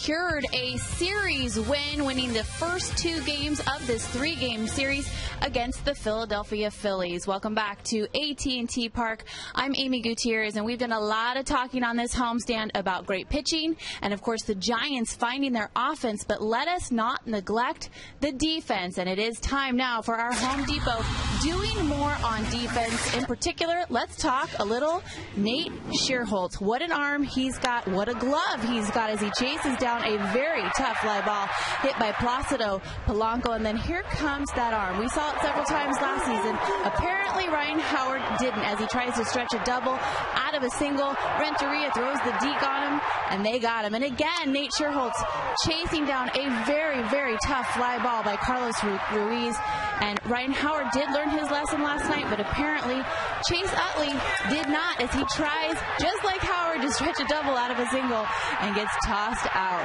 secured a series win, winning the first 2 games of this 3-game series against the Philadelphia Phillies. Welcome back to AT&T Park. I'm Amy Gutierrez, and we've done a lot of talking on this homestand about great pitching and, of course, the Giants finding their offense. But let us not neglect the defense, and it is time now for our Home Depot doing more on defense. In particular, let's talk a little Nate Schierholtz. What an arm he's got. What a glove he's got as he chases down a very tough fly ball hit by Placido Polanco. And then here comes that arm. We saw it several times last season. Apparently Ryan Howard didn't, as he tries to stretch a double out of a single. Renteria throws the deke on him, and they got him. And again, Nate Schierholtz chasing down a very, very tough fly ball by Carlos Ruiz. And Ryan Howard did learn his lesson last night, but apparently Chase Utley did not, as he tries, just like Howard, to stretch a double out of a single and gets tossed out.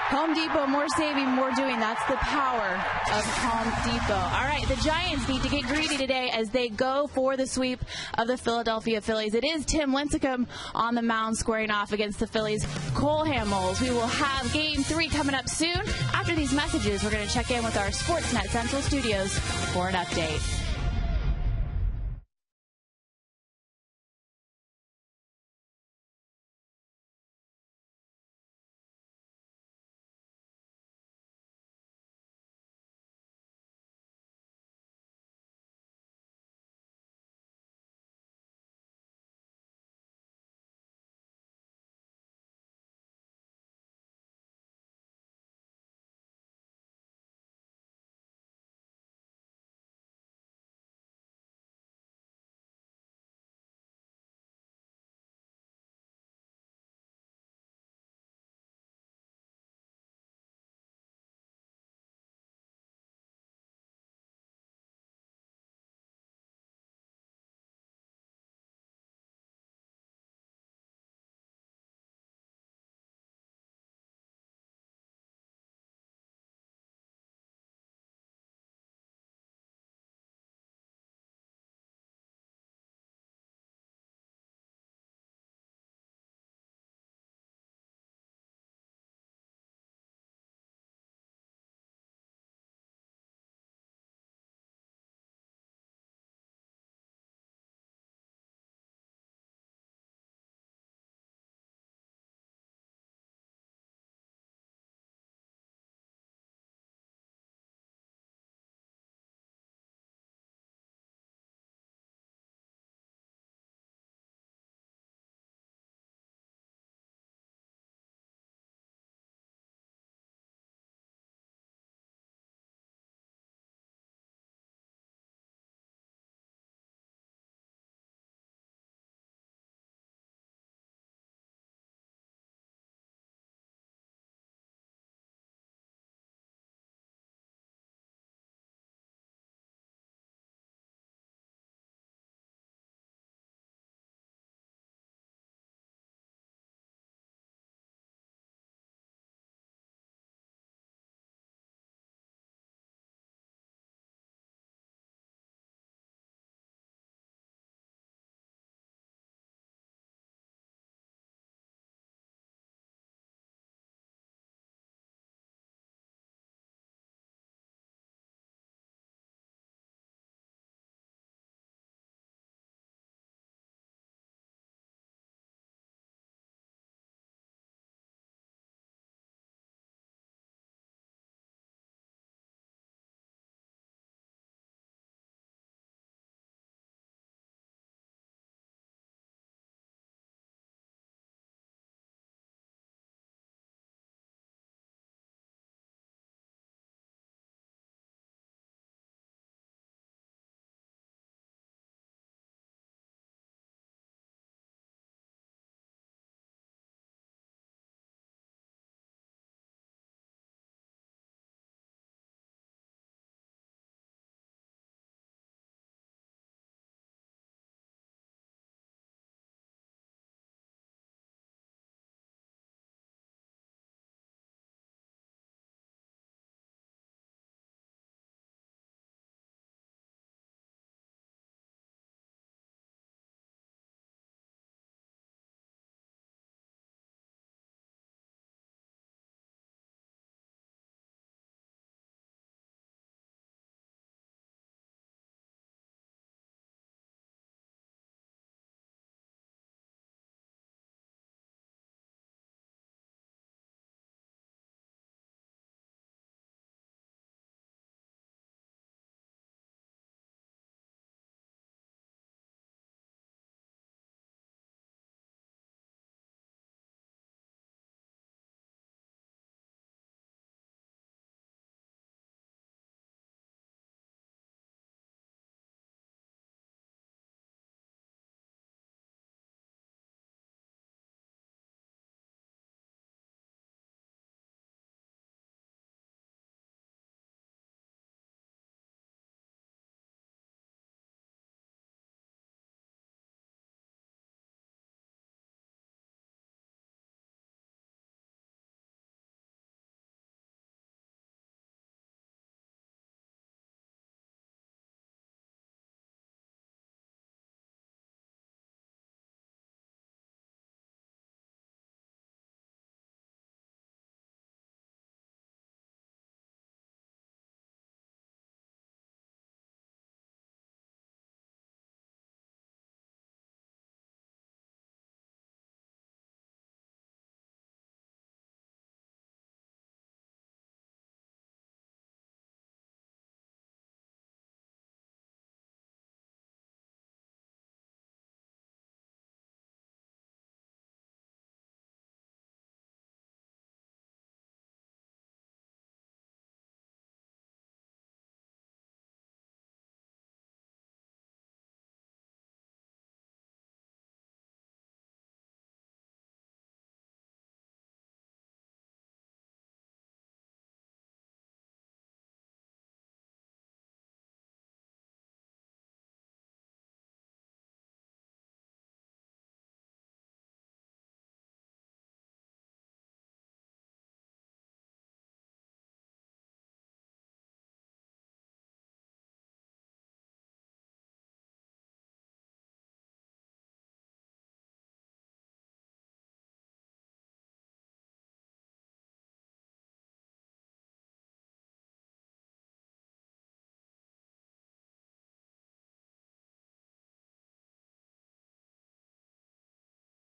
Home Depot, more saving, more doing. That's the power of Home Depot. All right, the Giants need to get greedy today as they go for the sweep of the Philadelphia Phillies. It is Tim Lincecum on the mound squaring off against the Phillies Cole Hamels. We will have Game 3 coming up soon. After these messages, we're going to check in with our Sportsnet Central studios for an update.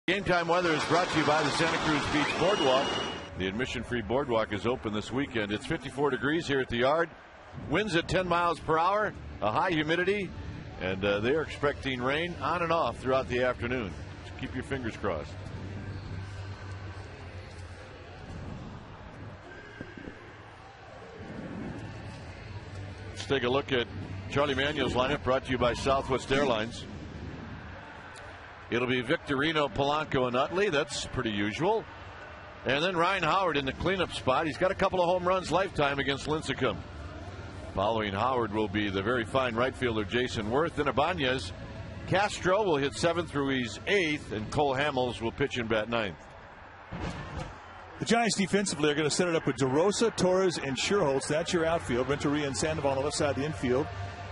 Game time weather is brought to you by the Santa Cruz Beach Boardwalk. The admission-free boardwalk is open this weekend. It's 54 degrees here at the yard. Winds at 10 miles per hour, a high humidity, and they're expecting rain on and off throughout the afternoon. So keep your fingers crossed. Let's take a look at Charlie Manuel's lineup, brought to you by Southwest Airlines. It'll be Victorino, Polanco, and Utley. That's pretty usual. And then Ryan Howard in the cleanup spot. He's got a couple of home runs lifetime against Lincecum. Following Howard will be the very fine right fielder Jason Worth. Then Ibanez. Castro will hit 7th through he's 8th, and Cole Hamels will pitch and bat 9th. The Giants defensively are going to set it up with DeRosa, Torres, and Scherholtz. That's your outfield. Renteria and Sandoval on the left side of the infield.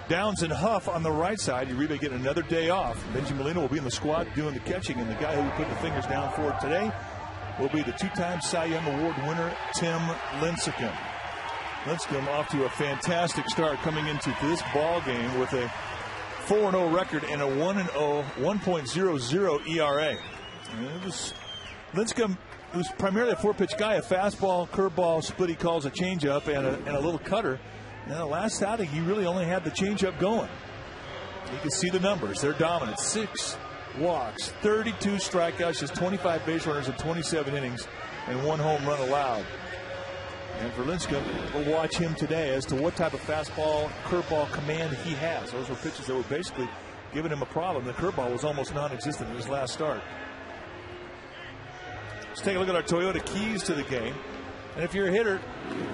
Downs and Huff on the right side. You really get another day off. Benji Molina will be in the squad doing the catching, and the guy who put the fingers down for it today will be the two-time Cy Young Award winner, Tim Lincecum. Lincecum off to a fantastic start coming into this ball game with a 4-0 record and a 1-0, 1.00 ERA. Lincecum, who's primarily a 4-pitch guy, a fastball, curveball, split he calls a changeup, and a little cutter. Now, the last outing, he really only had the changeup going. You can see the numbers. They're dominant. 6 walks, 32 strikeouts, just 25 base runners in 27 innings, and 1 home run allowed. And for Lincecum, we'll watch him today as to what type of fastball, curveball command he has. Those were pitches that were basically giving him a problem. The curveball was almost non-existent in his last start. Let's take a look at our Toyota keys to the game. And if you're a hitter,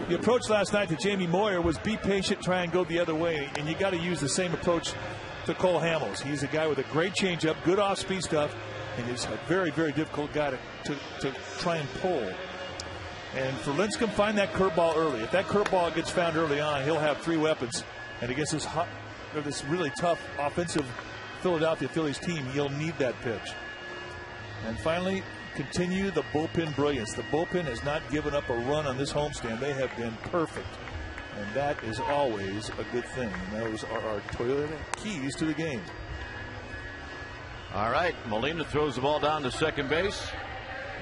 the approach last night to Jamie Moyer was be patient, try and go the other way. And you got to use the same approach to Cole Hamels. He's a guy with a great changeup, good off-speed stuff, and he's a very, very difficult guy to try and pull. And for Lincecum, find that curveball early. If that curveball gets found early on, he'll have 3 weapons. And against this really tough offensive Philadelphia Phillies team, he'll need that pitch. And finally, continue the bullpen brilliance. The bullpen has not given up a run on this homestand. They have been perfect, and that is always a good thing. And those are our Toyota keys to the game. All right, Molina throws the ball down to second base.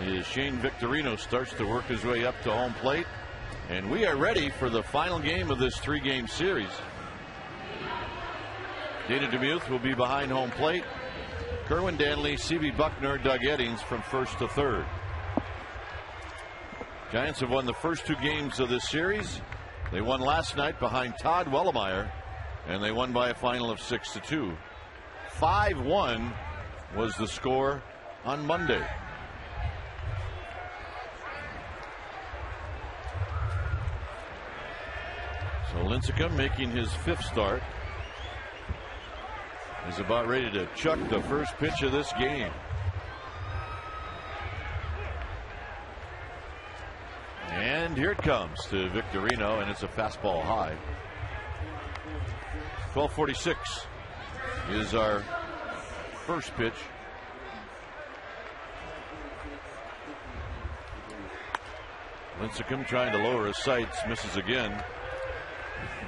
As Shane Victorino starts to work his way up to home plate, and we are ready for the final game of this 3-game series. Dana DeMuth will be behind home plate. Kerwin Danley, C.B. Buckner, Doug Eddings from first to third. Giants have won the first 2 games of this series. They won last night behind Todd Wellemeyer, and they won by a final of 6-2. 5-1 was the score on Monday. So Lincecum, making his 5th start, is about ready to chuck the first pitch of this game. And here it comes to Victorino, and it's a fastball high. 12:46 is our first pitch. Lincecum trying to lower his sights, misses again.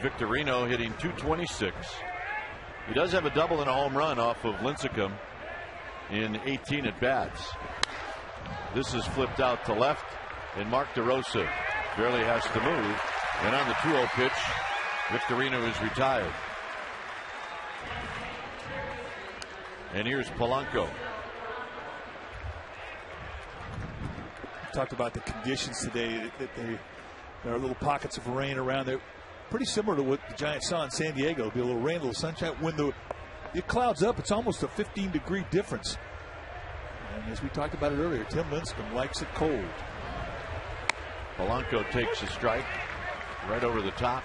Victorino hitting .226. He does have a double and a home run off of Lincecum in 18 at-bats. This is flipped out to left, and Mark DeRosa barely has to move. And on the 2-0 pitch, Victorino is retired. And here's Polanco. Talked about the conditions today, that there are little pockets of rain around there. Pretty similar to what the Giants saw in San Diego. It'll be a little rain, a little sunshine. When it clouds up, it's almost a 15-degree difference. And as we talked about it earlier, Tim Lincecum likes it cold. Polanco takes a strike right over the top.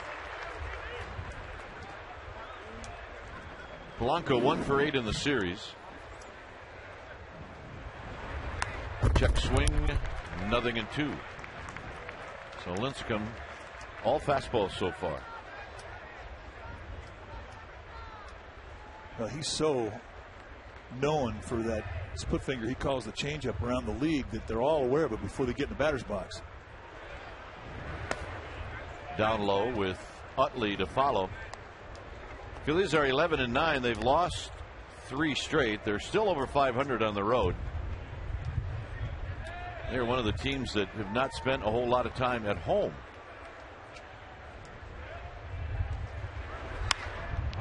Polanco 1 for 8 in the series. Check swing, 0-2. So Lincecum, all fastballs so far. Well, he's so known for that split finger he calls the changeup around the league that they're all aware of it before they get in the batter's box. Down low with Utley to follow. Phillies are 11-9. They've lost 3 straight. They're still over 500 on the road. They're one of the teams that have not spent a whole lot of time at home.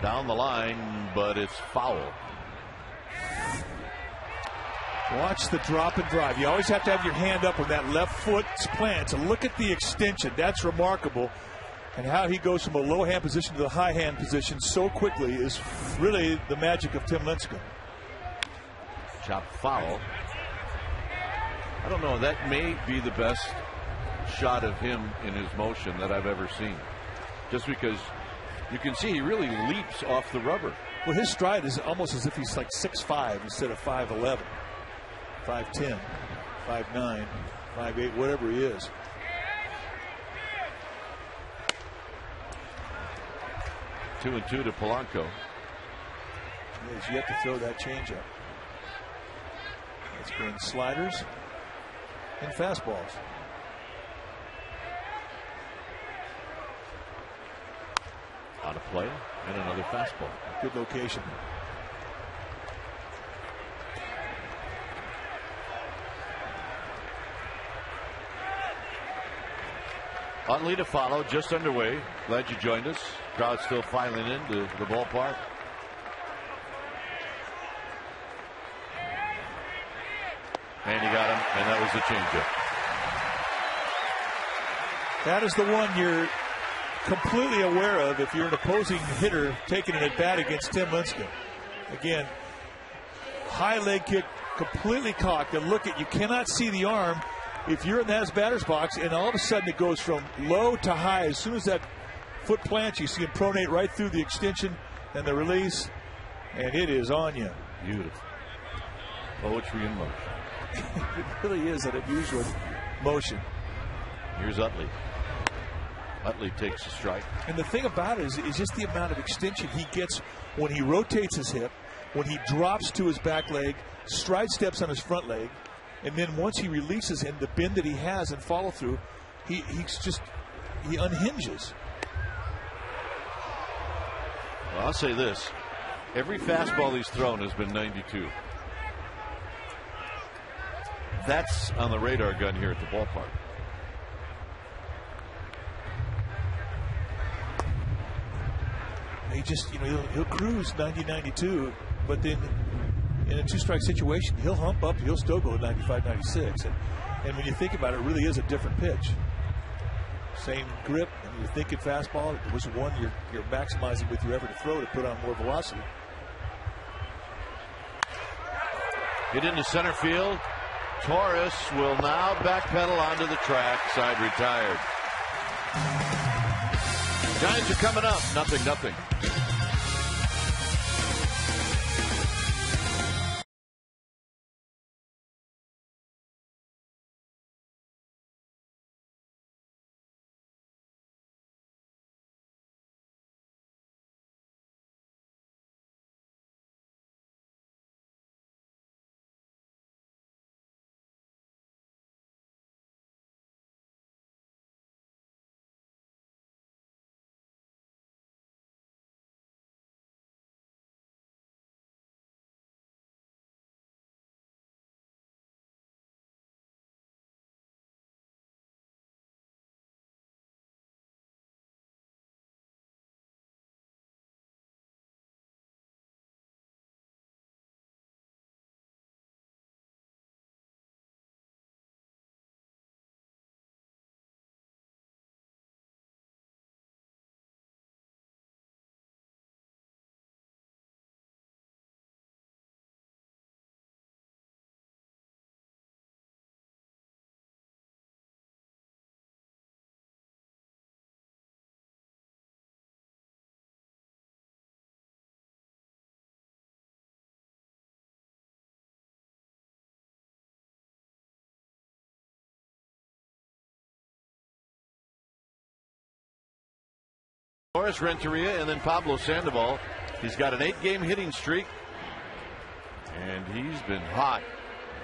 Down the line, but it's foul. Watch the drop and drive. You always have to have your hand up when that left foot plants. And look at the extension. That's remarkable. And how he goes from a low hand position to the high hand position so quickly is really the magic of Tim Lincecum. Chop foul. I don't know. That may be the best shot of him in his motion that I've ever seen. Just because you can see he really leaps off the rubber. Well, his stride is almost as if he's like 6'5" instead of 5'11", 5'10", 5'9", 5'8", whatever he is. Two and two to Polanco. He has yet to throw that changeup. It's been sliders and fastballs. Out of play and another fastball. Good location. Utley to follow, just underway. Glad you joined us. Crowd still filing into the ballpark. And he got him, and that was the changeup. That is the one you're completely aware of if you're an opposing hitter taking an at-bat against Tim Lincecum. Again, high leg kick, completely cocked, and look at, you cannot see the arm if you're in that batter's box, and all of a sudden it goes from low to high. As soon as that foot plants, you see him pronate right through the extension and the release, and it is on you. Beautiful. Poetry in motion. It really is an unusual motion. Here's Utley. Utley takes a strike. And the thing about it is just the amount of extension he gets when he rotates his hip, when he drops to his back leg, stride steps on his front leg, and then once he releases him, the bend that he has and follow through, he unhinges. Well, I'll say this. Every fastball he's thrown has been 92. That's on the radar gun here at the ballpark. He just, he'll cruise 90-92, but then in a two-strike situation, he'll hump up, he'll still go 95-96. And when you think about it, it really is a different pitch. Same grip, and you're thinking fastball. It was one you're maximizing with your effort to throw to put on more velocity. Hit into center field. Torres will now backpedal onto the track. Side retired. Giants are coming up. 0-0. Torres, Renteria, and then Pablo Sandoval. He's got an 8-game hitting streak, and he's been hot.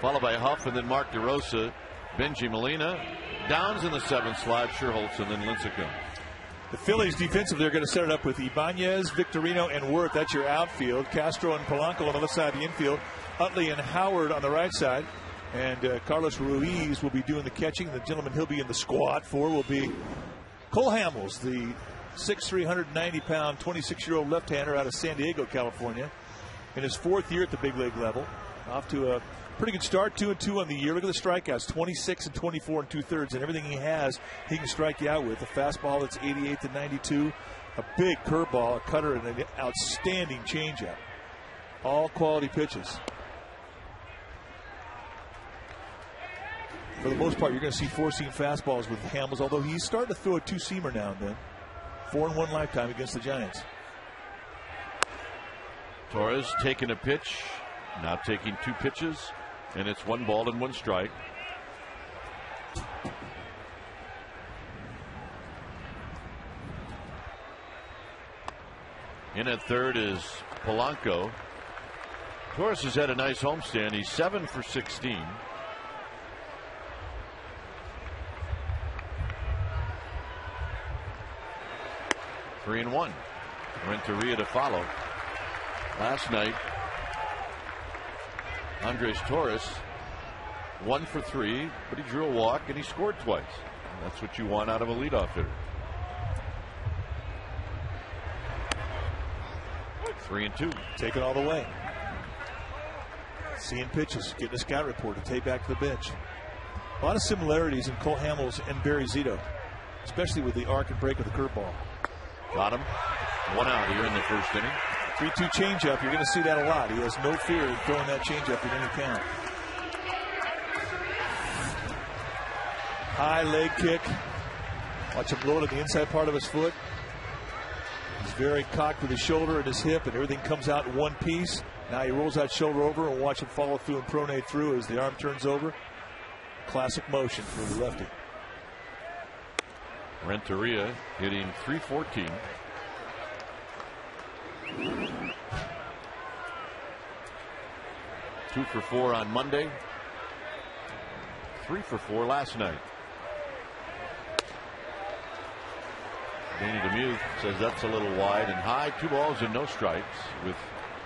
Followed by Huff, and then Mark DeRosa, Benji Molina, Downs in the 7th slot, Sherholtz, and then Lincecum. The Phillies defensively are going to set it up with Ibanez, Victorino, and Wirth. That's your outfield. Castro and Polanco on the left side of the infield. Utley and Howard on the right side. And Carlos Ruiz will be doing the catching. The gentleman he'll be in the squad for will be Cole Hamels, the 6'3", 190-pound, 26-year-old left-hander out of San Diego, California. In his 4th year at the big league level. Off to a pretty good start, 2-2 on the year. Look at the strikeouts, 26 and 24 and 2/3. And everything he has, he can strike you out with. A fastball that's 88 to 92. A big curveball, a cutter, and an outstanding changeup. All quality pitches. For the most part, you're going to see 4-seam fastballs with Hamels, although he's starting to throw a 2-seamer now and then. 4 in 1 lifetime against the Giants. Torres taking a pitch, now taking 2 pitches, and it's 1 ball and 1 strike. In at third is Polanco. Torres has had a nice homestand. He's 7 for 16. Three and 1. Renteria to follow. Last night, Andres Torres 1 for 3, but he drew a walk and he scored twice. And that's what you want out of a leadoff hitter. 3 and 2. Take it all the way. Seeing pitches, getting a scout report to take back to the bench. A lot of similarities in Cole Hamels and Barry Zito, especially with the arc and break of the curveball. Got him. 1 out here in the first inning. 3-2 changeup. You're going to see that a lot. He has no fear of throwing that changeup at any count. High leg kick. Watch him blow it on the inside part of his foot. He's very cocked with his shoulder and his hip, and everything comes out in one piece. Now he rolls that shoulder over, and watch him follow through and pronate through as the arm turns over. Classic motion for the lefty. Renteria hitting .314. Two for 4 on Monday. 3 for 4 last night. Danny DeMuth says that's a little wide and high. 2 balls and no strikes with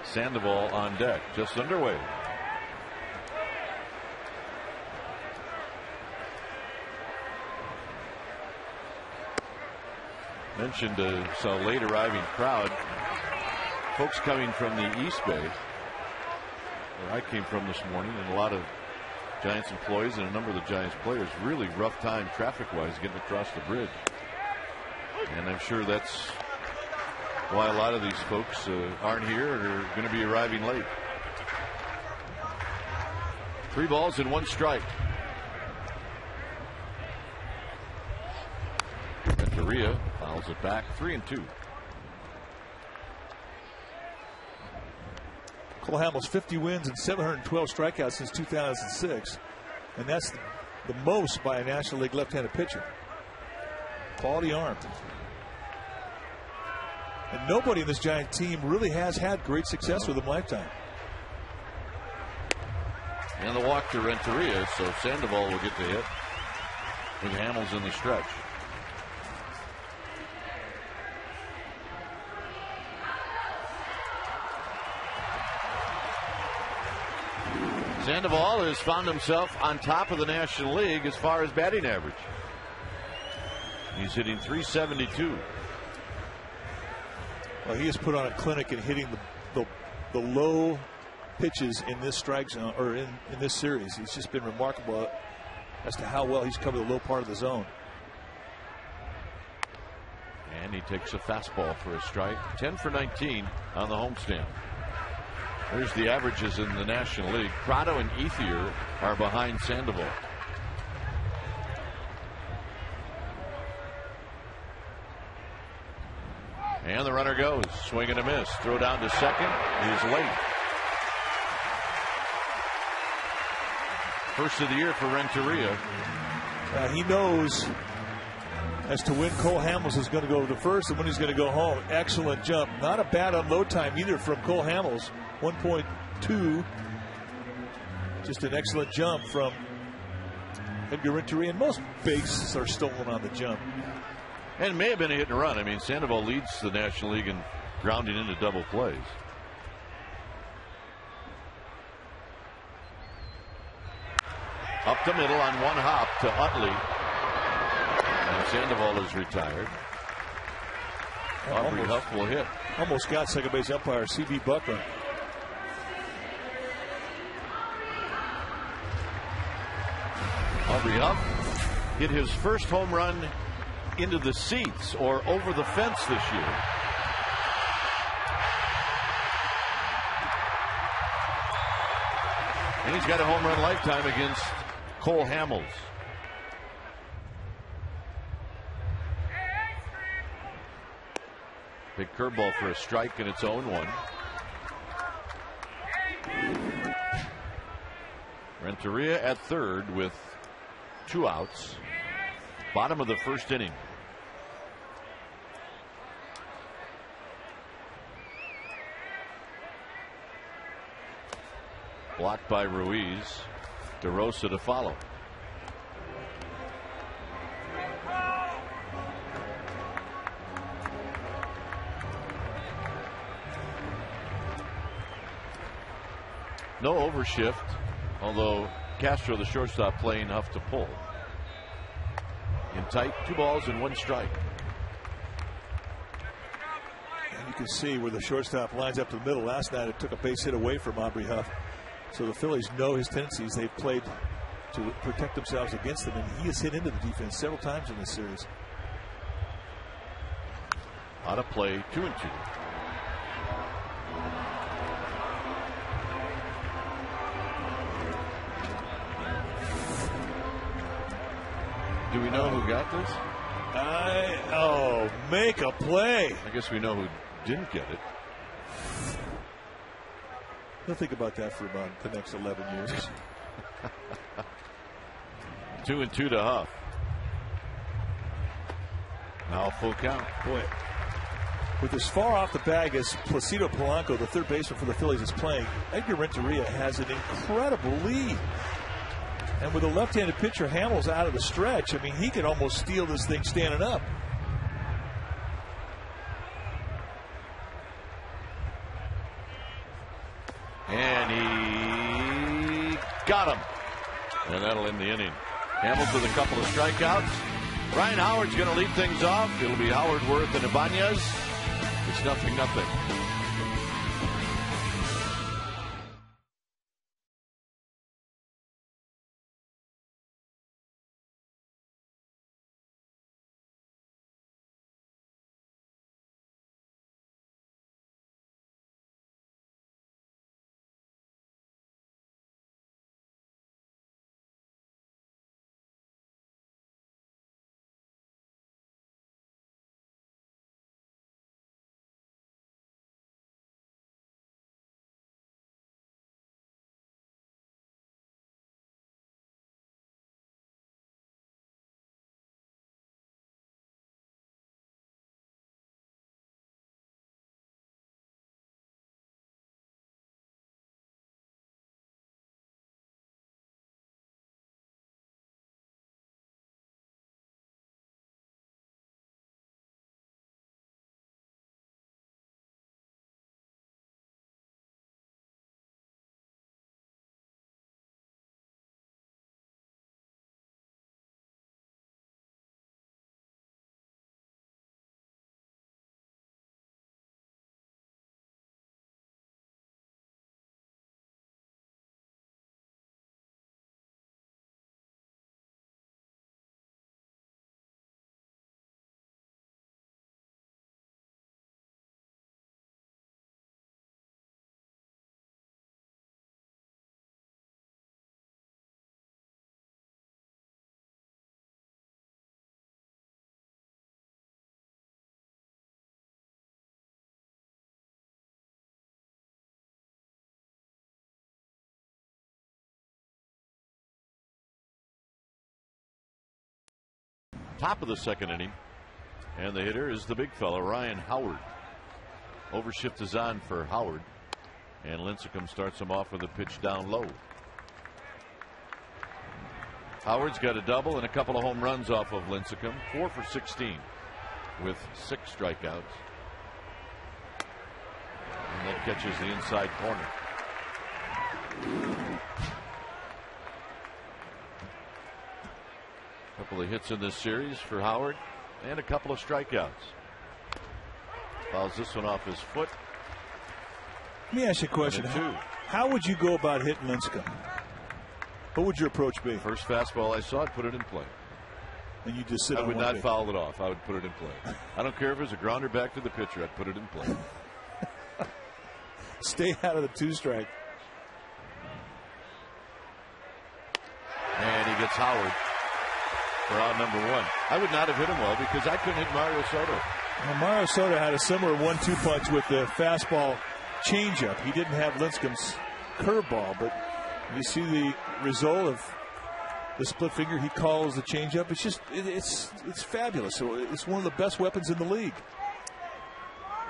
Sandoval on deck. Just underway. Mentioned a late arriving crowd. Folks coming from the East Bay, where I came from this morning, and a lot of Giants employees and a number of the Giants players. Really rough time traffic-wise getting across the bridge. And I'm sure that's why a lot of these folks aren't here or are going to be arriving late. 3 balls and 1 strike. Renteria fouls it back. 3 and 2. Cole Hamels 50 wins and 712 strikeouts since 2006, and that's the most by a National League left-handed pitcher. Quality arm. And nobody in this Giant team really has had great success with him lifetime. And the walk to Renteria, so Sandoval will get the hit with Hamels in the stretch. Sandoval has found himself on top of the National League as far as batting average. He's hitting .372. Well, he has put on a clinic in hitting the low pitches in this strike zone, or in this series. He's just been remarkable as to how well he's covered the low part of the zone. And he takes a fastball for a strike. 10 for 19 on the homestand. There's the averages in the National League. Prado and Ethier are behind Sandoval. And the runner goes. Swing and a miss. Throw down to second. He's late. First of the year for Renteria. He knows as to when Cole Hamels is going to go to first and when he's going to go home. Excellent jump. Not a bad unload time either from Cole Hamels. 1.2. Just an excellent jump from Edgar Renteria. And most bases are stolen on the jump. And it may have been a hit and run. I mean, Sandoval leads the National League in grounding into double plays. Up the middle on one hop to Utley. And Sandoval is retired. Aubrey Huff will hit. Almost got second base umpire C.B. Buckland. Aubrey Huff hit his first home run into the seats or over the fence this year. And he's got a home run lifetime against Cole Hamels. Big curveball for a strike in its own one. Renteria at third with 2 outs. Bottom of the first inning. Blocked by Ruiz. DeRosa to follow. No overshift, although Castro, the shortstop, playing Huff to pull. In tight, 2 balls and 1 strike. And you can see where the shortstop lines up to the middle. Last night it took a base hit away from Aubrey Huff. So the Phillies know his tendencies. They've played to protect themselves against them, and he has hit into the defense several times in this series. Out of play, 2-2. Do we know who got this? Make a play. I guess we know who didn't get it. He'll think about that for about the next 11 years. 2-2 to Huff. Now full count. Boy, with as far off the bag as Placido Polanco, the third baseman for the Phillies, is playing, Edgar Renteria has an incredible lead. And with a left-handed pitcher, Hamels out of the stretch, I mean, he could almost steal this thing standing up. And he got him. And that'll end the inning. Hamels with a couple of strikeouts. Ryan Howard's going to lead things off. It'll be Howard, Worth, and Ibanez. It's 0-0. Top of the second inning, and the hitter is the big fella, Ryan Howard. Overshift is on for Howard, and Lincecum starts him off with a pitch down low. Howard's got a double and a couple of home runs off of Lincecum, 4 for 16 with 6 strikeouts. And that catches the inside corner. A couple of hits in this series for Howard and a couple of strikeouts. Fouls this one off his foot. Let me ask you a question. How would you go about hitting Lincecum? What would your approach be? First fastball I saw, I'd put it in play. And you just sit I on would one not pitch. foul it off. I would put it in play. I don't care if it's a grounder back to the pitcher. I'd put it in play. Stay out of the 2-strike. And he gets Howard for out number 1. I would not have hit him well because I couldn't hit Mario Soto. Well, Mario Soto had a similar 1-2 punch with the fastball changeup. He didn't have Lincecum's curveball, but you see the result of the split finger. He calls the changeup. It's just it's fabulous. So it's one of the best weapons in the league.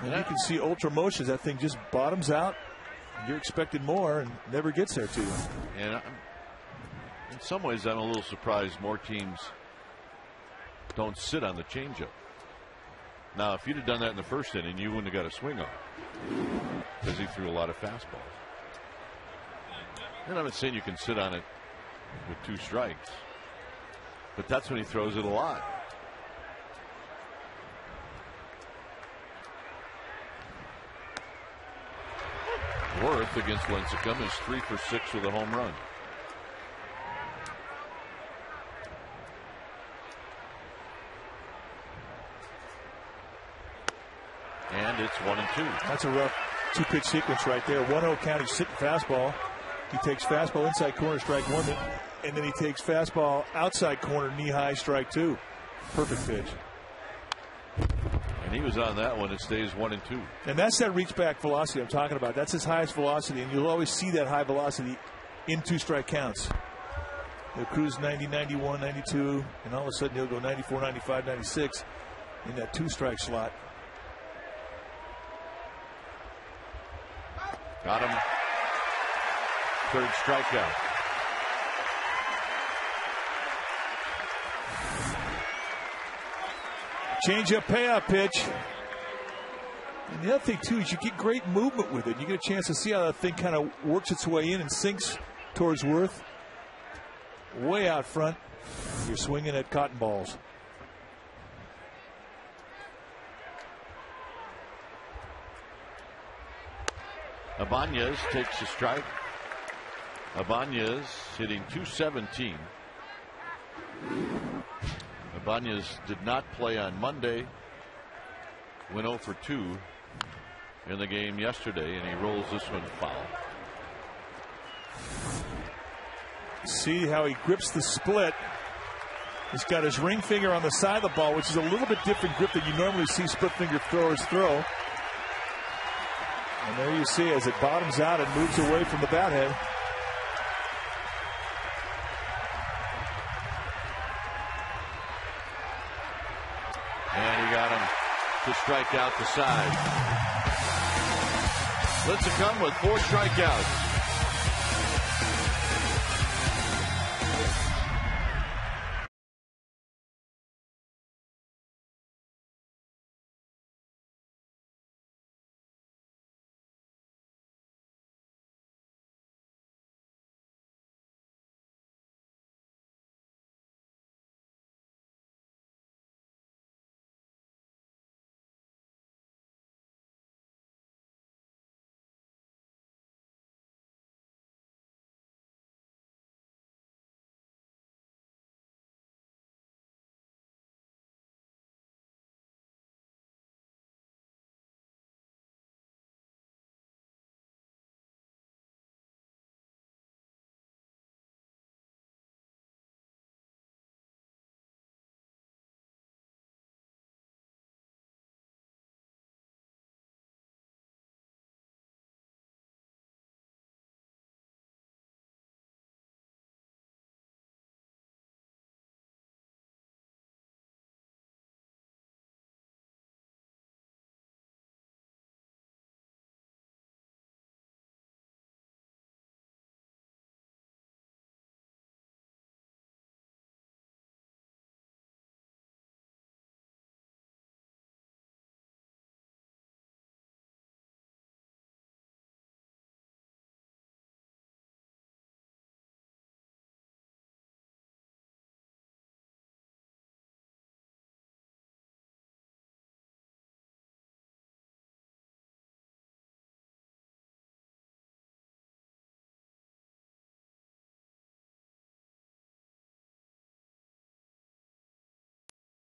And you can see ultra motions. That thing just bottoms out. You're expecting more and never gets there to you. And in some ways, I'm a little surprised more teams don't sit on the changeup. Now, if you'd have done that in the first inning, you wouldn't have got a swing on it because he threw a lot of fastballs. And I'm not saying you can sit on it with 2 strikes, but that's when he throws it a lot. Worth against Lincecum is 3 for 6 with a home run. And it's 1-2. That's a rough 2-pitch sequence right there. 1-0 count. He's sitting fastball. He takes fastball inside corner, strike 1, and then he takes fastball outside corner, knee high, strike 2. Perfect pitch. And he was on that one. It stays 1-2. And that's that reach back velocity I'm talking about. That's his highest velocity, and you'll always see that high velocity in 2-strike counts. He'll cruise 90, 91, 92, and all of a sudden he'll go 94, 95, 96 in that 2-strike slot. Got him. 3rd strikeout. Change-up payout pitch. And the other thing, too, is you get great movement with it. You get a chance to see how that thing kind of works its way in and sinks towards Worth. Way out front. You're swinging at cotton balls. Ibanez takes a strike. Ibanez hitting .217. Ibanez did not play on Monday. Went 0 for 2 in the game yesterday, and he rolls this one foul. See how he grips the split. He's got his ring finger on the side of the ball, which is a little bit different grip than you normally see split finger throwers throw. And there you see as it bottoms out and moves away from the bat head. And he got him to strike out the side. Lincecum with 4 strikeouts.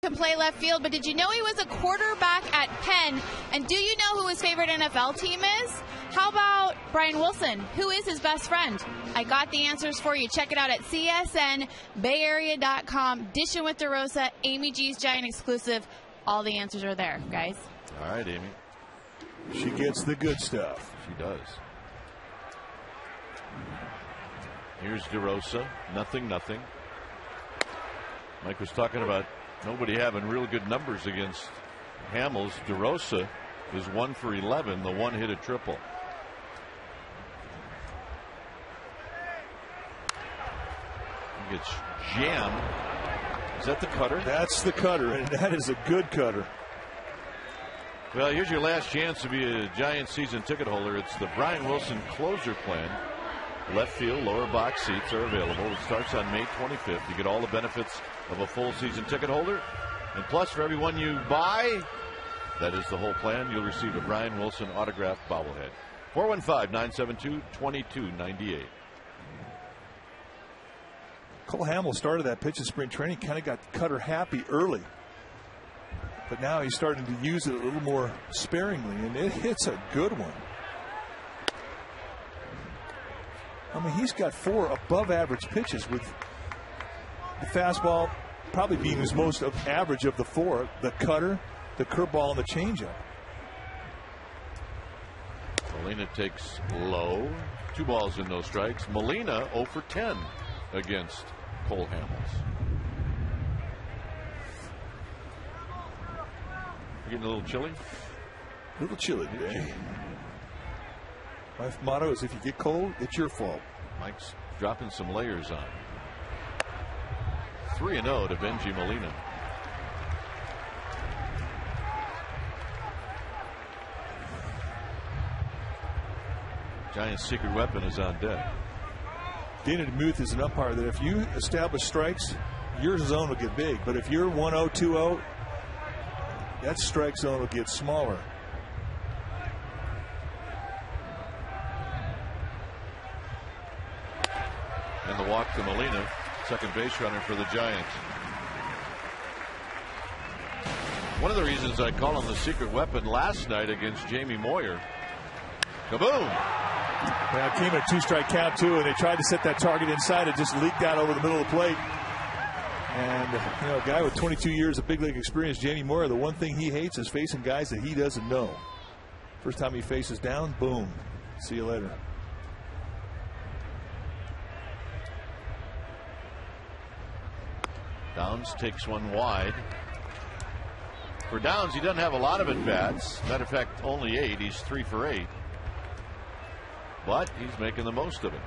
can play left field, but did you know he was a quarterback at Penn? And do you know who his favorite NFL team is? How about Brian Wilson? Who is his best friend? I got the answers for you. Check it out at csnbayarea.com. Dishing with DeRosa, Amy G's Giant exclusive. All the answers are there, guys. All right, Amy. She gets the good stuff. She does. Here's DeRosa. Nothing. Mike was talking about nobody having real good numbers against Hamels. DeRosa is 1 for 11. The one hit a triple. He gets jammed. Is that the cutter? That's the cutter, and that is a good cutter. Well, here's your last chance to be a Giant season ticket holder. It's the Brian Wilson closer plan. Left field, lower box seats are available. It starts on May 25th. You get all the benefits of a full season ticket holder. And plus, for every one you buy, that is the whole plan, you'll receive a Brian Wilson autographed bobblehead. 415-972-2298. Cole Hamels started that pitch in spring training, kind of got cutter happy early. But now he's starting to use it a little more sparingly, and it hits a good one. I mean, he's got 4 above average pitches, with the fastball probably being his most average of the 4. The cutter, the curveball, and the changeup. Molina takes low. 2 balls and no strikes. Molina 0 for 10 against Cole Hamels. You getting a little chilly? A little chilly today. My motto is, if you get cold, it's your fault. Mike's dropping some layers on. 3-0 to Benji Molina. Giants' secret weapon is on deck. Dana DeMuth is an umpire that if you establish strikes, your zone will get big. But if you're 1-0, 2-0, that strike zone will get smaller. And the walk to Molina, second base runner for the Giants. One of the reasons I call him the secret weapon last night against Jamie Moyer. Kaboom! Well, it came at a 2-strike count, too, and they tried to set that target inside. It just leaked out over the middle of the plate. And, you know, a guy with 22 years of big league experience, Jamie Moyer, the one thing he hates is facing guys that he doesn't know. First time he faces down, boom. See you later. Downs takes one wide. For Downs, he doesn't have a lot of at-bats. Matter of fact, only 8. He's 3 for 8. But he's making the most of it.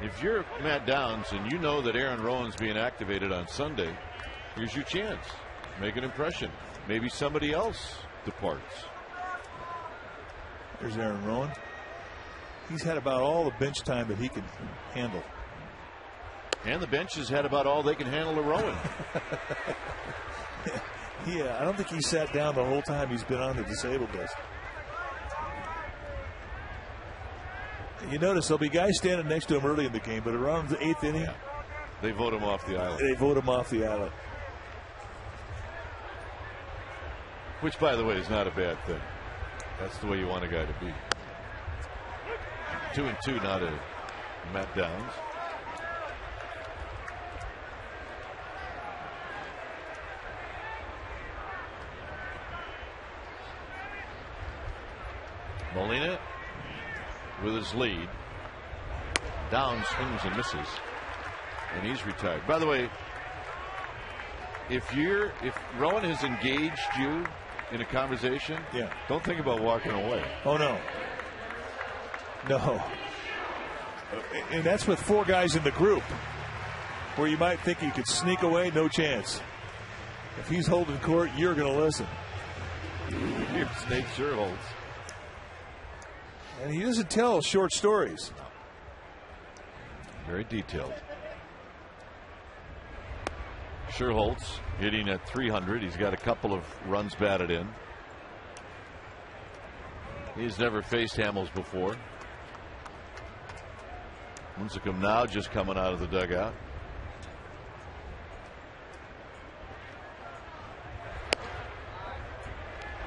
If you're Matt Downs and you know that Aaron Rowan's being activated on Sunday, here's your chance. Make an impression. Maybe somebody else departs. There's Aaron Rowan. He's had about all the bench time that he can handle. And the bench has had about all they can handle to Rowan. Yeah, I don't think he sat down the whole time he's been on the disabled list. You notice there'll be guys standing next to him early in the game, but around the 8th inning, they vote him off the island. They vote him off the island. Which, by the way, is not a bad thing. That's the way you want a guy to be. 2-2, not a Matt Downs. Molina with his lead. Downs swings and misses, and he's retired. By the way, if Rowan has engaged you in a conversation, don't think about walking away. Oh no. No. And that's with 4 guys in the group, where you might think you could sneak away. No chance. If he's holding court, you're going to listen. Snake sure holds. And he doesn't tell short stories. Very detailed. Sherholtz hitting at 300. He's got a couple of runs batted in. He's never faced Hamels before. Lincecum now just coming out of the dugout.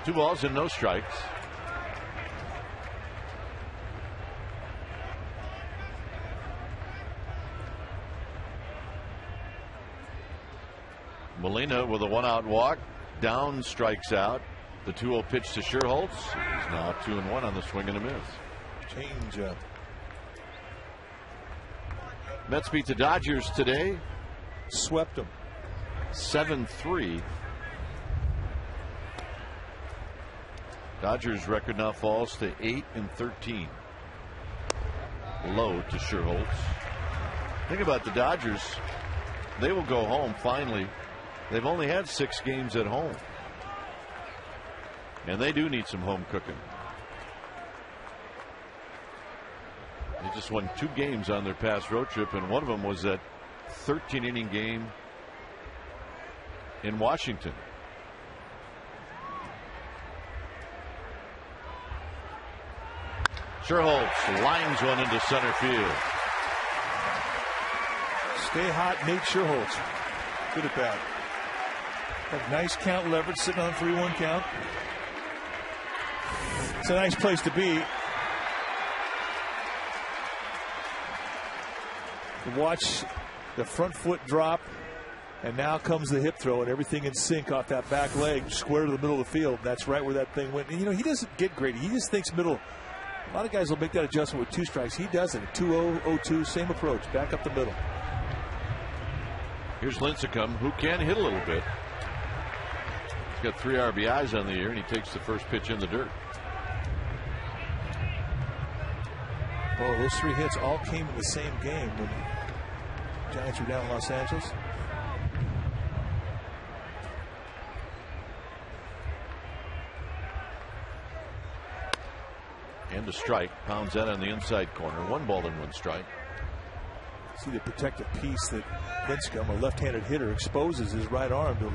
Two balls and no strikes. Molina with a 1-out walk. Down, strikes out. The 2-0 pitch to Sherholtz. He's now 2-1 on the swing and a miss. Change up. Mets beat the Dodgers today. Swept them. 7-3. Dodgers record now falls to 8-13. Low to Sherholtz. Think about the Dodgers. They will go home finally. They've only had 6 games at home. And they do need some home cooking. They just won 2 games on their past road trip, and one of them was that 13-inning game in Washington. Sherholtz lines one into center field. Stay hot, Nate Sherholtz. Good at that. Have nice count leverage, sitting on 3-1 count. It's a nice place to be. To watch the front foot drop, and now comes the hip throw, and everything in sync off that back leg, square to the middle of the field. That's right where that thing went. And, you know, he doesn't get greedy. He just thinks middle. A lot of guys will make that adjustment with 2 strikes. He doesn't. 2-0, 0-2, same approach, back up the middle. Here's Lincecum, who can hit a little bit. He's got 3 RBIs on the year, and he takes the first pitch in the dirt. Oh, those 3 hits all came in the same game when the Giants were down in Los Angeles. And a strike. Pounds that on the inside corner. 1 ball and 1 strike. See the protective piece that Lincecum, a left-handed hitter, exposes his right arm to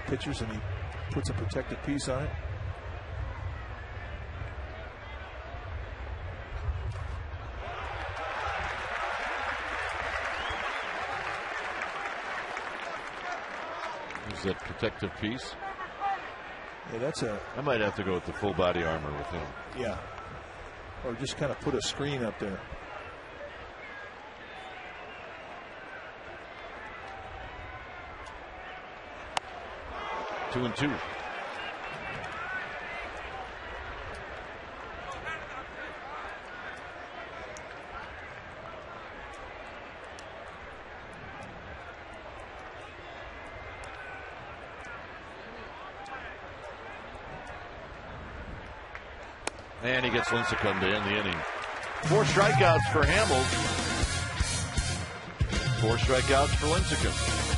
pitchers, and he puts a protective piece on it. Is that protective piece? Yeah, that's a. I might have to go with the full body armor with him. Yeah. Or just kind of put a screen up there. Two and 2. And he gets Lincecum to end the inning. 4 strikeouts for Hamels. 4 strikeouts for Lincecum.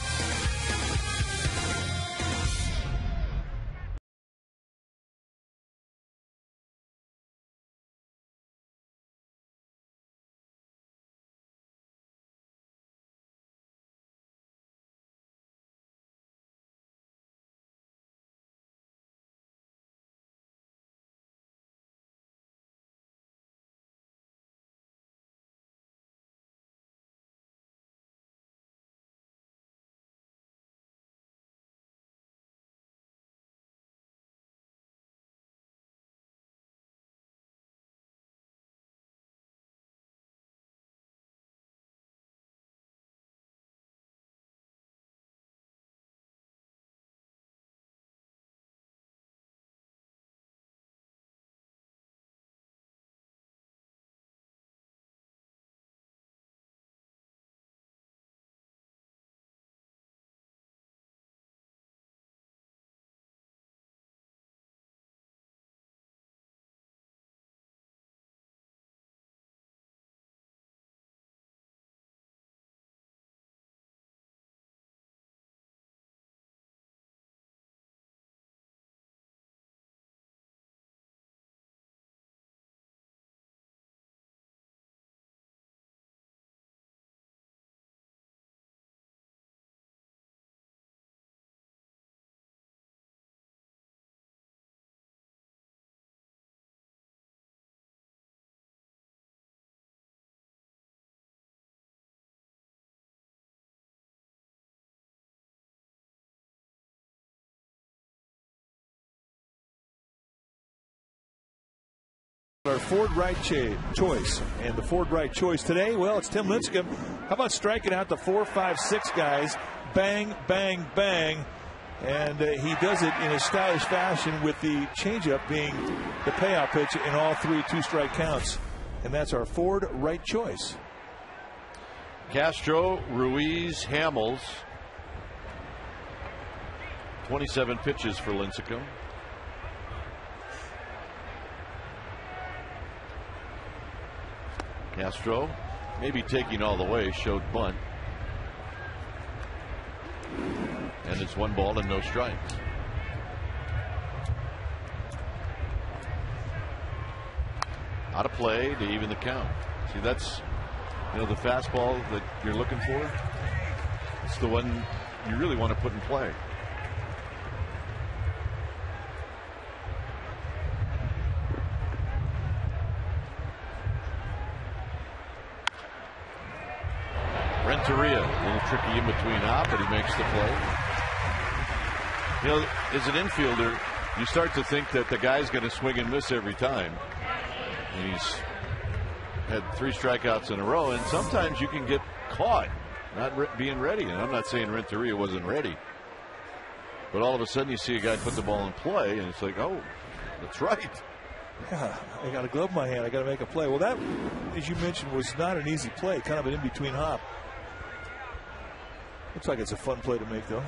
Our Ford right choice, and the Ford right choice today, well, it's Tim Lincecum. How about striking out the 4, 5, 6 guys? Bang, bang, bang. And he does it in a stylish fashion with the changeup being the payout pitch in all 3 2-strike counts. And that's our Ford right choice. Castro, Ruiz, Hamels. 27 pitches for Lincecum. Castro maybe taking all the way, showed bunt. And it's 1 ball and no strikes. Out of play to even the count. See, that's, the fastball that you're looking for. It's the one you really want to put in play. Renteria, a little tricky in between hop, but he makes the play. As an infielder, you start to think that the guy's going to swing and miss every time. And he's had 3 strikeouts in a row, and sometimes you can get caught not being ready. And I'm not saying Renteria wasn't ready, but all of a sudden you see a guy put the ball in play, and it's like, oh, that's right. Yeah, I got a glove in my hand. I got to make a play. Well, that, as you mentioned, was not an easy play. Kind of an in-between hop. Looks like it's a fun play to make, though.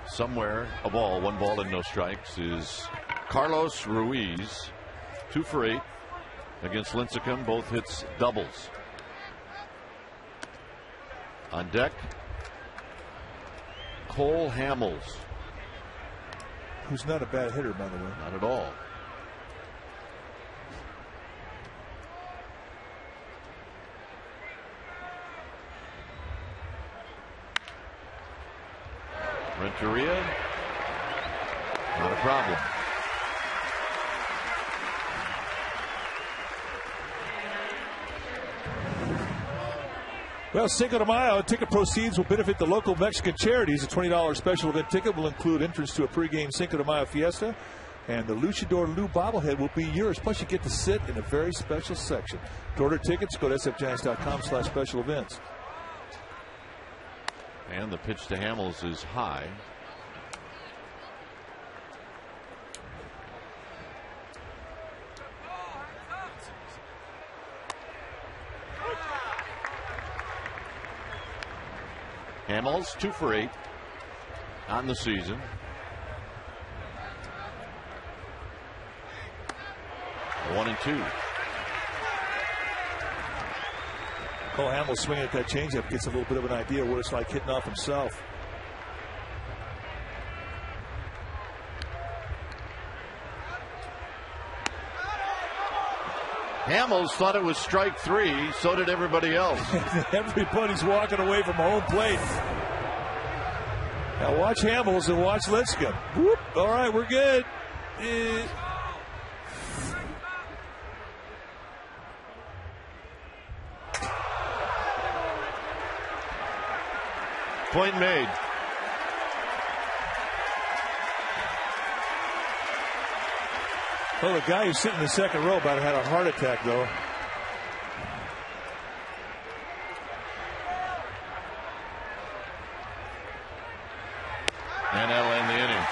Somewhere, a ball, 1 ball and no strikes, is Carlos Ruiz. 2 for 8 against Lincecum. Both hits doubles. On deck, Cole Hamels. Who's not a bad hitter, by the way. Not at all. Renteria, not a problem. Well, Cinco de Mayo ticket proceeds will benefit the local Mexican charities. A $20 special event ticket will include entrance to a pregame Cinco de Mayo fiesta, and the Luchador Lou bobblehead will be yours. Plus, you get to sit in a very special section. To order tickets, go to sfgiants.com/special events. And the pitch to Hamels is high. Hamels 2 for 8 on the season. One and 2. Cole Hamels swinging at that changeup gets a little bit of an idea what it's like hitting off himself. Hamels thought it was strike 3. So did everybody else. Everybody's walking away from home plate. Now watch Hamels and watch Lincecum. Whoop. All right, we're good. Point made. Well, the guy who's sitting in the second row about had a heart attack, though. And that'll end the inning.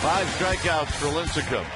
5 strikeouts for Lincecum.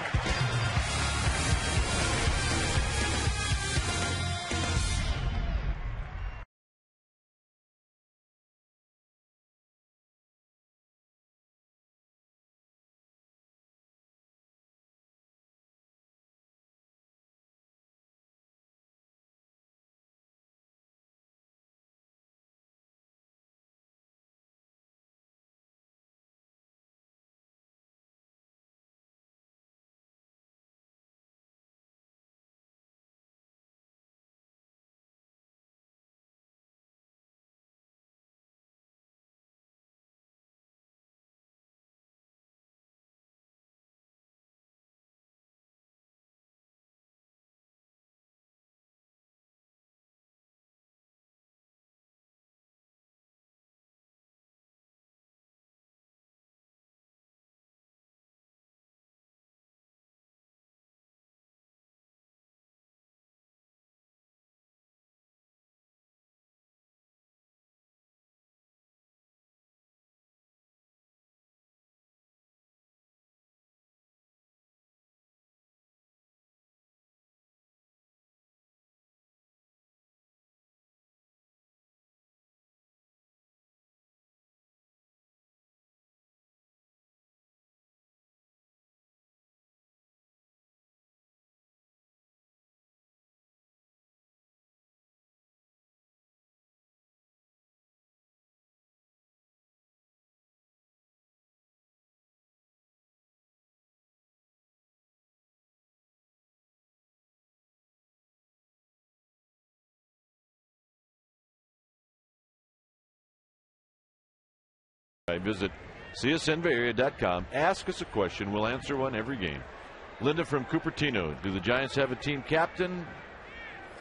Visit csnbayarea.com. Ask us a question. We'll answer one every game. Linda from Cupertino. Do the Giants have a team captain?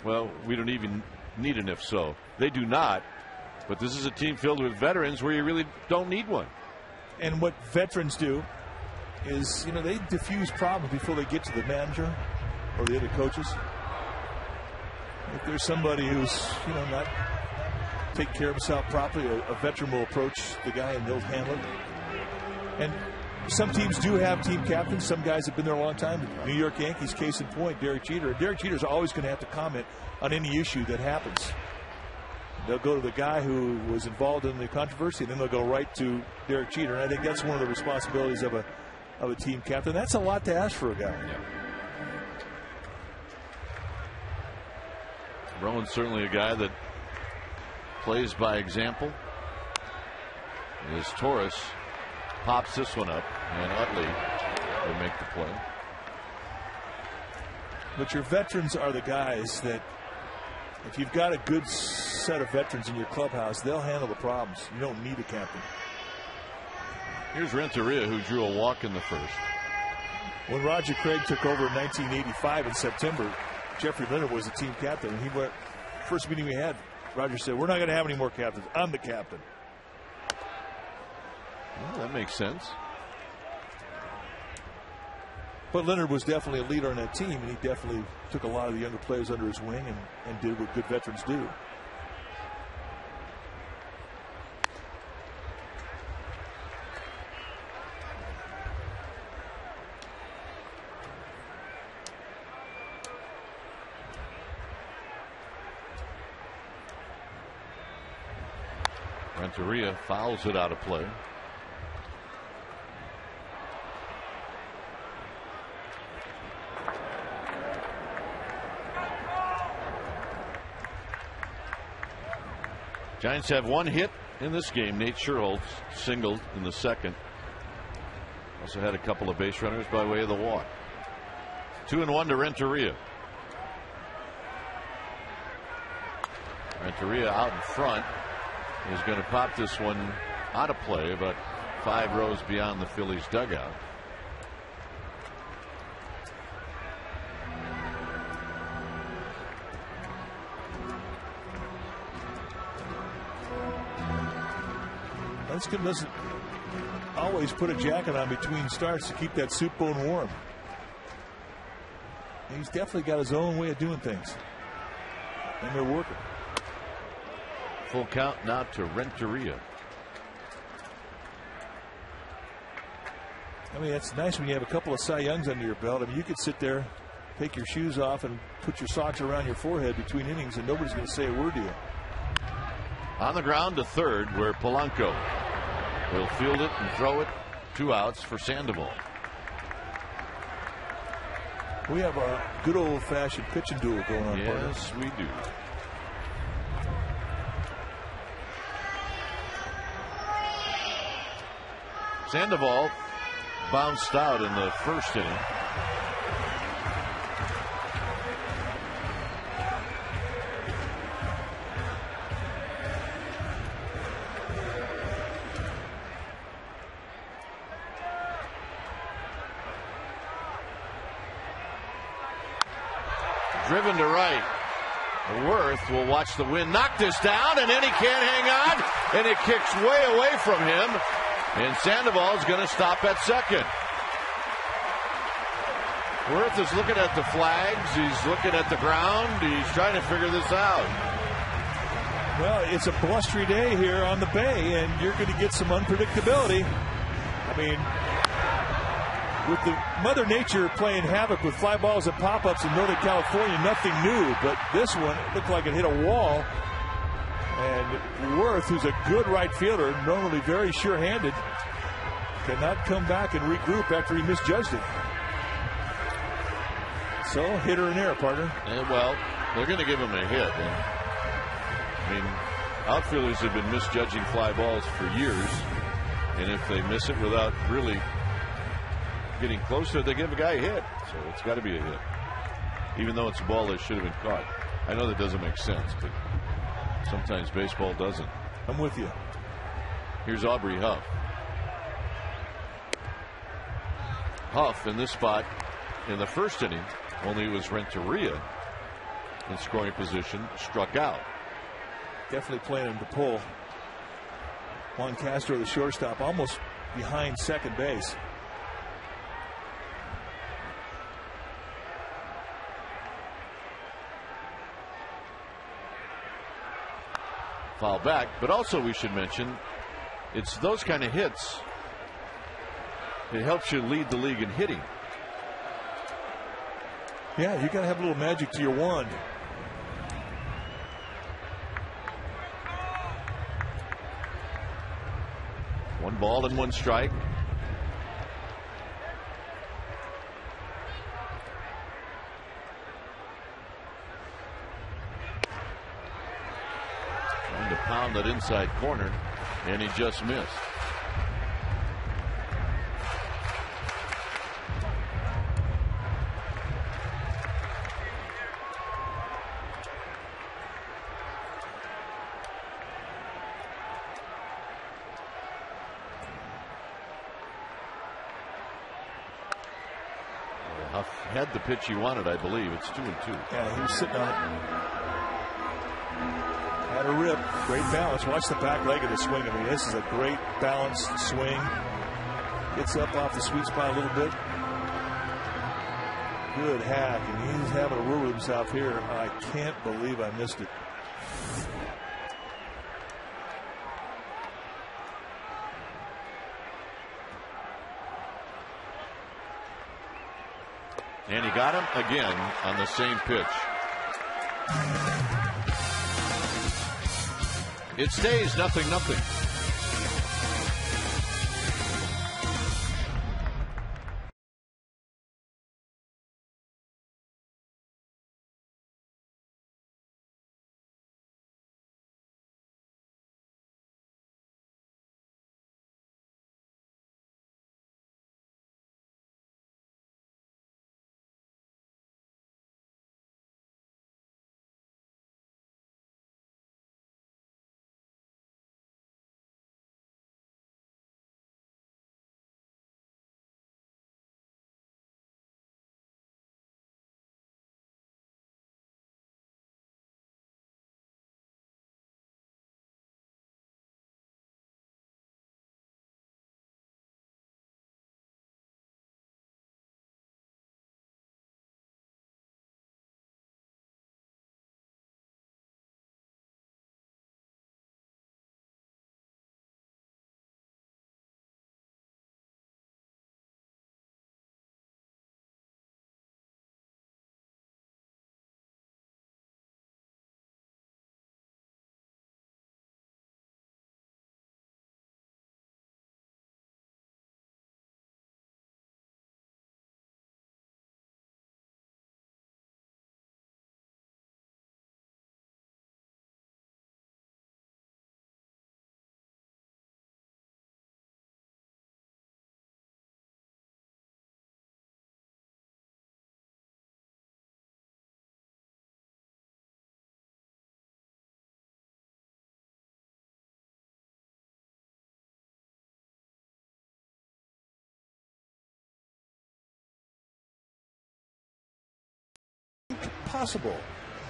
Well, we don't even need an if so. They do not. But this is a team filled with veterans where you really don't need one. And what veterans do is, they diffuse problems before they get to the manager or the other coaches. If there's somebody who's, not taking care of himself properly, a veteran will approach the guy and they'll handle it. And some teams do have team captains. Some guys have been there a long time. The New York Yankees, case in point, Derek Jeter. Derek Jeter's always going to have to comment on any issue that happens. They'll go to the guy who was involved in the controversy, and then they'll go right to Derek Jeter. And I think that's one of the responsibilities of a team captain. That's a lot to ask for a guy. Yeah. Rowan's certainly a guy that plays by example. As Torres pops this one up, and Utley will make the play. But your veterans are the guys that, if you've got a good set of veterans in your clubhouse, they'll handle the problems. You don't need a captain. Here's Renteria, who drew a walk in the first. When Roger Craig took over in 1985 in September, Jeffrey Leonard was the team captain. And he went, first meeting we had, Roger said, "We're not going to have any more captains. I'm the captain." Well, that makes sense. But Leonard was definitely a leader on that team, and he definitely took a lot of the younger players under his wing and did what good veterans do. Renteria fouls it out of play. Giants have one hit in this game. Nate Sherholtz singled in the second. Also had a couple of base runners by way of the walk. 2-1 to Renteria. Renteria out in front is going to pop this one out of play, about 5 rows beyond the Phillies dugout. Linscomb doesn't always put a jacket on between starts to keep that soup bone warm. He's definitely got his own way of doing things, and they're working. Full count now to Renteria. I mean, it's nice when you have a couple of Cy Youngs under your belt. I mean, you could sit there, take your shoes off, and put your socks around your forehead between innings, and nobody's going to say a word to you. On the ground to third, where Polanco will field it and throw it. 2 outs for Sandoval. We have a good old-fashioned pitching duel going on. Yes, we do. Sandoval bounced out in the first inning. Driven to right. Worth will watch the wind knock this down, and then he can't hang on, and it kicks way away from him, and Sandoval is going to stop at second. Worth is looking at the flags. He's looking at the ground. He's trying to figure this out. Well, it's a blustery day here on the Bay, and you're going to get some unpredictability. I mean, with the Mother Nature playing havoc with fly balls and pop-ups in Northern California, nothing new. But this one looked like it hit a wall. And Worth, who's a good right fielder, normally very sure-handed, cannot come back and regroup after he misjudged it. So, hitter and error, partner. And well, they're going to give him a hit. And, I mean, outfielders have been misjudging fly balls for years. And if they miss it without really getting closer, they give a guy a hit. So it's got to be a hit, even though it's a ball that should have been caught. I know that doesn't make sense, but sometimes baseball doesn't. I'm with you. Here's Aubrey Huff. Huff in this spot in the first inning, only was Renteria in scoring position, struck out. Definitely playing him to pull. Juan Castro, the shortstop, almost behind second base. Foul back, but also we should mention it's those kind of hits. It helps you lead the league in hitting. Yeah, you got to have a little magic to your wand. One ball and one strike. Trying to pound that inside corner, and he just missed. Huff had the pitch he wanted, I believe. It's 2-2. Yeah, he was sitting on it. Had a rip. Great balance. Watch the back leg of the swing. I mean, this is a great balanced swing. Gets up off the sweet spot a little bit. Good hack, and he's having a room with himself here. I can't believe I missed it. And he got him again on the same pitch. It stays 0-0. Possible.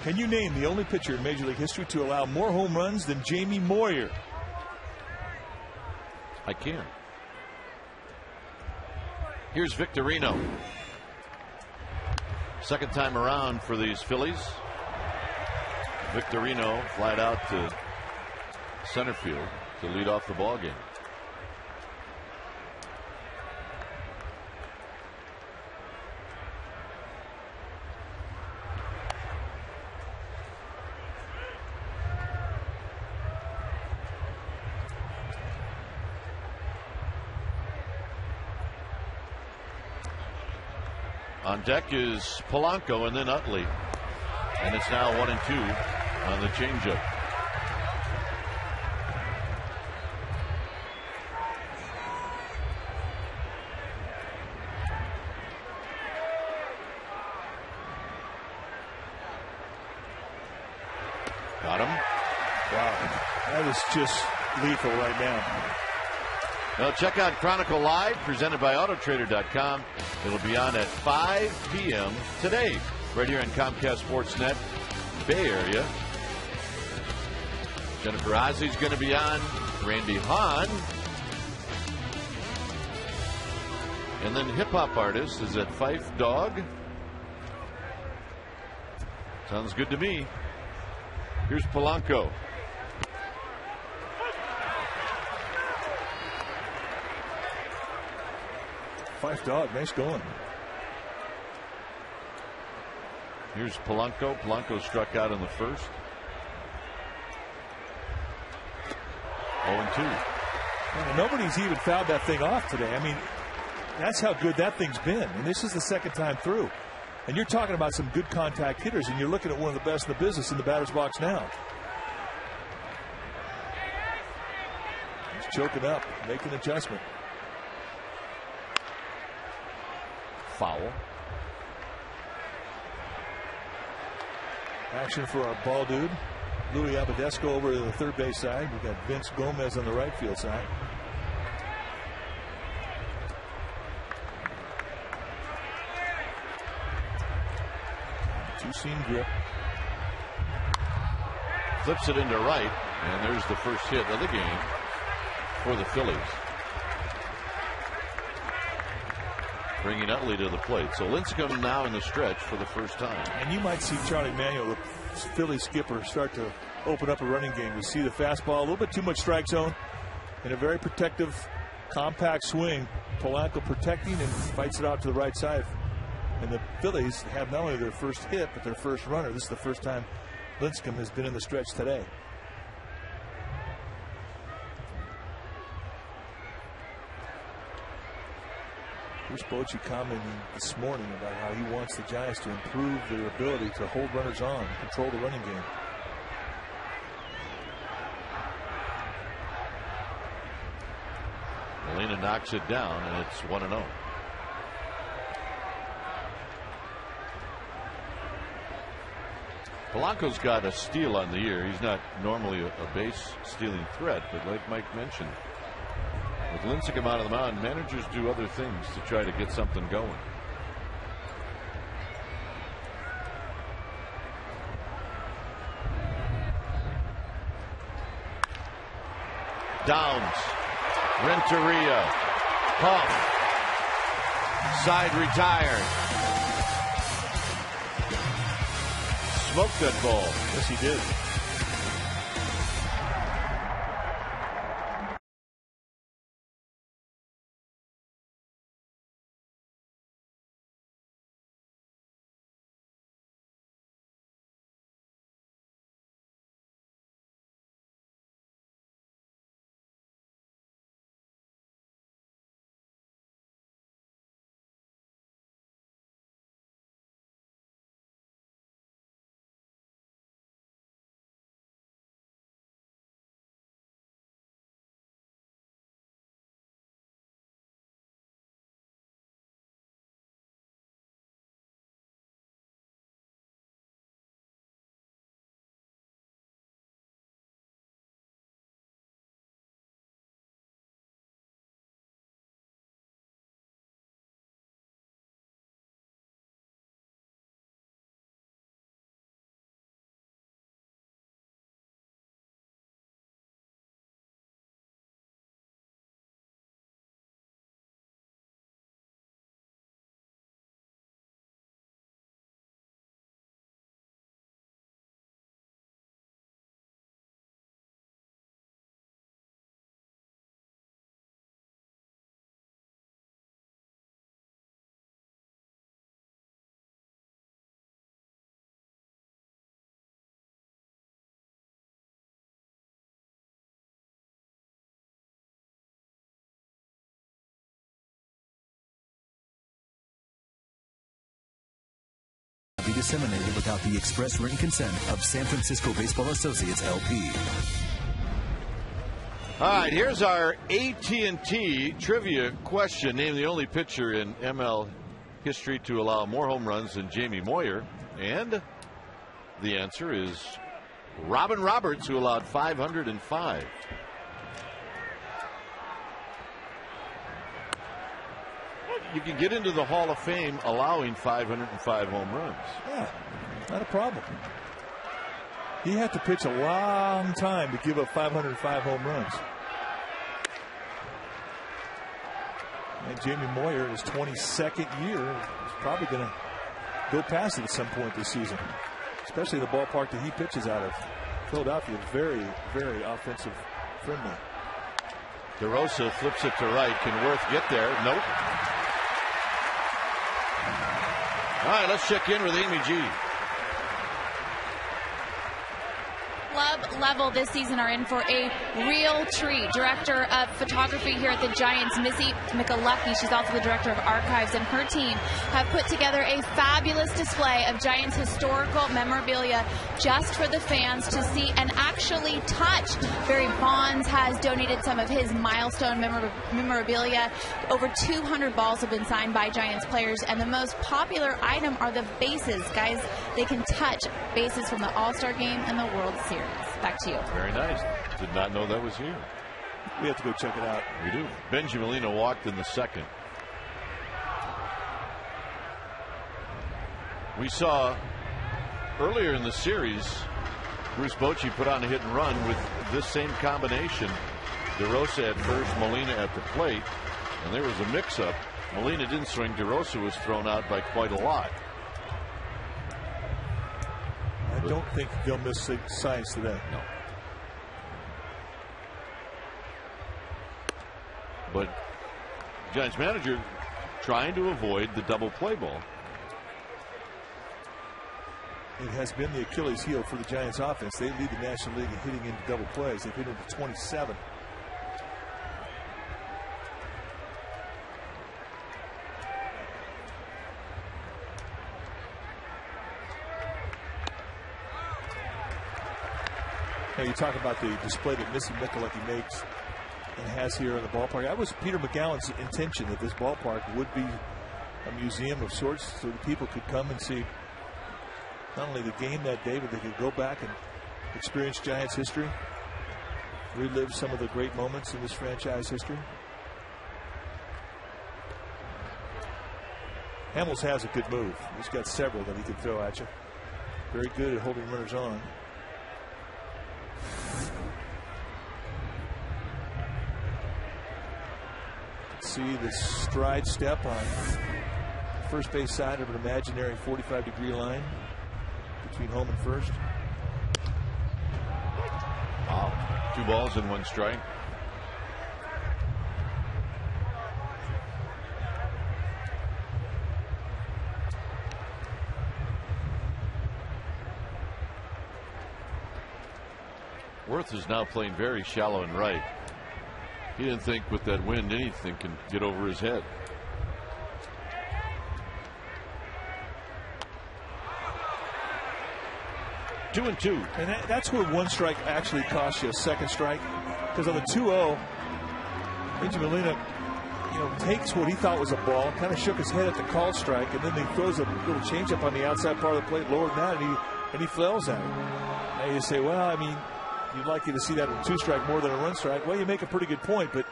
Can you name the only pitcher in Major League history to allow more home runs than Jamie Moyer? I can. Here's Victorino. Second time around for these Phillies. Victorino flied out to center field to lead off the ball game. On deck is Polanco and then Utley. And it's now 1-2 on the changeup. Got him. Wow. That is just lethal right now. Well, check out Chronicle Live, presented by Autotrader.com. It'll be on at 5 p.m. today, right here on Comcast Sportsnet, Bay Area. Jennifer Ozzy's going to be on. Randy Hahn. And then hip-hop artist is at Fife Dog. Sounds good to me. Here's Polanco. Fife Dog, nice going. Here's Polanco. Polanco struck out in the first. 0-2. Nobody's even fouled that thing off today. I mean, that's how good that thing's been. And this is the second time through. And you're talking about some good contact hitters, and you're looking at one of the best in the business in the batter's box now. He's choking up, making an adjustment. Foul. Action for our ball dude. Louis Abadesco over to the third base side. We got Vince Gomez on the right field side. Two-seam grip. Flips it into right, and there's the first hit of the game for the Phillies. Bringing Utley to the plate. So Lincecum now in the stretch for the first time. And you might see Charlie Manuel, the Philly skipper, start to open up a running game. We see the fastball, a little bit too much strike zone, and a very protective, compact swing. Polanco protecting and fights it out to the right side. And the Phillies have not only their first hit, but their first runner. This is the first time Lincecum has been in the stretch today. Bruce Bochy commenting this morning about how he wants the Giants to improve their ability to hold runners on, control the running game. Molina knocks it down, and it's 1-0. Polanco's got a steal on the year. He's not normally a base stealing threat, but like Mike mentioned, with Lincecum out of the mound, managers do other things to try to get something going. Downs. Renteria. Puff. Side retired. Smoked that ball. Yes, he did. Be disseminated without the express written consent of San Francisco Baseball Associates LP. All right, here's our AT&T trivia question. Name the only pitcher in ML history to allow more home runs than Jamie Moyer. And the answer is Robin Roberts, who allowed 505. you can get into the Hall of Fame allowing 505 home runs. Yeah, not a problem. He had to pitch a long time to give up 505 home runs. And Jamie Moyer, in his 22nd year, is probably going to go past it at some point this season, especially the ballpark that he pitches out of. Philadelphia, very, very offensive friendly. DeRosa flips it to right. Can Worth get there? Nope. All right, let's check in with Amy G. Club level this season are in for a real treat. Director of photography here at the Giants, Missy Michalewski, she's also the director of archives, and her team have put together a fabulous display of Giants historical memorabilia just for the fans to see and actually touch. Barry Bonds has donated some of his milestone memorabilia. Over 200 balls have been signed by Giants players, and the most popular item are the bases. Guys, they can touch bases from the All-Star Game and the World Series. Back to you. Very nice. Did not know that was here. We have to go check it out. We do. Benji Molina walked in the second. We saw earlier in the series Bruce Bochy put on a hit and run with this same combination. DeRosa at first, Molina at the plate, and there was a mix-up. Molina didn't swing. DeRosa was thrown out by quite a lot. I don't think they'll miss signs today. No. But Giants manager trying to avoid the double play ball. It has been the Achilles heel for the Giants offense. They lead the National League in hitting into double plays. They've hit into 27. Now you talk about the display that Missy Michalewski makes and has here in the ballpark. That was Peter McGowan's intention, that this ballpark would be a museum of sorts so that people could come and see not only the game that day, but they could go back and experience Giants history, relive some of the great moments in this franchise history. Hamels has a good move. He's got several that he can throw at you. Very good at holding runners on. See the stride step on first base side of an imaginary 45-degree line between home and first. Wow. 2 balls and 1 strike. Worth is now playing very shallow and right. He didn't think with that wind anything can get over his head. Two and two. And that's where 1 strike actually costs you a second strike. Because on the 2-0, Benji Molina, takes what he thought was a ball, kind of shook his head at the called strike, and then he throws a little changeup on the outside part of the plate, lower than that, and he flails at it. Now you say, well, I mean, you'd like you to see that in a 2-strike more than a 1-strike. Well, you make a pretty good point, but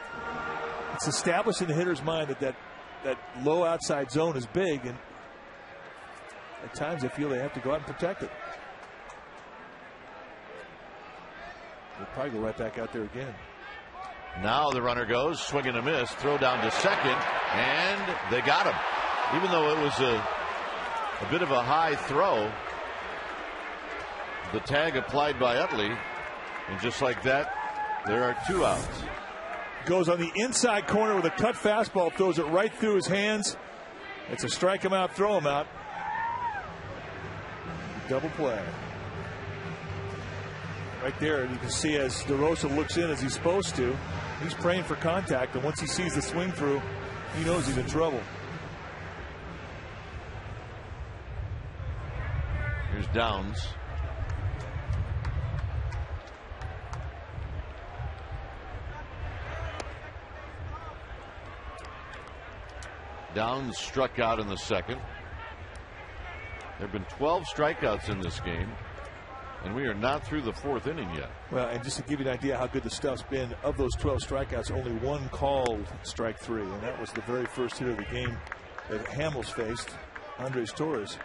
it's established in the hitter's mind that low outside zone is big, and at times they feel they have to go out and protect it. They'll probably go right back out there again. Now the runner goes, swing and a miss, throw down to second, and they got him. Even though it was a bit of a high throw, the tag applied by Utley, and just like that, there are 2 outs. Goes on the inside corner with a cut fastball, throws it right through his hands. It's a strike him out, throw him out. Double play. Right there, you can see as DeRosa looks in as he's supposed to, he's praying for contact, and once he sees the swing through, he knows he's in trouble. Here's Downs. Downs struck out in the second. There have been 12 strikeouts in this game. And we are not through the 4th inning yet. Well, and just to give you an idea how good the stuff's been, of those 12 strikeouts, only one called strike 3, and that was the very first hitter of the game that Hamels faced, Andres Torres.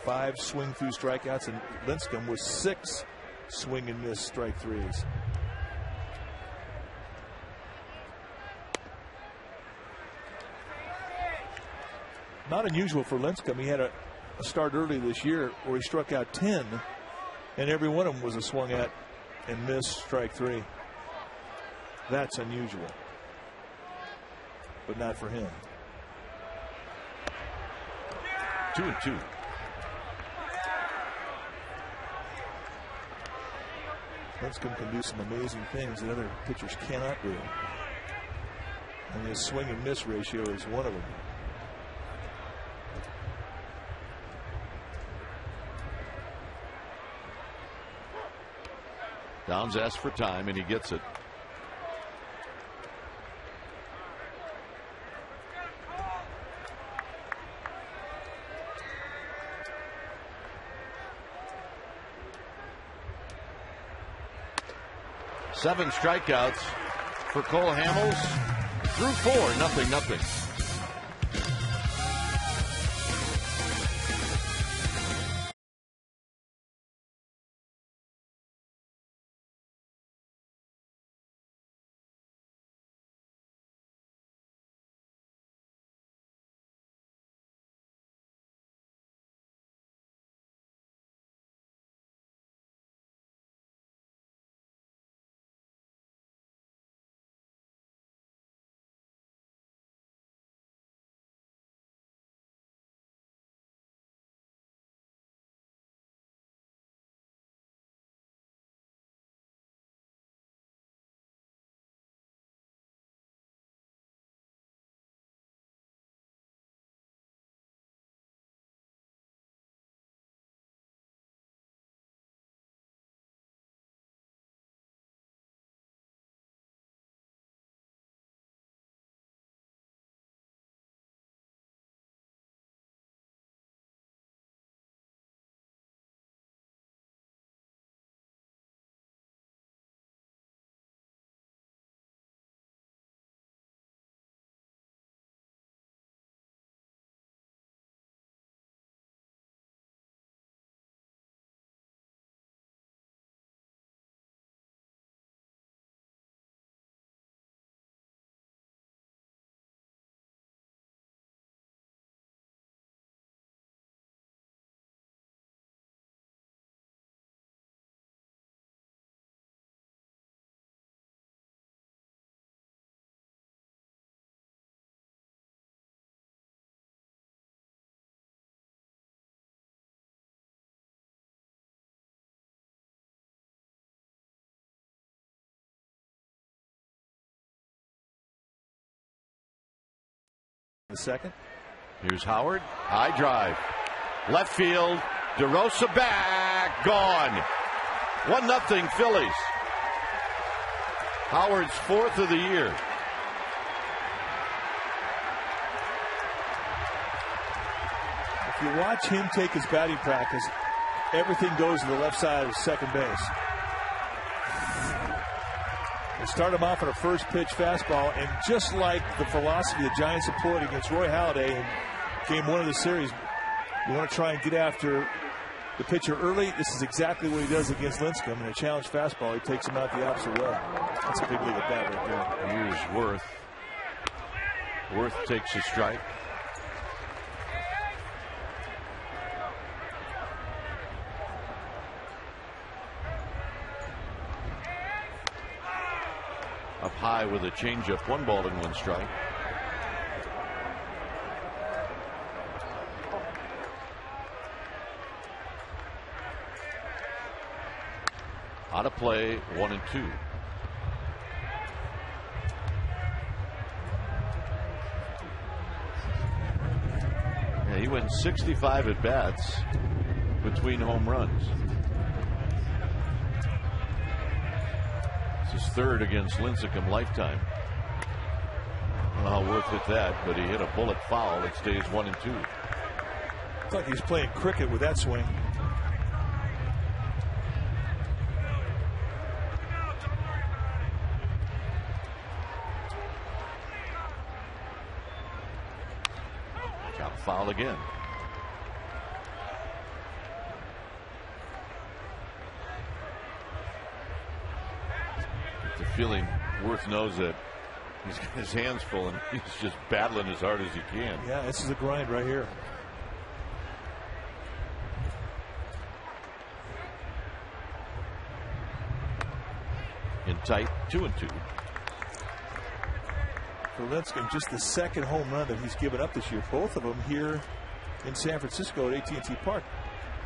5 swing through strikeouts, and Lincecum was 6 swing and miss strike 3s. Not unusual for Lincecum. He had a start early this year where he struck out 10, and every one of them was a swung at and missed strike 3. That's unusual, but not for him. 2-2. Lincecum can do some amazing things that other pitchers cannot do, and his swing and miss ratio is one of them. Downs asks for time, and he gets it. Seven strikeouts for Cole Hamels. Through 4, 0-0. The second. Here's Howard. High drive. Left field. DeRosa back. Gone. 1-0 Phillies. Howard's 4th of the year. If you watch him take his batting practice, everything goes to the left side of second base. They start him off on a first pitch fastball, and just like the philosophy the Giants employed against Roy Halladay in game 1 of the series, you want to try and get after the pitcher early. This is exactly what he does against Lincecum. In a challenge fastball, he takes him out the opposite way. That's a big league at bat right there. Here's Worth. Worth takes a strike. Up high with a changeup, 1-1 strike. Out of play, 1-2. Yeah, he went 65 at bats between home runs. His 3rd against Lincecum lifetime. I don't know how Worth hit that, but he hit a bullet foul. It stays 1-2. It's like he's playing cricket with that swing. foul again. It's a feeling Worth knows that he's got his hands full and he's just battling as hard as he can. Yeah, this is a grind right here. In tight, 2-2. For Linscomb, just the second home run that he's given up this year. Both of them here in San Francisco at AT&T Park.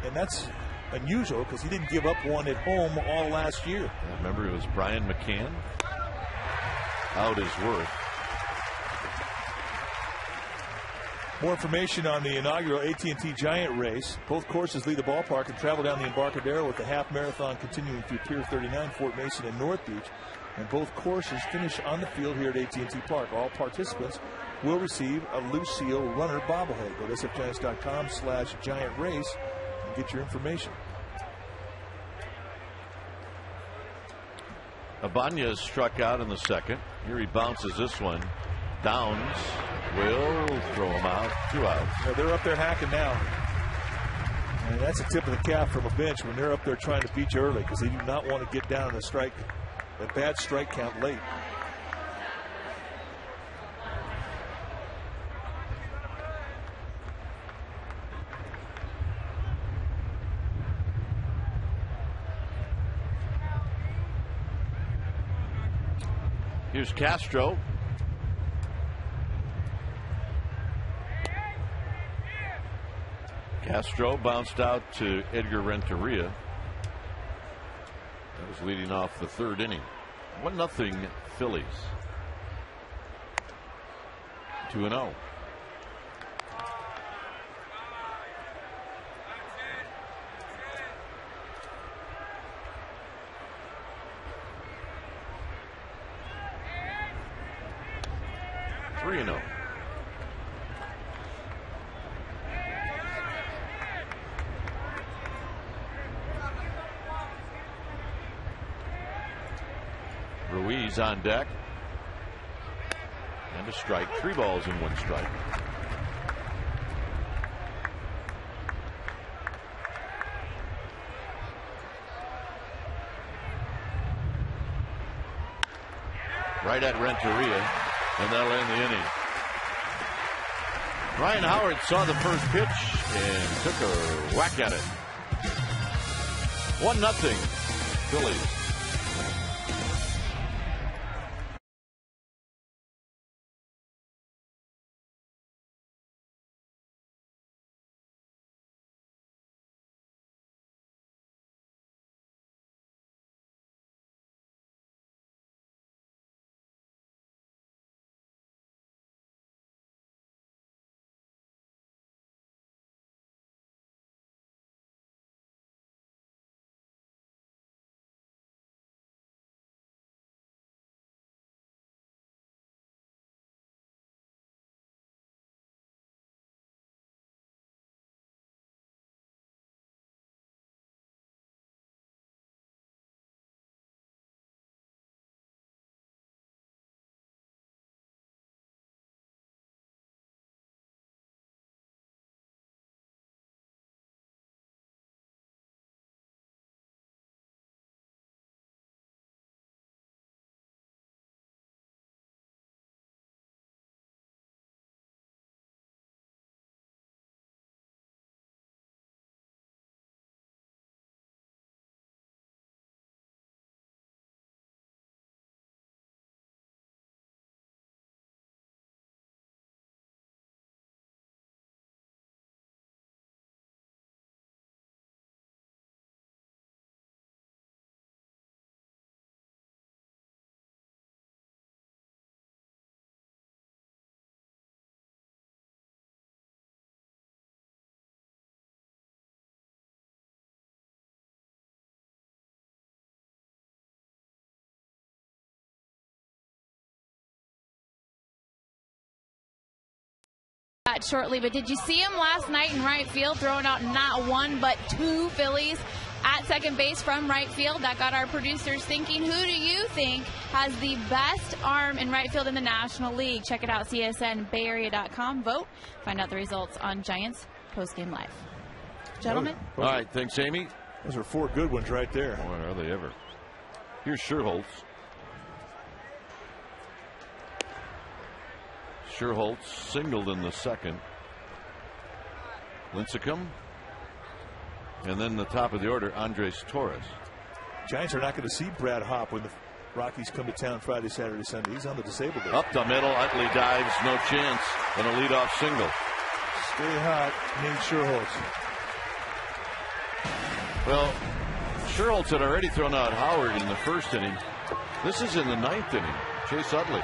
And that's unusual because he didn't give up one at home all last year. Yeah, remember, it was Brian McCann. Out is Worth. More information on the inaugural AT&T Giant race. Both courses leave the ballpark and travel down the Embarcadero with the half marathon continuing through Pier 39, Fort Mason, and North Beach. And both courses finish on the field here at AT&T Park. All participants will receive a Lucille Runner bobblehead. Go to sfgiants.com/giant race and get your information. Ibanez struck out in the second. Here he bounces this one. Downs will throw him out. 2 outs. Yeah, they're up there hacking now. And that's a tip of the cap from a bench when they're up there trying to beat you early because they do not want to get down a bad strike count late. Here's Castro. Castro bounced out to Edgar Renteria. That was leading off the third inning. 1-0 Phillies. 2-0. Ruiz on deck. And a strike. 3 balls and 1 strike. Right at Renteria, and that'll end the inning. Ryan Howard saw the first pitch and took a whack at it. 1-0 Phillies. Shortly, but did you see him last night in right field throwing out not 1 but 2 Phillies? at second base from right field. That got our producers thinking. Who do you think has the best arm in right field in the National League? Check it out, csnbayarea.com. Vote. Find out the results on Giants Postgame Live. Gentlemen. All right, thanks, Amy. Those are 4 good ones right there. Boy, are they ever. Here's Sherholtz. Sherholtz singled in the second. Lincecum. And then the top of the order, Andres Torres. Giants are not going to see Brad Hopp when the Rockies come to town Friday, Saturday, Sunday. He's on the disabled list. Up the middle, Utley dives, no chance, and a leadoff single. Stay hot, Nate Sherholtz. Well, Sherholtz had already thrown out Howard in the first inning. This is in the 9th inning. Chase Utley.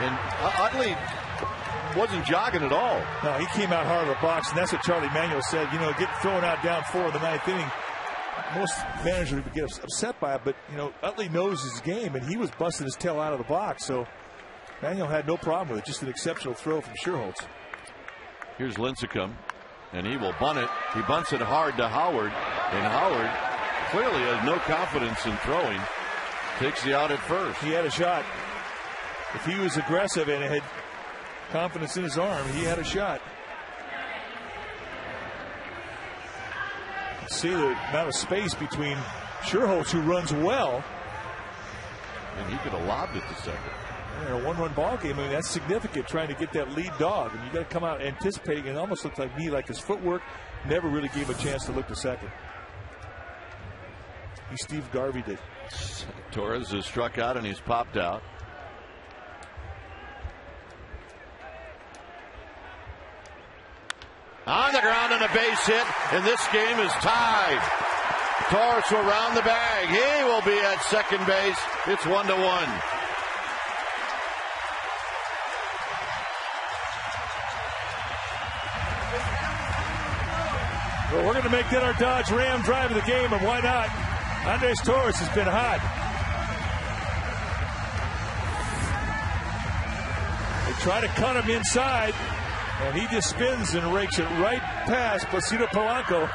And Utley wasn't jogging at all. No, he came out hard of the box, and that's what Charlie Manuel said. You know, get thrown out down 4 in the 9th inning. Most managers would get upset by it, but, you know, Utley knows his game, and he was busting his tail out of the box. So Manuel had no problem with it. Just an exceptional throw from Sherholtz. Here's Lincecum, and he will bunt it. He bunts it hard to Howard, and Howard clearly has no confidence in throwing. Takes the out at first. He had a shot. If he was aggressive and had confidence in his arm, he had a shot. See the amount of space between Sherholtz, who runs well, and he could have lobbed it to second. In a 1-run ball game, I mean, that's significant, trying to get that lead dog, and you got to come out anticipating. It almost looked like me, like his footwork never really gave him a chance to look to second. Steve Garvey did. Torres is struck out and he's popped out. On the ground and a base hit, and this game is tied. Torres will round the bag. He will be at second base. It's 1-1. Well, we're going to make that our Dodge Ram drive of the game, and why not? Andres Torres has been hot. They try to cut him inside, and he just spins and rakes it right past Placido Polanco.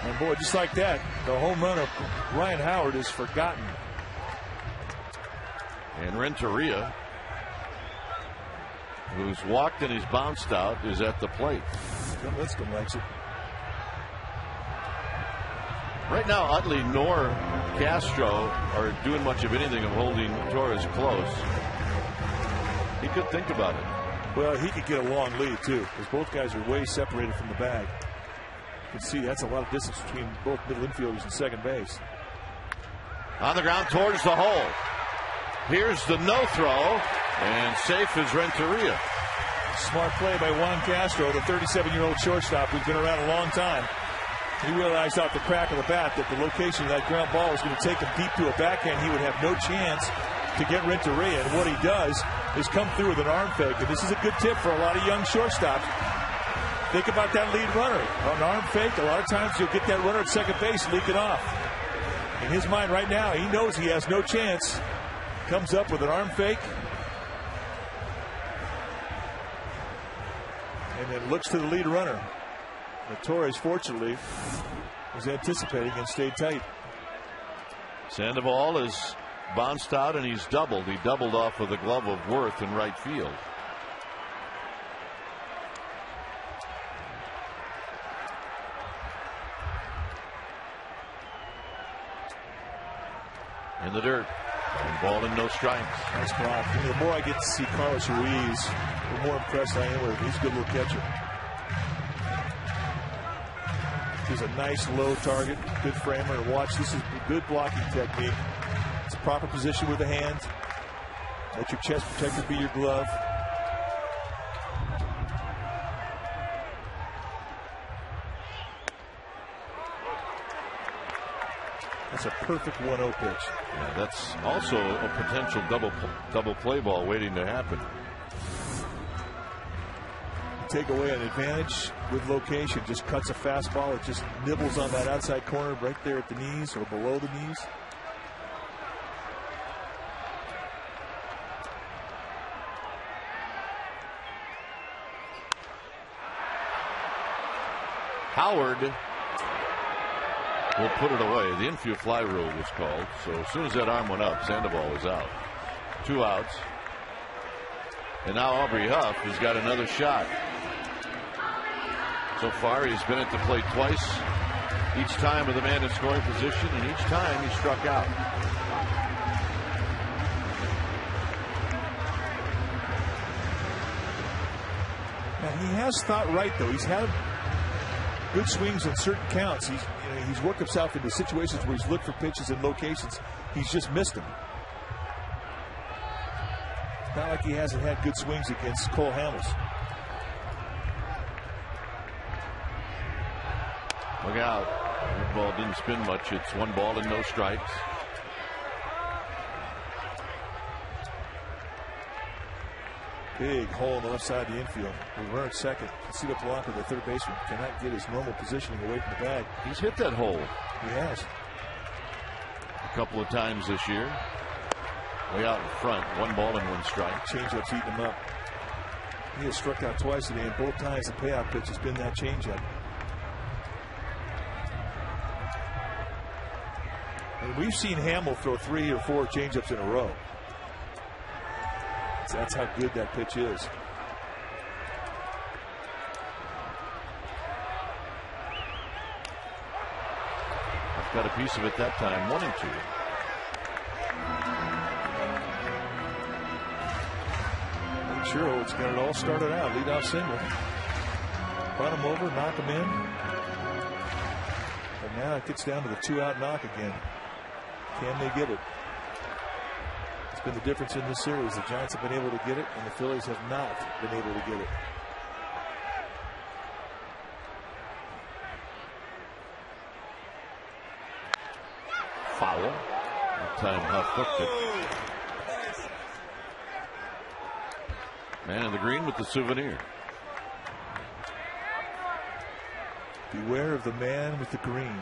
And boy, just like that, the home run of Ryan Howard is forgotten. And Renteria, who's walked and he's bounced out, is at the plate. Lincecum likes it. Right now, Utley nor Castro are doing much of anything of holding Torres close. He could think about it. Well, he could get a long lead, too, because both guys are way separated from the bag. You can see that's a lot of distance between both middle infielders and second base. On the ground towards the hole. Here's the no throw, and safe is Renteria. Smart play by Juan Castro, the 37-year-old shortstop who's been around a long time. He realized off the crack of the bat that the location of that ground ball was going to take him deep to a backhand. He would have no chance to get Renteria, and what he does is come through with an arm fake. And this is a good tip for a lot of young shortstops. Think about that lead runner. An arm fake, a lot of times you'll get that runner at second base leaking off. In his mind right now, he knows he has no chance. Comes up with an arm fake. And then looks to the lead runner. But Torres, fortunately, was anticipating and stayed tight. Sandoval is bounced out and he's doubled. He doubled off with a glove of Worth in right field. In the dirt. And ball and no strikes. Nice block. The more I get to see Carlos Ruiz, the more impressed I am with him. He's a good little catcher. He's a nice low target, good framer. And watch, this is good blocking technique. It's a proper position with the hands. Let your chest protector be your glove. That's a perfect 1-0 pitch. Yeah, that's also a potential double play ball waiting to happen. Take away an advantage with location, just cuts a fastball. It just nibbles on that outside corner right there at the knees or below the knees. Howard will put it away. The infield fly rule was called. So as soon as that arm went up, Sandoval was out. 2 outs. And now Aubrey Huff has got another shot. So far, he's been at the plate twice. Each time with a man in scoring position, and each time he struck out. Now he has thought right, though. He's had good swings in certain counts. He's worked himself into situations where he's looked for pitches and locations. He's just missed them. Not like he hasn't had good swings against Cole Hamels. Look out. That ball didn't spin much. It's 1 ball and no strikes. Big hole on the left side of the infield. We run at second. Cito Polanco, the third baseman, cannot get his normal positioning away from the bag. He's hit that hole. He has. A couple of times this year. Way out in front. 1 ball and 1 strike. Changeup's eating him up. He has struck out twice today, and both times the payoff pitch has been that changeup. And we've seen Hamill throw 3 or 4 changeups in a row. That's how good that pitch is. I've got a piece of it that time. 1-2. Churro, it's got it all started out. Leadoff single. Run him over, knock him in. But now it gets down to the 2-out knock again. Can they get it? It's been the difference in this series. The Giants have been able to get it, and the Phillies have not been able to get it. Foul. That time Huff hooked it. Man in the green with the souvenir. Beware of the man with the green.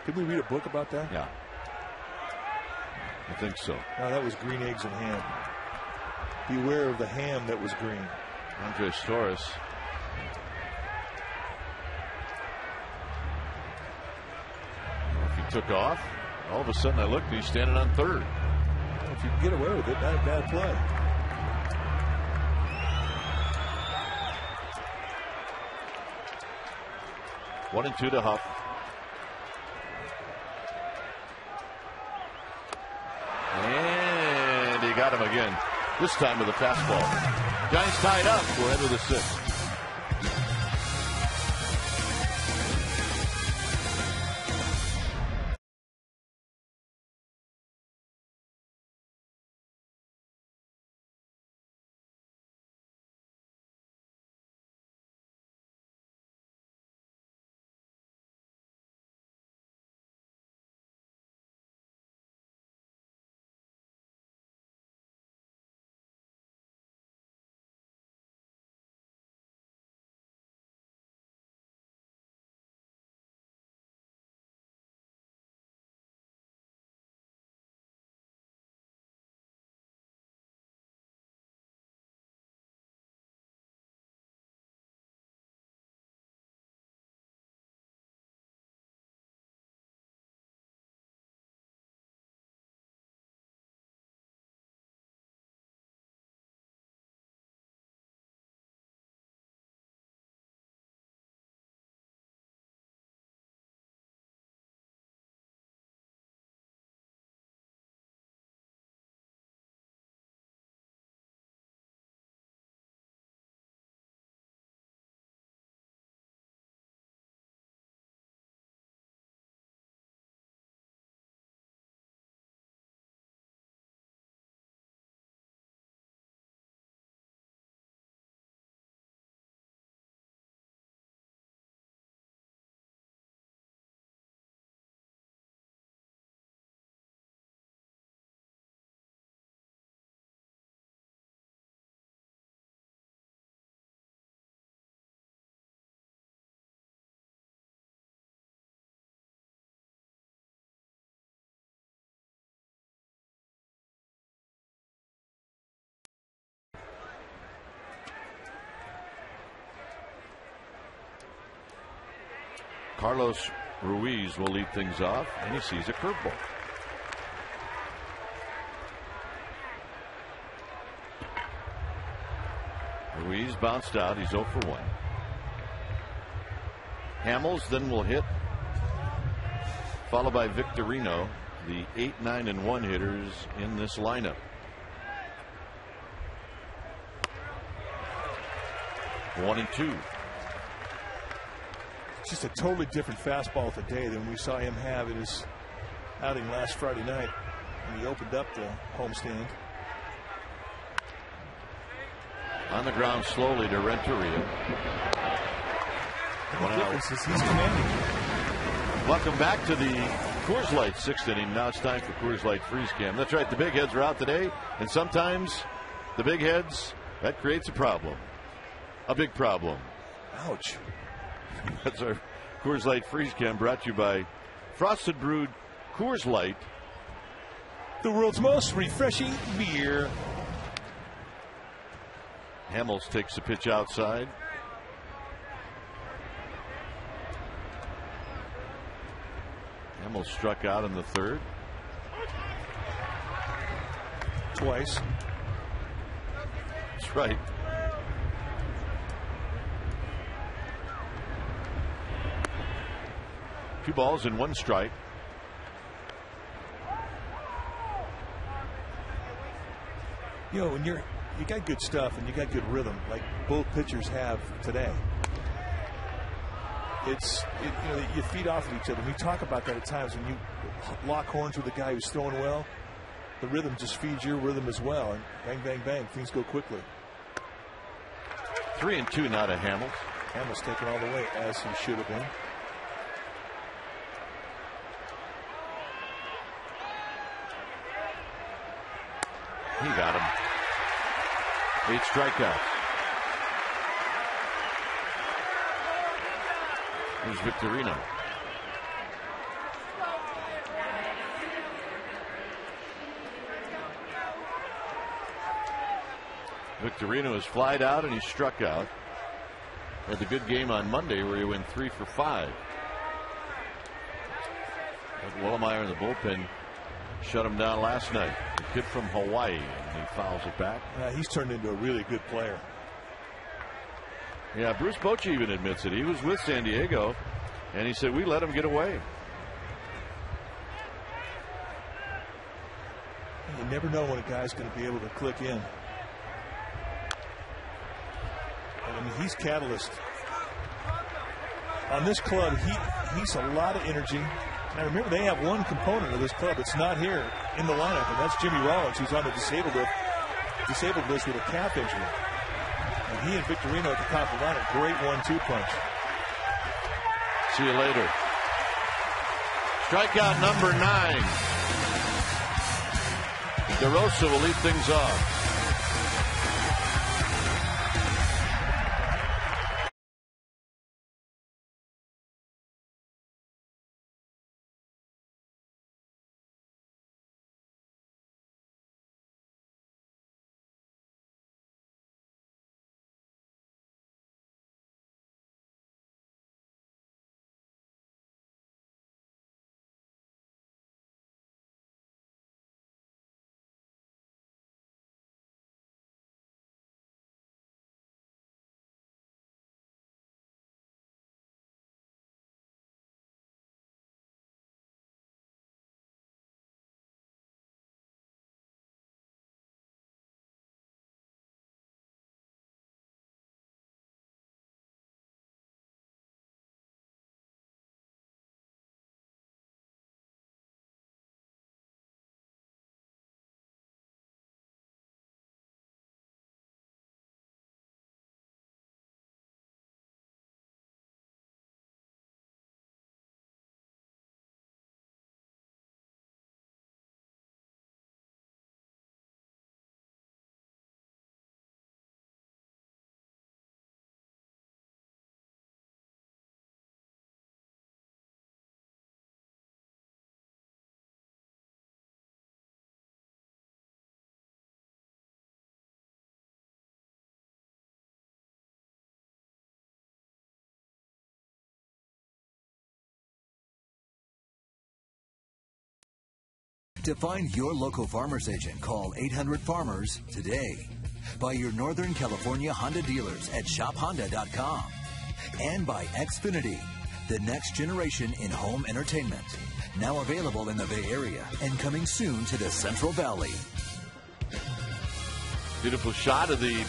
Did we read a book about that? Yeah. I think so. No, that was green eggs and ham. Beware of the ham that was green. Andres Torres. If he took off, all of a sudden I looked and he's standing on third. Well, if you can get away with it, not a bad play. One and two to Huff. And he got him again. This time with a fastball. Giants tied up. We're into the sixth. Carlos Ruiz will lead things off, and he sees a curveball. Ruiz bounced out. He's 0 for 1. Hamels then will hit, followed by Victorino, the 8, 9, and 1 hitters in this lineup. One and two. Just a totally different fastball today than we saw him have in his outing last Friday night when he opened up the homestand. On the ground slowly to Renteria. The difference is he's commanding. Welcome back to the Coors Light 6th inning. Now it's time for Coors Light Freeze Cam. That's right, the big heads are out today, and sometimes the big heads, that creates a problem. A big problem. Ouch. That's our Coors Light Freeze Cam, brought to you by Frosted Brewed Coors Light, the world's most refreshing beer. Hamels takes the pitch outside. Hamels struck out in the third. Twice. That's right. Two balls and one strike. You know, when you got good stuff and you got good rhythm, like both pitchers have today. You know, you feed off of each other. We talk about that at times when you lock horns with a guy who's throwing well. The rhythm just feeds your rhythm as well, and bang, bang, bang, things go quickly. 3-2 now to Hamels. Hamels taken all the way as he should have been. He got him. 8 strikeouts. Here's Victorino. Victorino has flied out and he struck out. Had a good game on Monday where he went 3 for 5. But Willemeyer in the bullpen shut him down last night. The kid from Hawaii, and he fouls it back. He's turned into a really good player. Yeah, Bruce Bochy even admits it. He was with San Diego, and he said, we let him get away. You never know when a guy's going to be able to click in. I mean, he's catalyst. On this club, he's a lot of energy. Now remember, they have one component of this club that's not here in the lineup, and that's Jimmy Rollins, who's on the disabled list with a calf injury. And he and Victorino at the top of the lineup, great 1-2 punch. See you later. Strikeout number 9. DeRosa will lead things off. To find your local Farmers agent, call 800-FARMERS today. By your Northern California Honda dealers at shophonda.com. And by Xfinity, the next generation in home entertainment. Now available in the Bay Area and coming soon to the Central Valley. Beautiful shot of the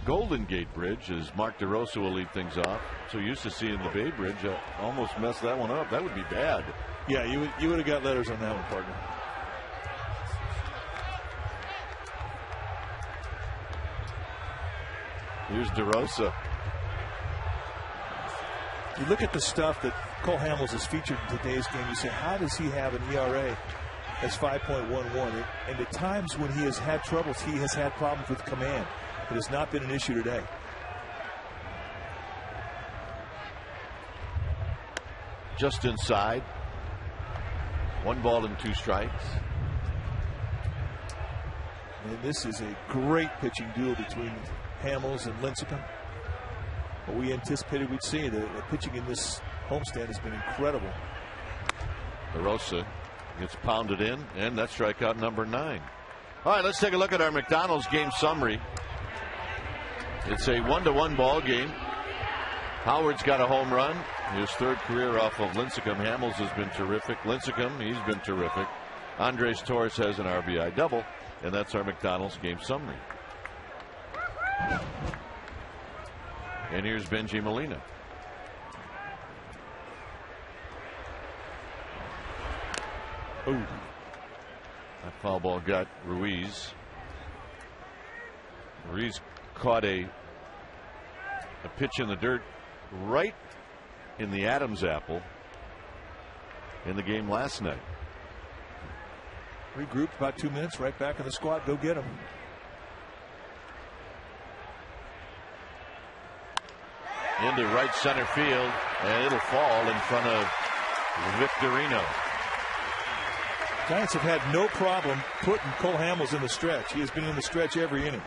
Golden Gate Bridge as Mark DeRosa will lead things off. So used to seeing the Bay Bridge, almost messed that one up. That would be bad. Yeah, you would have got letters on that one, partner. Here's DeRosa. You look at the stuff that Cole Hamels has featured in today's game. You say, how does he have an ERA that's 5.11? And at times when he has had troubles, he has had problems with command. It has not been an issue today. Just inside. 1 ball and 2 strikes. And this is a great pitching duel between Hamels and Lincecum. What we anticipated we'd see. The pitching in this homestand has been incredible. DeRosa gets pounded in, and that's strikeout number 9. All right, let's take a look at our McDonald's game summary. It's a 1-1 ball game. Howard's got a home run, his 3rd career off of Lincecum. Hamels has been terrific. Lincecum, he's been terrific. Andres Torres has an RBI double, and that's our McDonald's game summary. And here's Benji Molina. Ooh. That foul ball got Ruiz. Ruiz caught a pitch in the dirt right in the Adams apple in the game last night. Regrouped about 2 minutes, right back in the squad. Go get him. Into right center field, and it'll fall in front of Victorino. Giants have had no problem putting Cole Hamels in the stretch. He has been in the stretch every inning.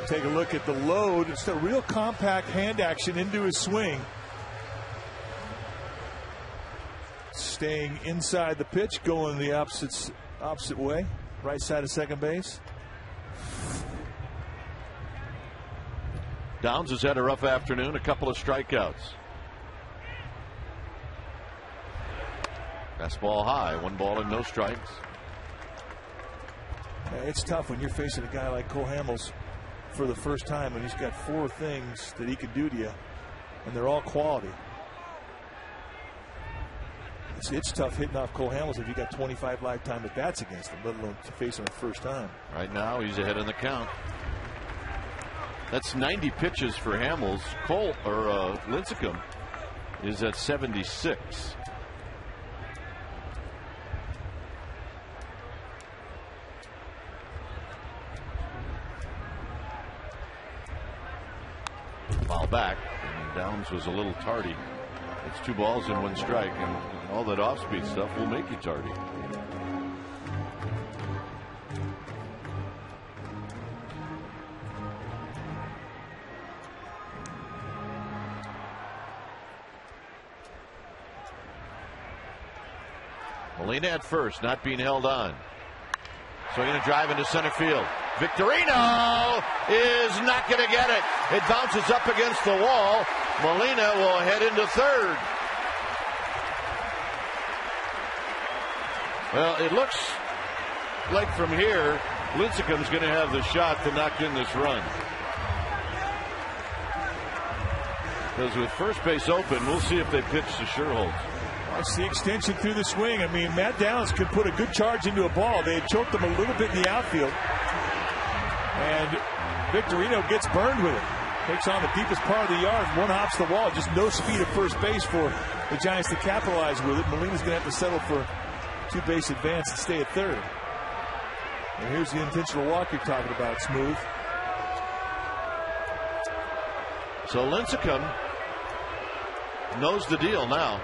Take a look at the load. It's a real compact hand action into his swing. Staying inside the pitch, going the opposite way, right side of second base. Downs has had a rough afternoon, a couple of strikeouts. Fastball high, 1 ball and no strikes. It's tough when you're facing a guy like Cole Hamels for the first time, and he's got 4 things that he can do to you, and they're all quality. It's tough hitting off Cole Hamels if you got 25 lifetime at bats against him, let alone to face him the first time. Right now, he's ahead in the count. That's 90 pitches for Hamels. Lincecum is at 76. Foul back. And Downs was a little tardy. It's 2 balls and 1 strike, and all that off-speed stuff will make you tardy. Molina at first, not being held on. So he's going to drive into center field. Victorino is not going to get it. It bounces up against the wall. Molina will head into 3rd. Well, it looks like from here, Lincecum's going to have the shot to knock in this run. Because with first base open, we'll see if they pitch to Sherholtz. That's the extension through the swing. I mean, Matt Downs could put a good charge into a ball. They had choked him a little bit in the outfield. And Victorino gets burned with it. Takes on the deepest part of the yard. 1 hops the wall. Just no speed at first base for the Giants to capitalize with it. Molina's going to have to settle for 2 base advance and stay at 3rd. And here's the intentional walk you're talking about, Smooth. So Lincecum knows the deal now.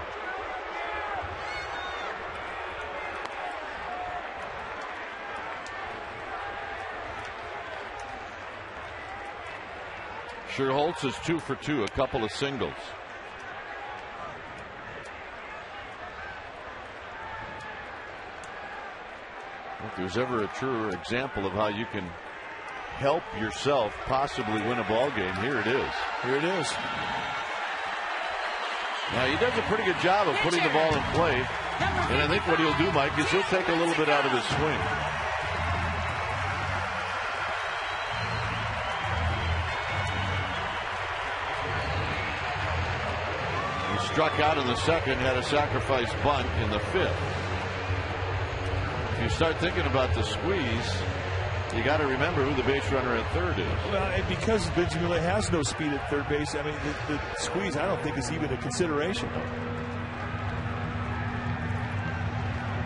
Sherholtz is 2 for 2, a couple of singles. If there's ever a truer example of how you can help yourself possibly win a ball game, here it is. Here it is. Now, he does a pretty good job of putting the ball in play. And I think what he'll do, Mike, is he'll take a little bit out of his swing. He struck out in the second, had a sacrifice bunt in the fifth. If you start thinking about the squeeze, you got to remember who the base runner at third is. Well, and because Benjamin has no speed at third base, I mean, the squeeze I don't think is even a consideration.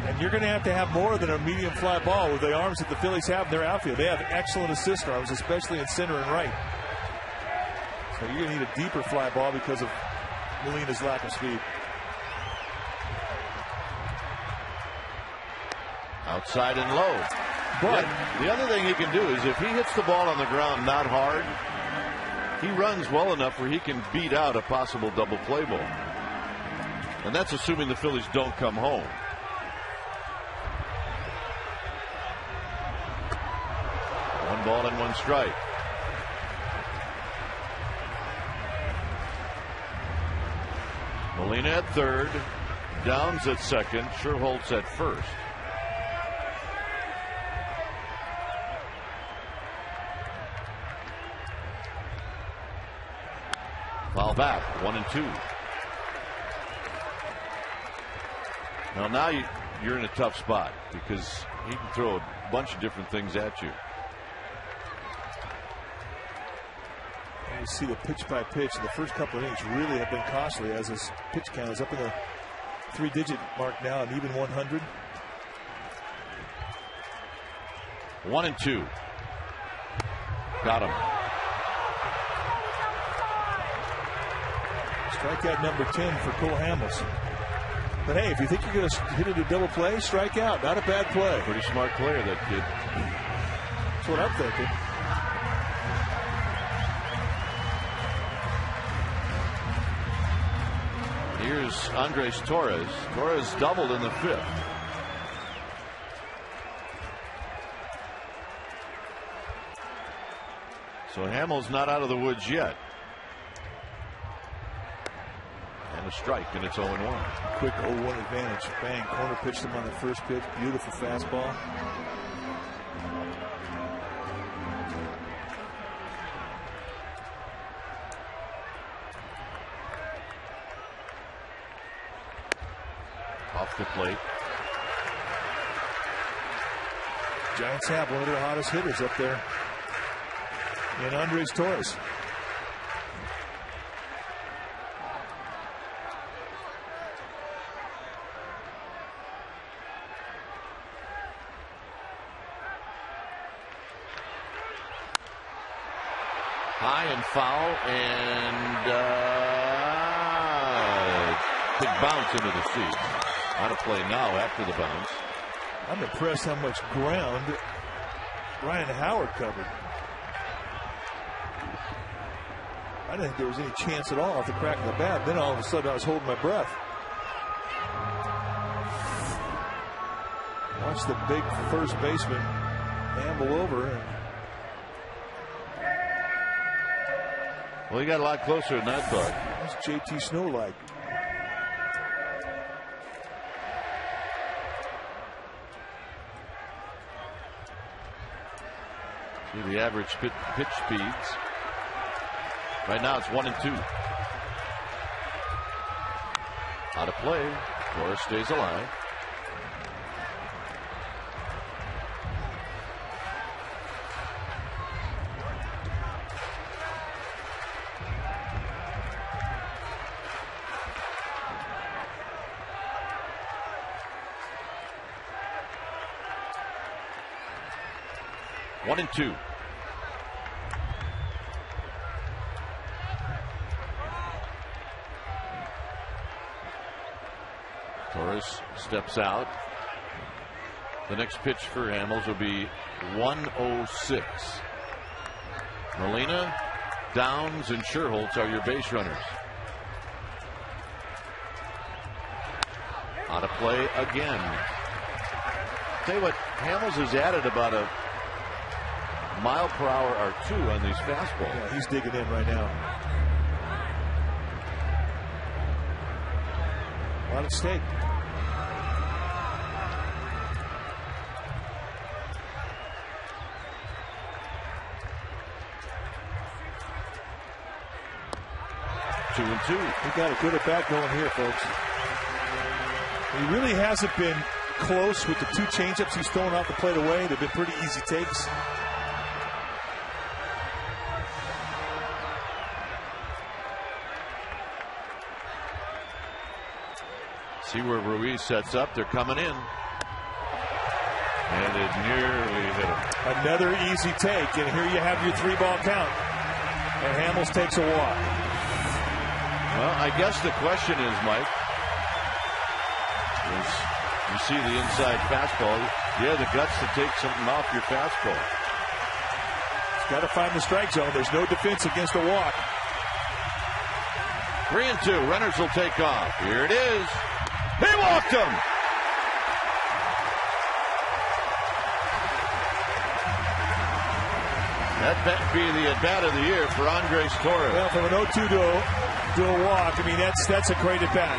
And you're going to have more than a medium fly ball with the arms that the Phillies have in their outfield. They have excellent assist arms, especially in center and right. So you're going to need a deeper fly ball because of Molina's lack of speed. Outside and low. But the other thing he can do is if he hits the ball on the ground not hard, he runs well enough where he can beat out a possible double play ball. And that's assuming the Phillies don't come home. One ball and one strike. Molina at third, Downs at second, Sherholtz at first. Foul back, 1-2. Now you're in a tough spot because he can throw a bunch of different things at you. You see the pitch by pitch. The first couple of innings really have been costly as his pitch count is up in the 3-digit mark now, and even 100. 1-2. Got him. Strikeout number 10 for Cole Hamels. But hey, if you think you're going to hit it a double play, strike out. Not a bad play. Pretty smart player, that kid. That's what I'm thinking. Here's Andres Torres. Torres doubled in the fifth. So Hamels not out of the woods yet. And a strike, and it's 0-1. Quick 0-1 advantage. Bang, corner pitched him on the first pitch. Beautiful fastball. Off the plate. Giants have one of their hottest hitters up there in Andres Torres. High and foul, and big bounce into the seats. Out of play now after the bounce. I'm impressed how much ground Ryan Howard covered. I didn't think there was any chance at all off the crack of the bat. Then all of a sudden I was holding my breath. Watch the big first baseman amble over. Well, he got a lot closer than I thought. That's JT Snow like. See the average pitch speeds. Right now it's 1-2. Out of play. Torres stays alive. One and two. Torres steps out. The next pitch for Hamels will be 106. Molina Downs and Sherholtz are your base runners. Out of play again. Tell you what, Hamels has added about a mile per hour or 2 on these fastballs. Yeah, he's digging in right now. A lot at stake. Two and two. He got a good at bat going here, folks. He really hasn't been close with the 2 changeups he's thrown off the plate away. They've been pretty easy takes. See where Ruiz sets up. They're coming in. And it nearly hit him. Another easy take, and here you have your 3-ball count. And Hamels takes a walk. Well, I guess the question is, Mike, is you see the inside fastball. You have the guts to take something off your fastball. He's got to find the strike zone. There's no defense against a walk. 3-2. Runners will take off. Here it is. He walked him. That'd be the at-bat of the year for Andres Torres. Well, from an 0-2 to a walk, I mean, that's a great at-bat.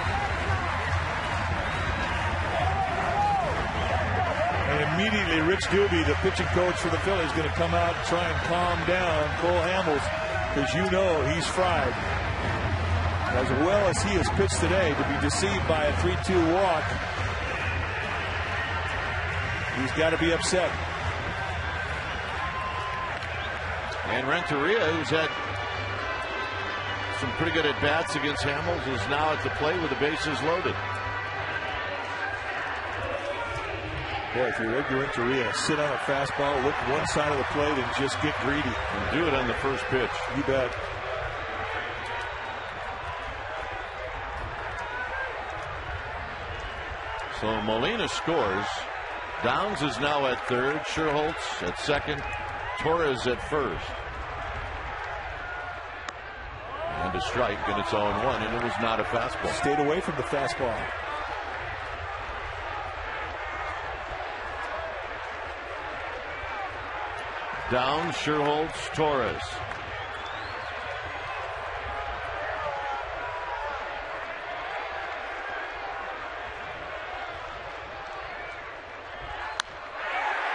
And immediately, Rich Doobie, the pitching coach for the Phillies, is going to come out and try and calm down Cole Hamels, because you know he's fried. As well as he has pitched today, to be deceived by a 3-2 walk, he's got to be upset. And Renteria, who's had some pretty good at-bats against Hamels, is now at the plate with the bases loaded. Boy, if you're Edgar Renteria, sit on a fastball, look one side of the plate, and just get greedy. And do it on the first pitch. You bet. So Molina scores. Downs is now at third. Sherholtz at second. Torres at first. And a strike, and it's 0-1, and it was not a fastball. Stayed away from the fastball. Downs, Sherholtz, Torres.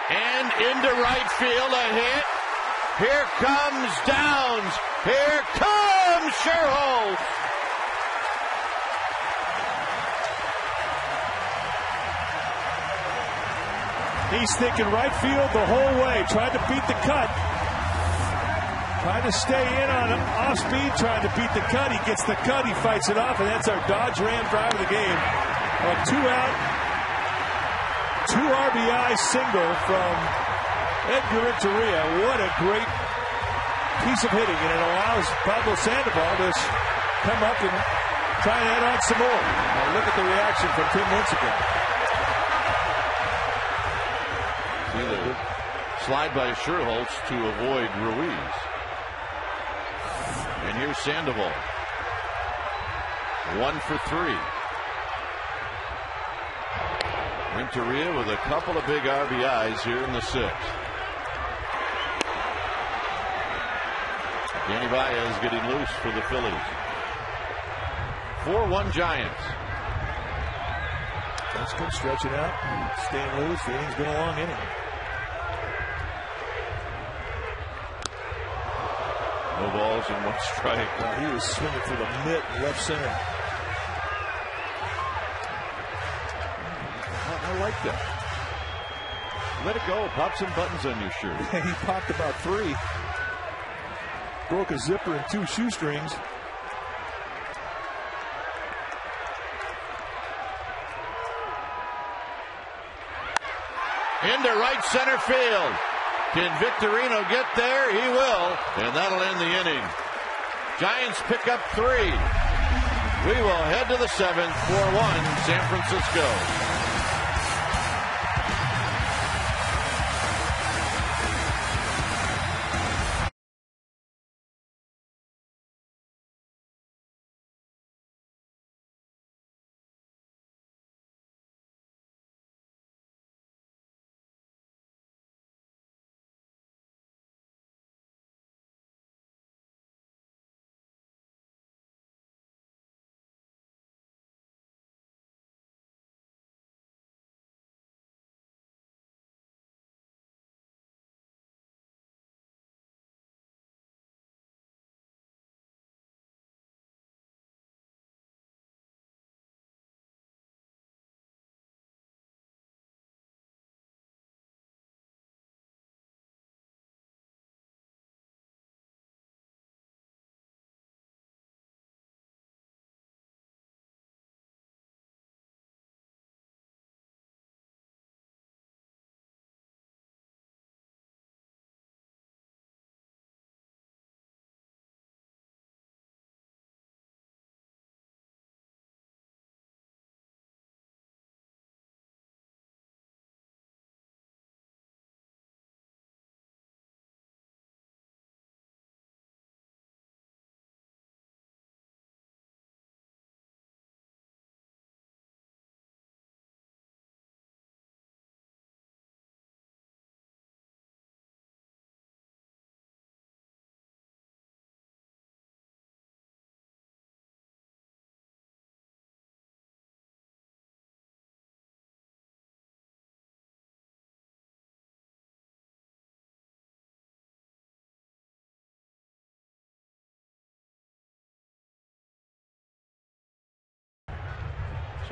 And into right field, a hit. Here comes Downs. Here comes Sherholtz. He's thinking right field the whole way. Tried to beat the cut. Trying to stay in on off speed. Trying to beat the cut. He gets the cut. He fights it off. And that's our Dodge Ram drive of the game. A 2-out, 2 RBI single from Edgar Renteria. What a great piece of hitting. And it allows Pablo Sandoval to come up and try and add on some more. Now look at the reaction from Tim Lincecum. Slide by Sherholtz to avoid Ruiz. And here's Sandoval. 1 for 3. Renteria with a couple of big RBIs here in the 6th. Danny Baez getting loose for the Phillies. 4-1 Giants. That's good, stretching out, staying loose. The inning's been a long inning. No balls and 1 strike. He was swinging for the mitt left center. I like that. Let it go. Pop some buttons on your shirt. He popped about 3. Broke a zipper and 2 shoestrings. Into right center field. Can Victorino get there? He will. And that'll end the inning. Giants pick up 3. We will head to the 7th. 4-1 San Francisco.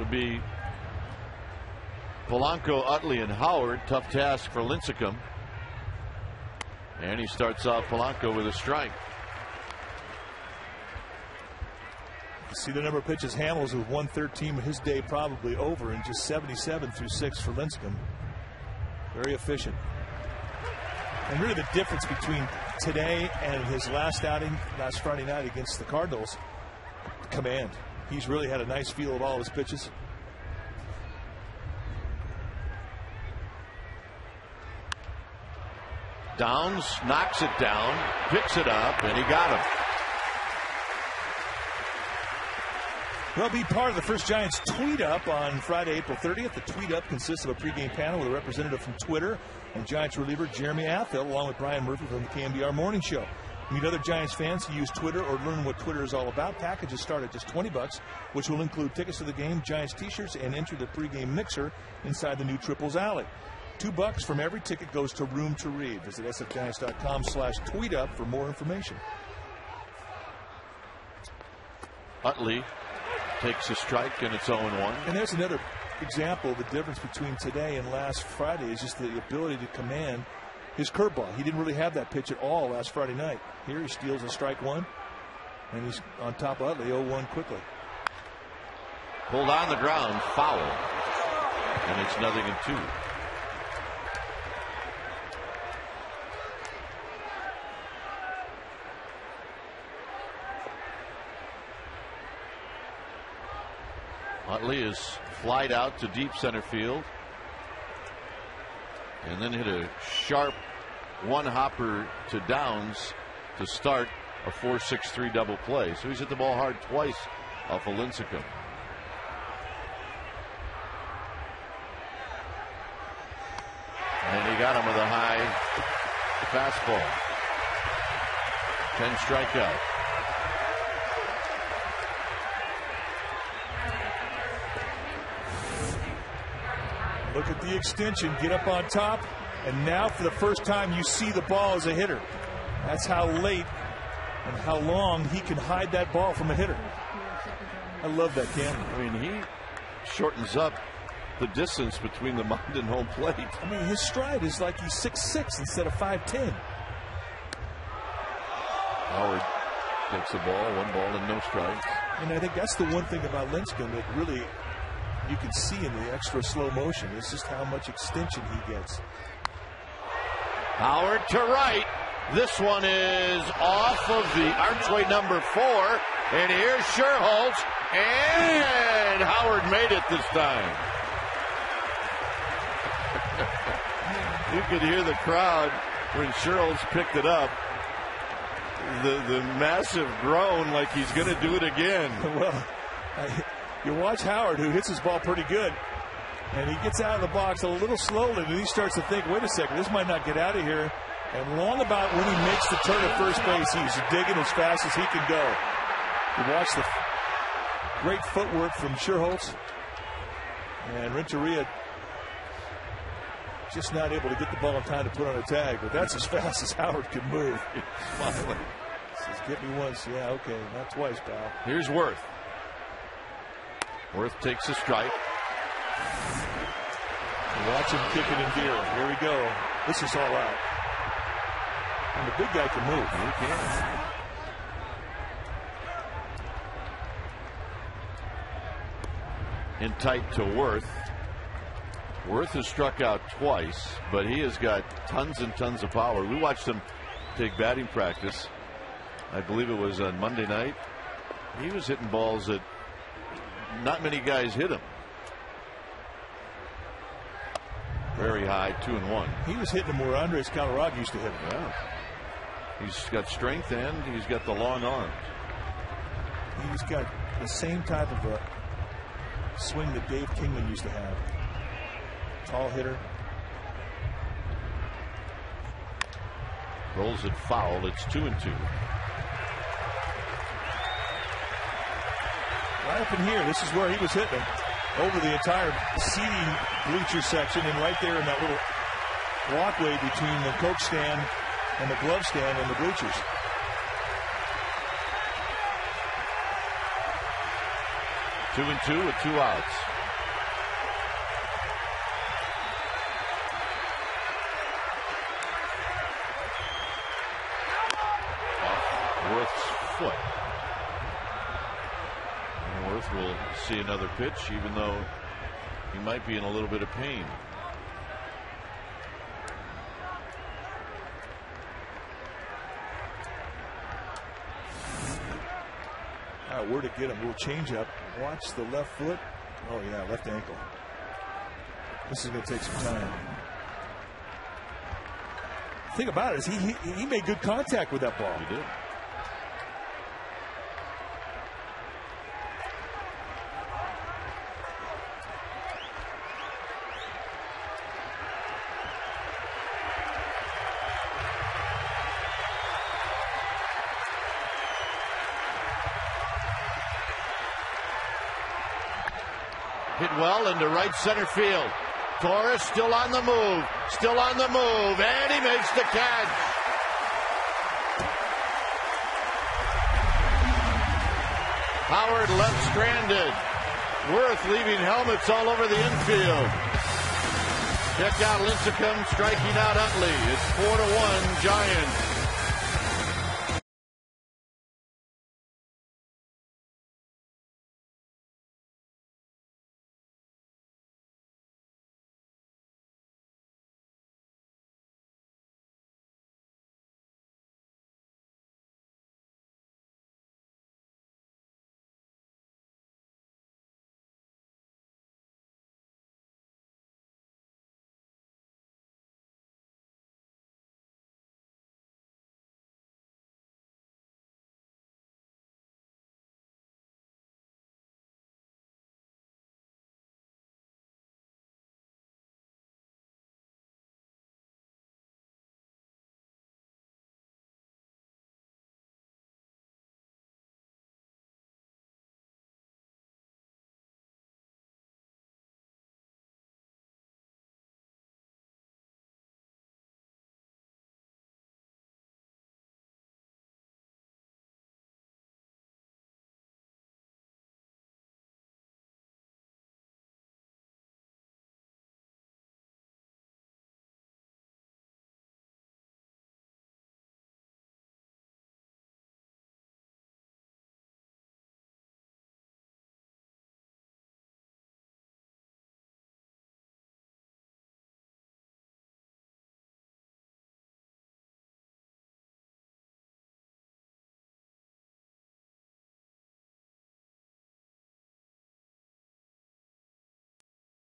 It'll be Polanco, Utley, and Howard. Tough task for Lincecum. And he starts off Polanco with a strike. See the number of pitches Hamels with 113, but his day probably over, and just 77 through 6 for Lincecum. Very efficient. And really the difference between today and his last outing last Friday night against the Cardinals, command. He's really had a nice feel of all of his pitches. Downs knocks it down, picks it up, and he got him. Well, be part of the first Giants tweet up on Friday, April 30th. The tweet up consists of a pregame panel with a representative from Twitter and Giants reliever Jeremy Affeldt, along with Brian Murphy from the KMBR Morning Show. Meet other Giants fans who use Twitter or learn what Twitter is all about. Packages start at just $20, which will include tickets to the game, Giants t-shirts, and enter the pregame mixer inside the new Triples Alley. $2 from every ticket goes to Room to Read. Visit sfgiants.com/tweet up for more information. Utley takes a strike, and it's 0-1. And there's another example of the difference between today and last Friday is just the ability to command his curveball. He didn't really have that pitch at all last Friday night. Here he steals a strike one, and he's on top of Utley 0-1 quickly. Pulled on the ground, foul. And it's 0-2. Utley is flied out to deep center field and then hit a sharp one-hopper to Downs to start a 4-6-3 double play. So he's hit the ball hard twice off of Lincecum. And he got him with a high fastball. 10 strikeout. Look at the extension, get up on top, and now for the first time you see the ball as a hitter. That's how late and how long he can hide that ball from a hitter. I love that, Cam. I mean, he shortens up the distance between the mound and home plate. I mean, his stride is like he's 6'6" instead of 5'10". Howard takes the ball, 1 ball and no strikes. And I think that's the one thing about Lincecum that really you can see in the extra slow motion. It's just how much extension he gets. Howard to right. This one is off of the archway number 4. And here's Sherholtz. And Howard made it this time. You could hear the crowd when Sherholtz picked it up. The massive groan like he's going to do it again. Well, you watch Howard, who hits his ball pretty good, and he gets out of the box a little slowly, and he starts to think, wait a second, this might not get out of here. And long about when he makes the turn at first base, he's digging as fast as he can go. You watch the great footwork from Sherholtz, and Renteria just not able to get the ball in time to put on a tag, but that's as fast as Howard can move. Says, get me once. Yeah, okay, not twice, pal. Here's Worth. Worth takes a strike. Watch him kick it in gear. Here we go. This is all out. And the big guy can move. He can. In tight to Worth. Worth has struck out twice, but he has got tons and tons of power. We watched him take batting practice. I believe it was on Monday night. He was hitting balls that not many guys hit him. Very high, 2-1. He was hitting him where Andres Colorado used to hit him. Yeah. He's got strength and he's got the long arms. He's got the same type of a swing that Dave Kingman used to have. Tall hitter. Rolls it foul. It's 2-2. Right up in here, this is where he was hitting over the entire seating bleacher section, and right there in that little walkway between the Coke stand and the glove stand and the bleachers. Two and two with 2 outs. see another pitch, even though he might be in a little bit of pain. Where to get him? Little change up. Watch the left foot. Oh yeah, left ankle. This is going to take some time. The thing about it is he made good contact with that ball. He did. Hit well into right center field. Torres still on the move. Still on the move. And he makes the catch. Howard left stranded. Worth leaving helmets all over the infield. Check out Lincecum striking out Utley. It's 4-1 Giants.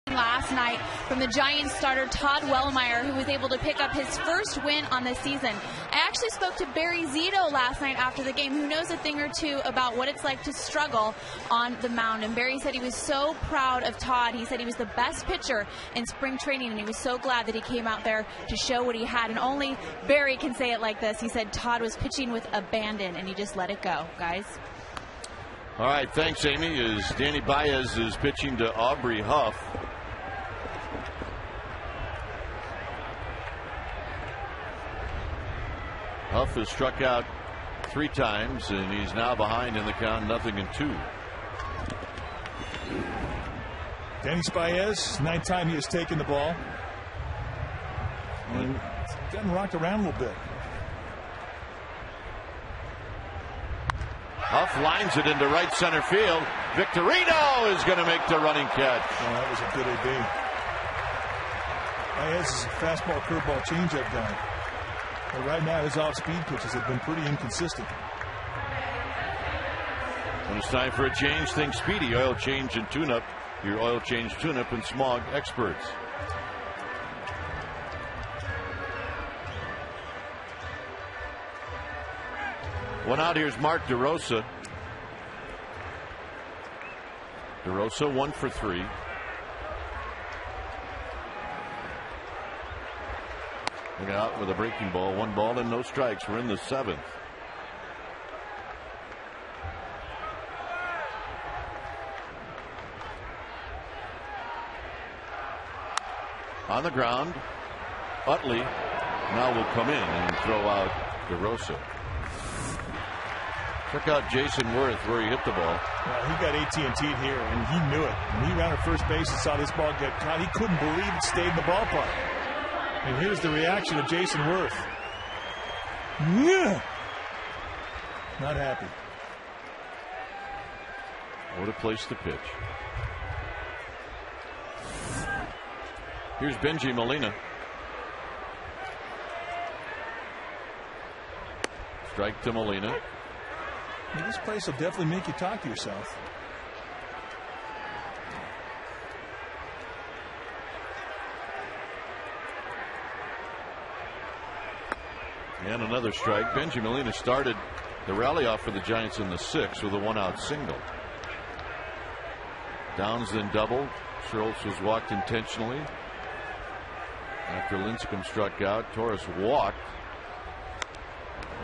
Last night from the Giants starter Todd Wellmeyer, who was able to pick up his first win on the season. I actually spoke to Barry Zito last night after the game, who knows a thing or two about what it's like to struggle on the mound. And Barry said he was so proud of Todd. He said he was the best pitcher in spring training, and he was so glad that he came out there to show what he had. And only Barry can say it like this. He said Todd was pitching with abandon, and he just let it go, guys. All right, thanks, Amy. As Danny Baez is pitching to Aubrey Huff. Huff has struck out 3 times, and he's now behind in the count, 0-2. Danny Baez, 9th time he has taken the ball. And it's gotten rocked around a little bit. Huff lines it into right center field. Victorino is going to make the running catch. Oh, that was a good AB. Baez is a fastball, curveball, changeup guy. But right now, his off-speed pitches have been pretty inconsistent. When it's time for a change, think Speedy Oil Change and Tune-Up. Your oil change, tune-up, and smog experts. One out. Here's Mark DeRosa. DeRosa 1 for 3. Look out with a breaking ball. 1 ball and no strikes. We're in the 7th. On the ground, Utley now will come in and throw out DeRosa. Check out Jason Worth where he hit the ball. Well, he got AT&T'd here, and he knew it. When he ran at first base and saw this ball get caught, he couldn't believe it stayed in the ballpark. And here's the reaction of Jason Worth. Yeah. Not happy. What a place to pitch. Here's Benji Molina. Strike to Molina. This place will definitely make you talk to yourself. And another strike. Benji Molina started the rally off for the Giants in the 6th with a 1-out single. Downs then doubled. Schultz was walked intentionally. After Lincecum struck out, Torres walked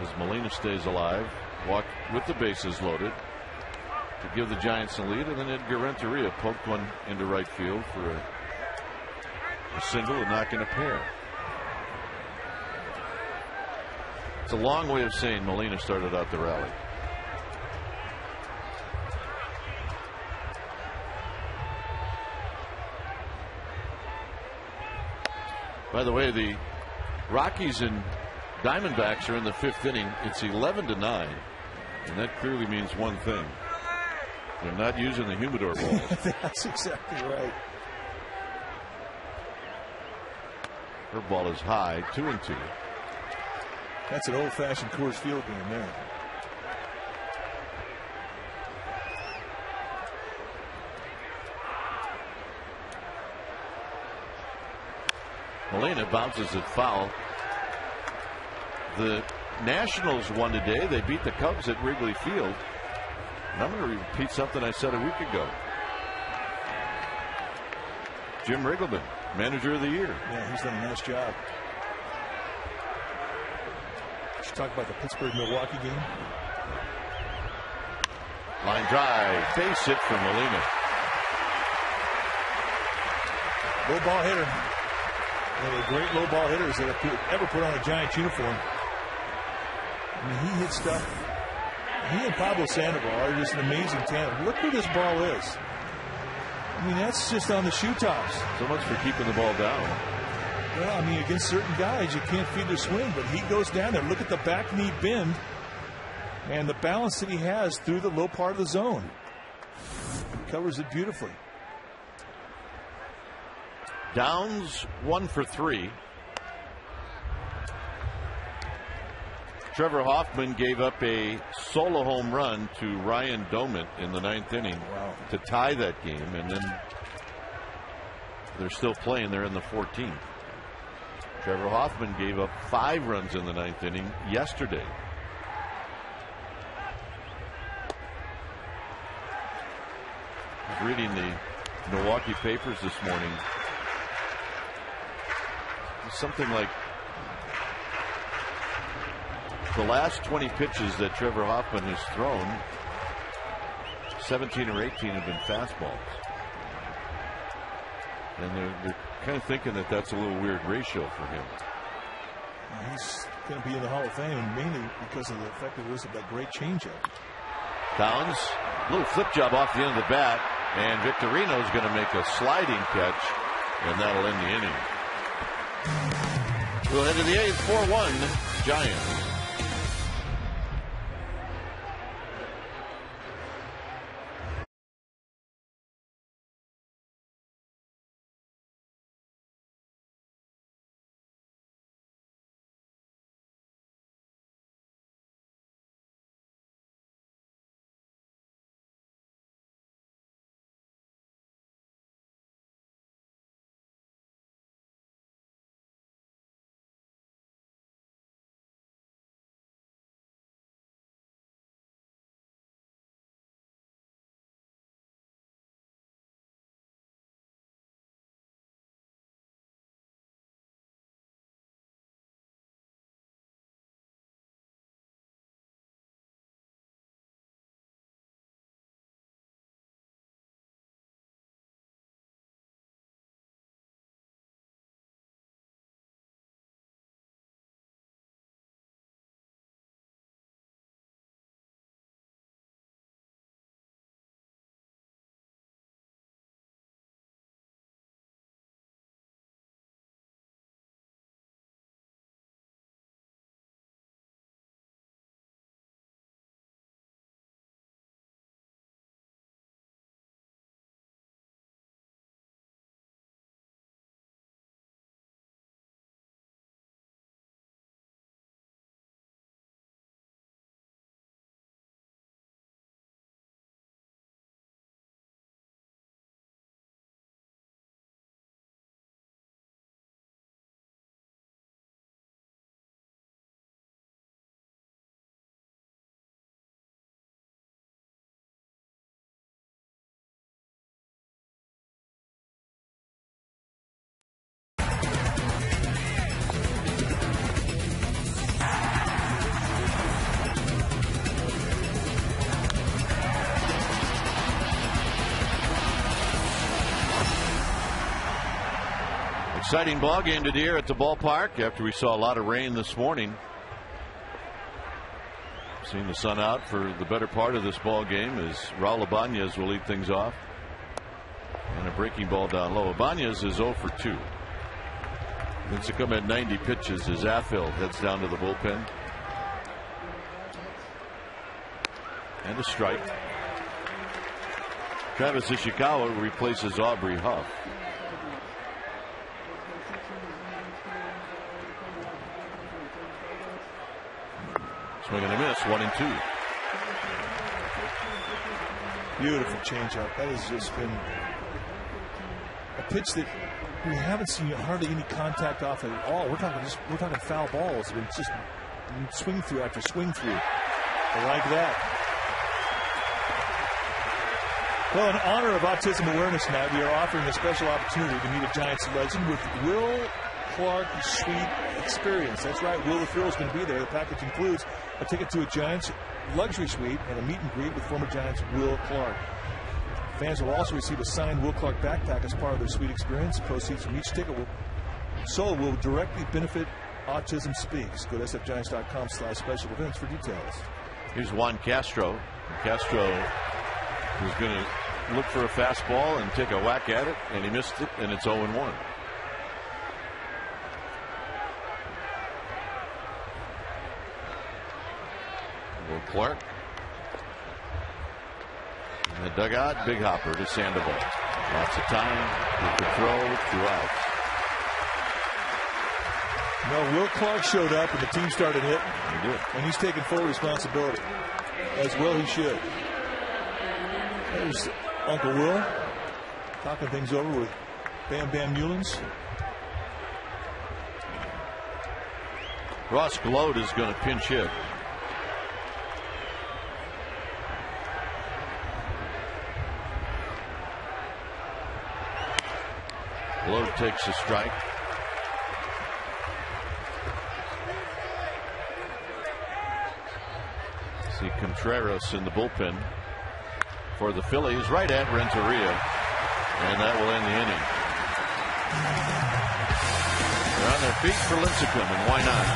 as Molina stays alive. Walked with the bases loaded to give the Giants a lead, and then Edgar Renteria poked one into right field for a single and knocking a pair. It's a long way of saying Molina started out the rally. By the way, the Rockies and Diamondbacks are in the 5th inning. It's 11-9, and that clearly means one thing: they're not using the humidor balls. That's exactly right. Her ball is high, 2-2. That's an old-fashioned Coors Field game there. Molina bounces it foul. The Nationals won today. They beat the Cubs at Wrigley Field. And I'm going to repeat something I said a week ago. Jim Riggleman, manager of the year. Yeah, he's done a nice job. Should talk about the Pittsburgh-Milwaukee game. Line drive, base hit from Molina. Low ball hitter. One of the great low ball hitters that have ever put on a Giants uniform. I mean, he hits stuff. He and Pablo Sandoval are just an amazing tandem. Look where this ball is. I mean, that's just on the shoe tops. So much for keeping the ball down. Well, I mean, against certain guys, you can't feed their swing, but he goes down there. Look at the back knee bend and the balance that he has through the low part of the zone. He covers it beautifully. Downs 1 for 3. Trevor Hoffman gave up a solo home run to Ryan Doman in the 9th inning to tie that game, and then they're still playing. They're in the 14th. Trevor Hoffman gave up 5 runs in the 9th inning yesterday. I was reading the Milwaukee papers this morning. Something like the last 20 pitches that Trevor Hoffman has thrown, 17 or 18 have been fastballs. And they're kind of thinking that that's a little weird ratio for him. He's going to be in the Hall of Fame, mainly because of the effectiveness of that great changeup. Downs, little flip job off the end of the bat, and Victorino's going to make a sliding catch, and that'll end the inning. We'll head to the 8th, 4-1 Giants. Exciting ball game today here at the ballpark after we saw a lot of rain this morning. Seen the sun out for the better part of this ball game as Raul Ibanez will lead things off. And a breaking ball down low. Ibanez is 0 for 2. Lincecum at 90 pitches as Affield heads down to the bullpen. And a strike. Travis Ishikawa replaces Aubrey Huff. Swing and a miss, 1-2. Beautiful changeup. That has just been a pitch that we haven't seen hardly any contact off it at all. We're talking foul balls. It's just swing through after swing through. I like that. Well, in honor of Autism Awareness Night, we are offering a special opportunity to meet a Giants legend with Will Clark Suite Experience. That's right, Will the Thrill is going to be there. The package includes a ticket to a Giants luxury suite and a meet and greet with former Giants Will Clark. Fans will also receive a signed Will Clark backpack as part of their suite experience. Proceeds from each ticket will directly benefit Autism Speaks. Go to sfgiants.com/special events for details. Here's Juan Castro. Castro was going to look for a fastball and take a whack at it, and he missed it, and it's 0-1. Will Clark. In the dugout, big hopper to Sandoval. Lots of time with the throw, 2 outs. No, Will Clark showed up and the team started hitting. He did. And he's taking full responsibility. As well he should. There's Uncle Will talking things over with Bam Bam Newlands. Ross Gload is going to pinch hit. Gload takes a strike. See Contreras in the bullpen for the Phillies, right at Renteria, and that will end the inning. They're on their feet for Lincecum, and why not?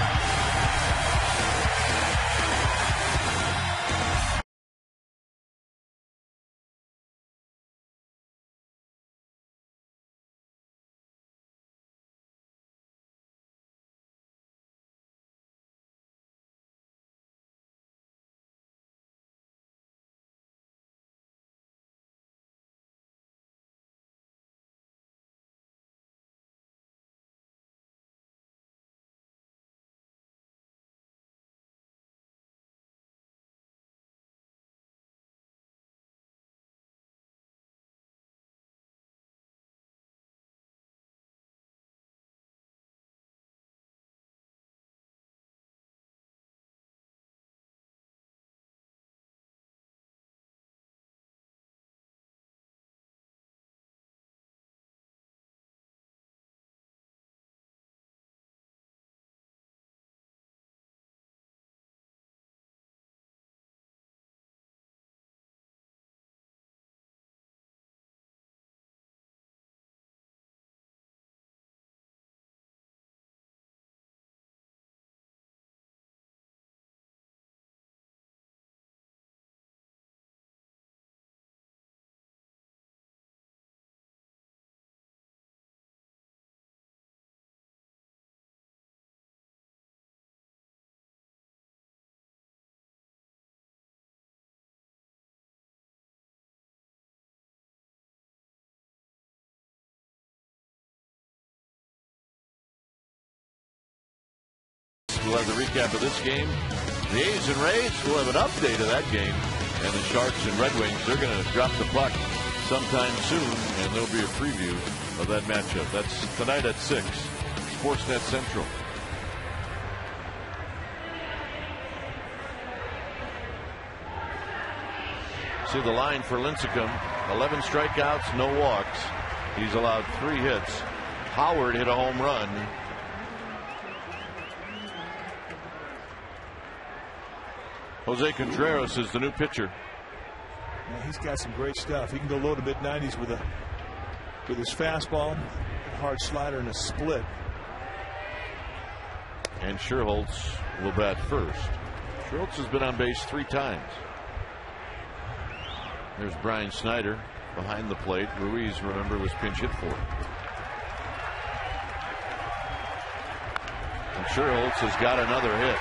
We'll have the recap of this game. The A's and Rays will have an update of that game. And the Sharks and Red Wings, they're going to drop the puck sometime soon, and there'll be a preview of that matchup. That's tonight at 6, Sportsnet Central. See the line for Lincecum. 11 strikeouts, no walks. He's allowed 3 hits. Howard hit a home run. Jose Contreras is the new pitcher. Yeah, he's got some great stuff. He can go low to mid-90s with his fastball. hard slider and a split. And Sherholtz will bat first. Sherholtz has been on base 3 times. There's Brian Snyder behind the plate. Ruiz, remember, was pinch hit for. And Sherholtz has got another hit.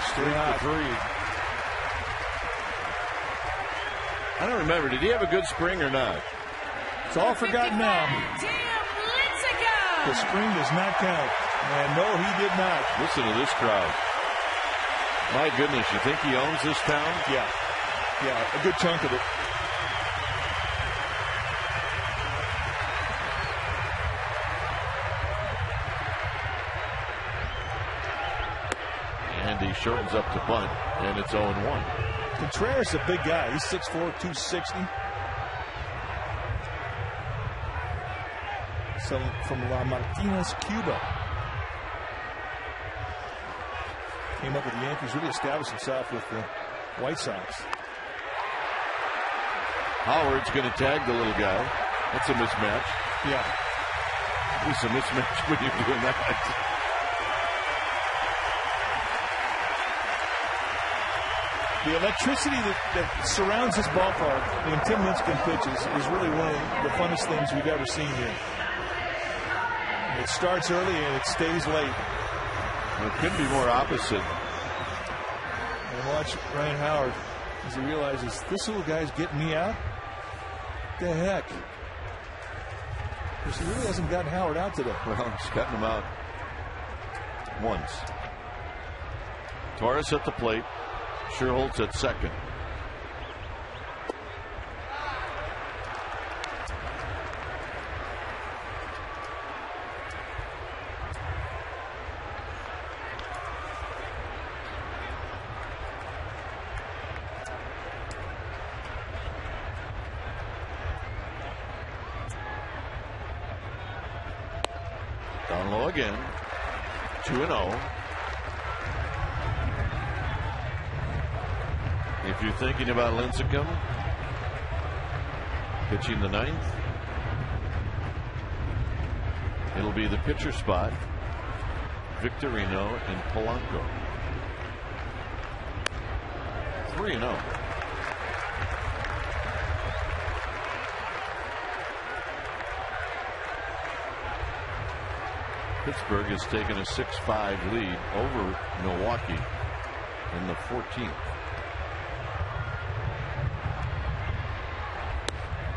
Streak to 3. I don't remember. Did he have a good spring or not? It's all forgotten now. The spring does not count. And no, he did not. Listen to this crowd. My goodness, you think he owns this town? Yeah. Yeah, a good chunk of it. And he shortens up to bunt, and it's 0-1. Contreras is a big guy. He's 6'4", 260. So from La Martinez, Cuba. Came up with the Yankees, really established himself with the White Sox. Howard's going to tag the little guy. That's a mismatch. Yeah. It's a mismatch when you're doing that. The electricity that surrounds this ballpark when Tim Lincecum pitches is really one of the funnest things we've ever seen here. It starts early and it stays late. It couldn't be more opposite. And watch Ryan Howard as he realizes this little guy's getting me out. What the heck? Because he really hasn't gotten Howard out today. Well, he's gotten him out once. Torres at the plate. Sherholtz at second. Down low again. 2-0. If you're thinking about Lincecum pitching the 9th, it'll be the pitcher spot, Victorino and Polanco. 3-0. Pittsburgh has taken a 6-5 lead over Milwaukee in the 14th.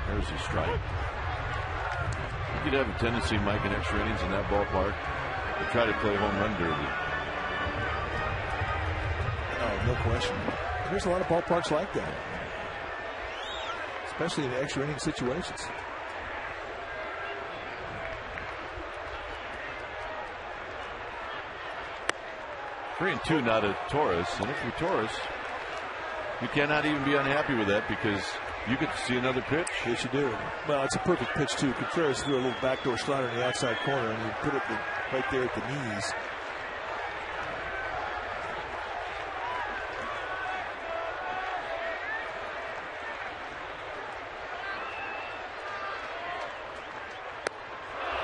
There's a strike. You could have a tendency, Mike, in extra innings in that ballpark to try to play home run derby. Oh, no question. There's a lot of ballparks like that, especially in extra inning situations. Three and two now to Torres, and if you're Torres, you cannot even be unhappy with that because you get to see another pitch. Yes, you do. Well, it's a perfect pitch, too. Contreras threw a little backdoor slider in the outside corner, and he put it right there at the knees.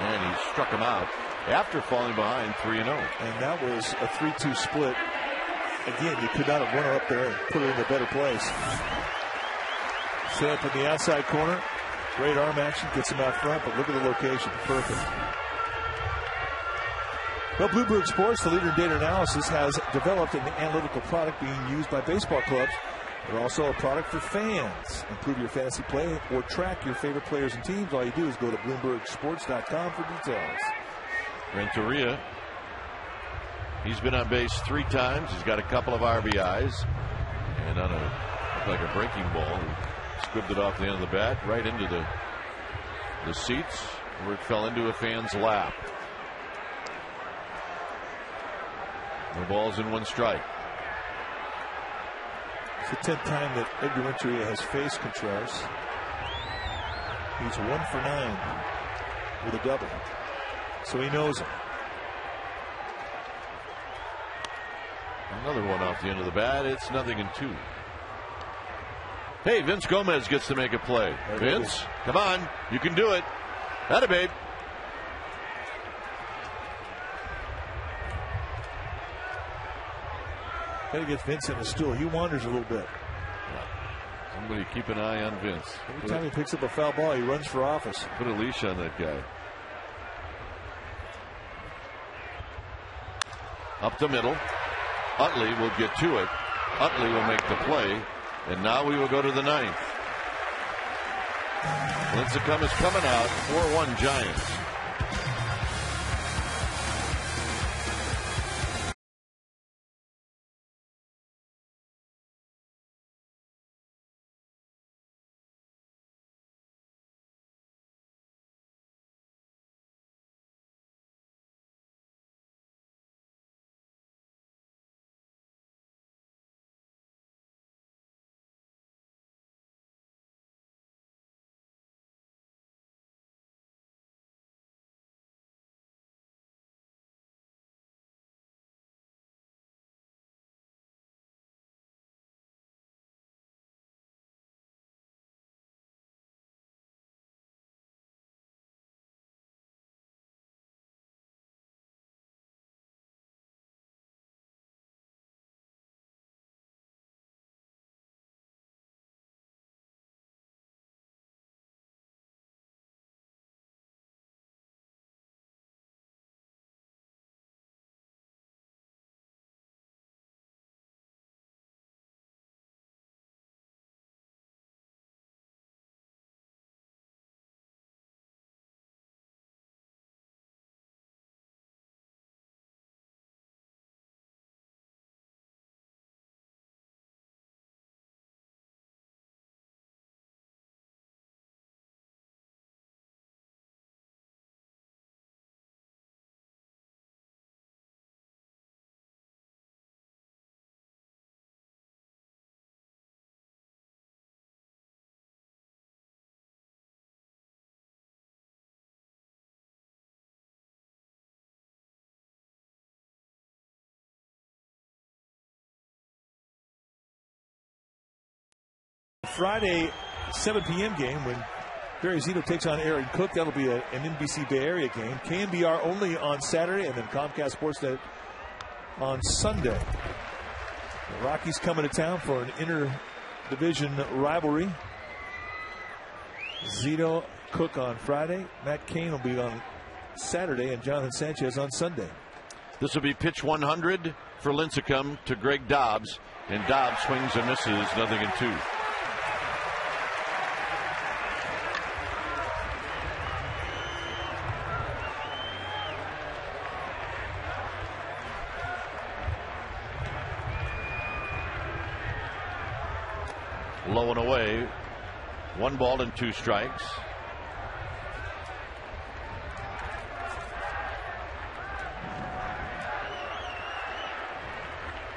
And he struck him out after falling behind 3-0. And that was a 3-2 split. Again, you could not have run her up there and put her in a better place. Set up in the outside corner. Great arm action. Gets him out front, but look at the location. Perfect. Well, Bloomberg Sports, the leader in data analysis, has developed an analytical product being used by baseball clubs, but also a product for fans. Improve your fantasy play or track your favorite players and teams. All you do is go to BloombergSports.com for details. Renteria, he's been on base 3 times. He's got a couple of RBIs. And on a breaking ball, he squibbed it off the end of the bat right into the seats where it fell into a fan's lap. No balls in 1 strike. It's the 10th time that Edgar Renteria has faced Contreras. He's 1 for 9 with a double. So he knows him. Another one off the end of the bat. It's 0-2. Hey, Vince Gomez gets to make a play. Vince, come on. You can do it. Atta babe. Gotta get Vince in the stool. He wanders a little bit. Somebody keep an eye on Vince. Every time he picks up a foul ball, he runs for office. Put a leash on that guy. Up the middle. Utley will get to it. Utley will make the play. And now we will go to the ninth. Lincecum is coming out. 4-1 Giants. Friday, 7 p.m. game when Barry Zito takes on Aaron Cook. That'll be an NBC Bay Area game. KNBR only on Saturday, and then Comcast Sportsnet on Sunday. The Rockies coming to town for an inter-division rivalry. Zito, Cook on Friday. Matt Cain will be on Saturday, and Jonathan Sanchez on Sunday. This will be pitch 100 for Lincecum to Greg Dobbs, and Dobbs swings and misses, 0-2. Low and away. 1 ball and 2 strikes.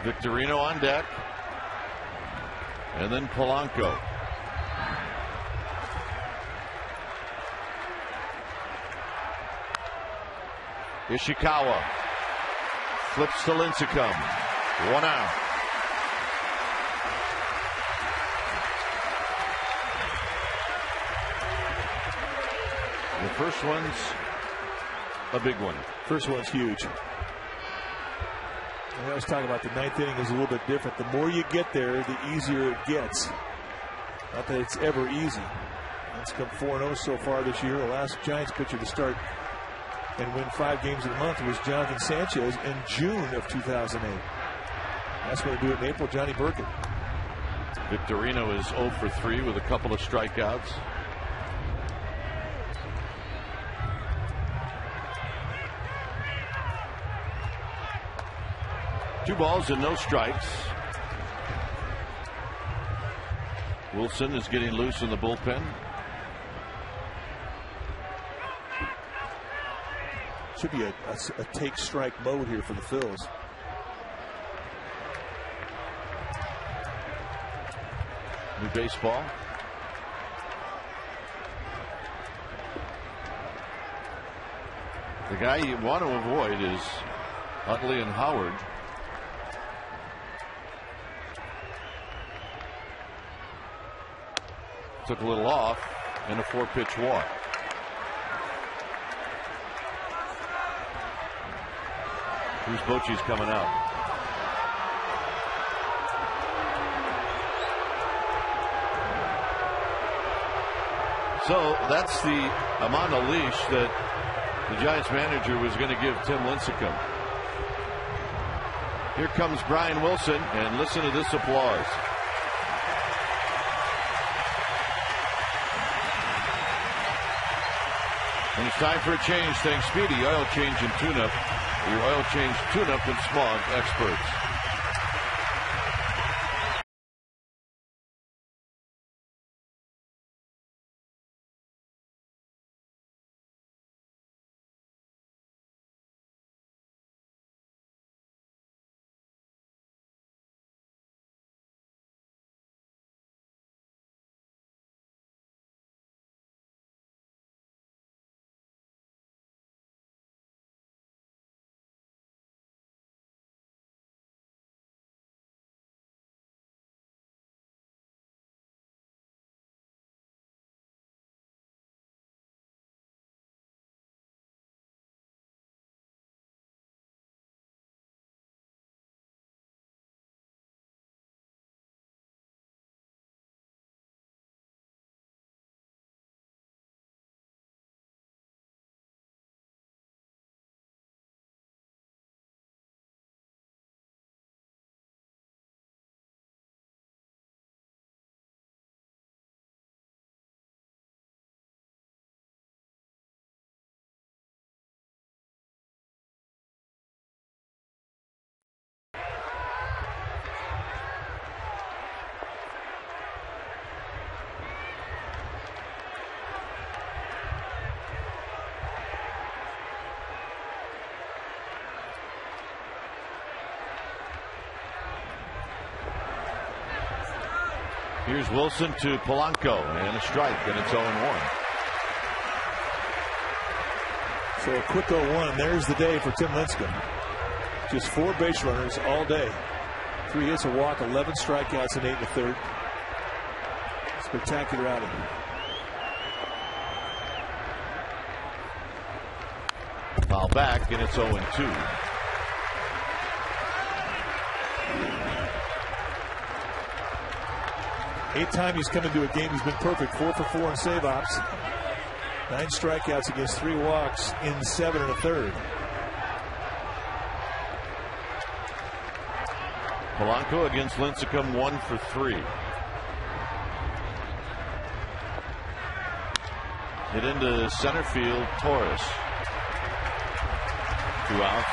Victorino on deck. And then Polanco. Ishikawa flips to Lincecum. 1 out. The first one's a big one. First one's huge. I was talking about the 9th inning is a little bit different. The more you get there, the easier it gets. Not that it's ever easy. It's come 4-0 so far this year. The last Giants pitcher to start and win 5 games in a month was Jonathan Sanchez in June of 2008. That's going to do it in April. Johnny Burkett. Victorino is 0 for 3 with a couple of strikeouts. Two balls and no strikes. Wilson is getting loose in the bullpen. Should be a take strike mode here for the Phils. New baseball. The guy you want to avoid is Utley and Howard. Took a little off and a 4-pitch walk. Here's Bochy's coming out. So that's the amount of leash that the Giants manager was going to give Tim Lincecum. Here comes Brian Wilson, and listen to this applause. And it's time for a change. Thanks, Speedy Oil Change and Tune-Up. Your oil change tune-up and smog experts. Here's Wilson to Polanco, and a strike, and it's 0-1. So a quick 0-1, and there's the day for Tim Lincecum. Just 4 base runners all day. 3 hits, a walk, 11 strikeouts in 8 1/3. Spectacular outing. Foul back, and it's 0-2. Eighth time he's come into a game, he's been perfect. 4 for 4 in save ops. 9 strikeouts against 3 walks in 7 1/3. Polanco against Lincecum, 1 for 3. Hit into center field, Torres. 2 outs.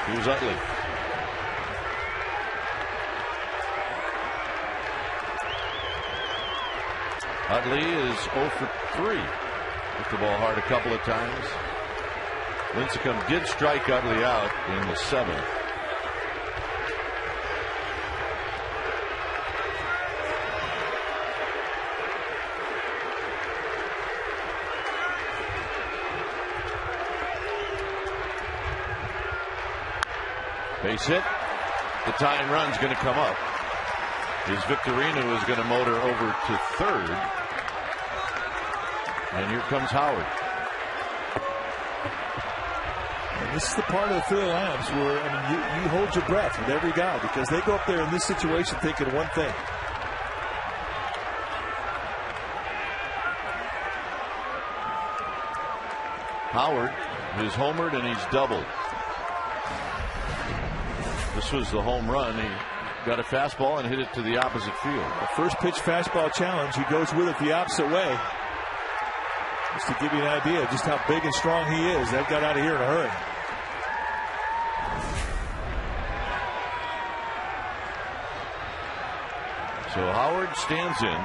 Here's Utley. Utley is 0 for 3. Hit the ball hard a couple of times. Lincecum did strike Utley out in the 7th. Base hit. The tying run's going to come up. Is Victorino is going to motor over to third. And here comes Howard. And this is the part of the Philly lineups where, I mean, you hold your breath with every guy because they go up there in this situation thinking one thing. Howard is homered and he's doubled. This was the home run. He got a fastball and hit it to the opposite field. The first pitch fastball challenge, he goes with it the opposite way. Just to give you an idea of just how big and strong he is. That got out of here in a hurry. So Howard stands in.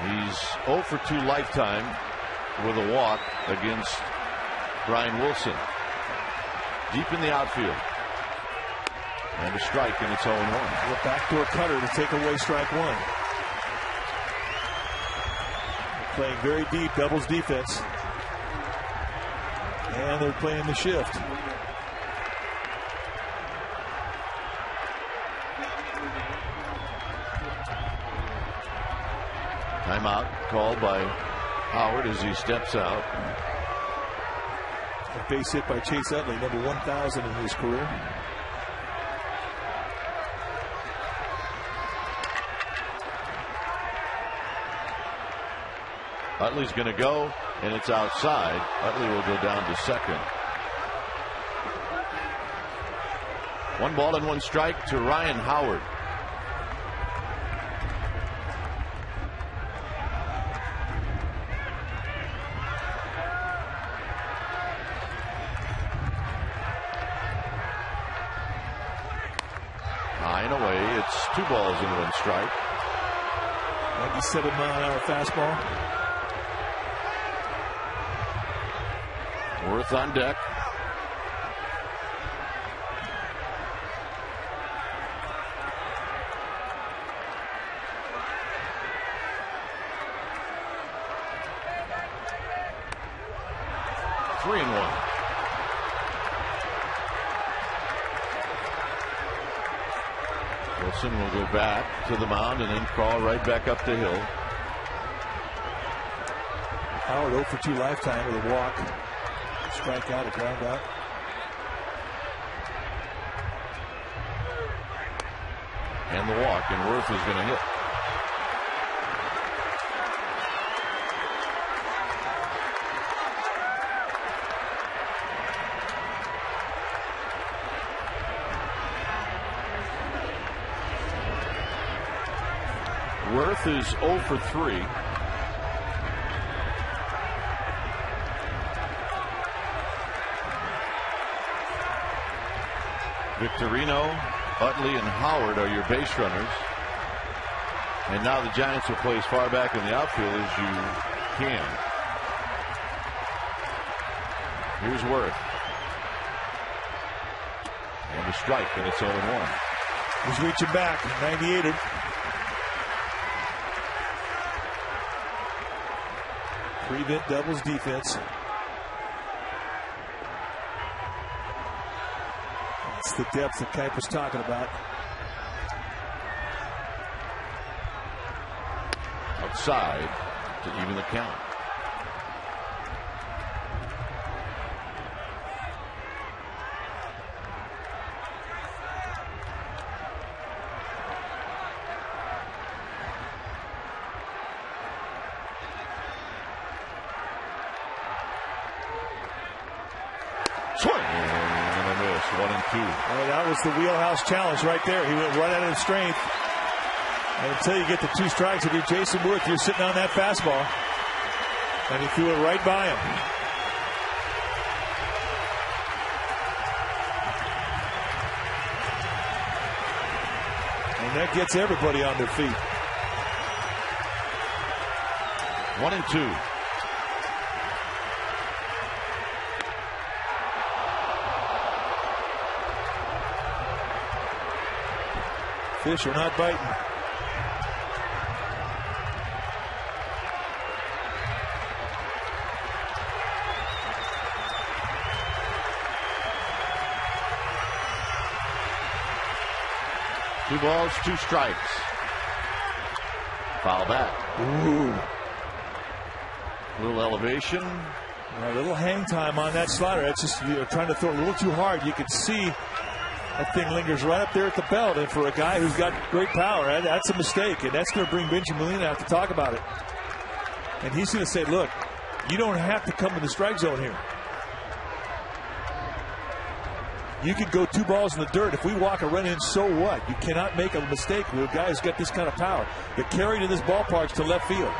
He's 0 for 2 lifetime with a walk against Brian Wilson. Deep in the outfield. And a strike, and it's 0-1. A backdoor cutter to take away strike 1. Playing very deep, doubles defense. And they're playing the shift. timeout called by Howard as he steps out. A base hit by Chase Utley, number 1,000 in his career. Utley's going to go, and it's outside. Utley will go down to second. 1 ball and 1 strike to Ryan Howard. High and away. It's 2 balls and 1 strike. 97-mile-an-hour fastball. Worth on deck. Three and 1. Wilson will go back to the mound and then crawl right back up the hill. Howard 0 for 2 lifetime with a walk. Strike out, a ground out. And the walk, and Worth is going to hit. Worth is 0 for 3. Victorino, Utley, and Howard are your base runners. And now the Giants will play as far back in the outfield as you can. Here's Worth. And a strike, and it's 0-1. He's reaching back, 98'd. Prevent doubles defense. That's the depth that Kuiper's talking about. Outside to even the count. Swing and a miss. 1 and 2. Well, that was the wheelhouse challenge right there. He went right out of his strength. And until you get the 2 strikes, if you're Jason Worth, you're sitting on that fastball. And he threw it right by him. And that gets everybody on their feet. 1 and 2. Fish are not biting. Two balls, 2 strikes. Foul back. Ooh. Little elevation. A little hang time on that slider. That's just, you're trying to throw it a little too hard. You can see that thing lingers right up there at the belt. And for a guy who's got great power, that's a mistake. And that's going to bring Benji Molina out to talk about it. And he's going to say, look, you don't have to come in the strike zone here. You could go 2 balls in the dirt. If we walk a run in, so what? You cannot make a mistake with a guy who's got this kind of power. The carry to this ballpark's to left field.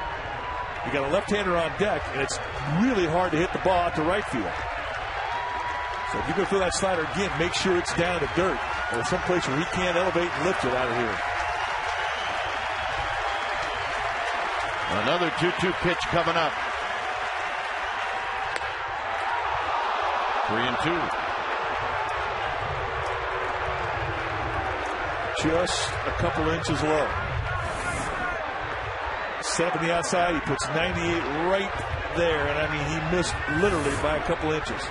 You got a left-hander on deck, and it's really hard to hit the ball out to right field. So if you're going to throw that slider again, make sure it's down in the dirt or someplace where he can't elevate and lift it out of here. Another 2-2 pitch coming up. 3 and 2. Just a couple inches low. 70 outside. He puts 98 right there. And I mean, he missed literally by a couple inches.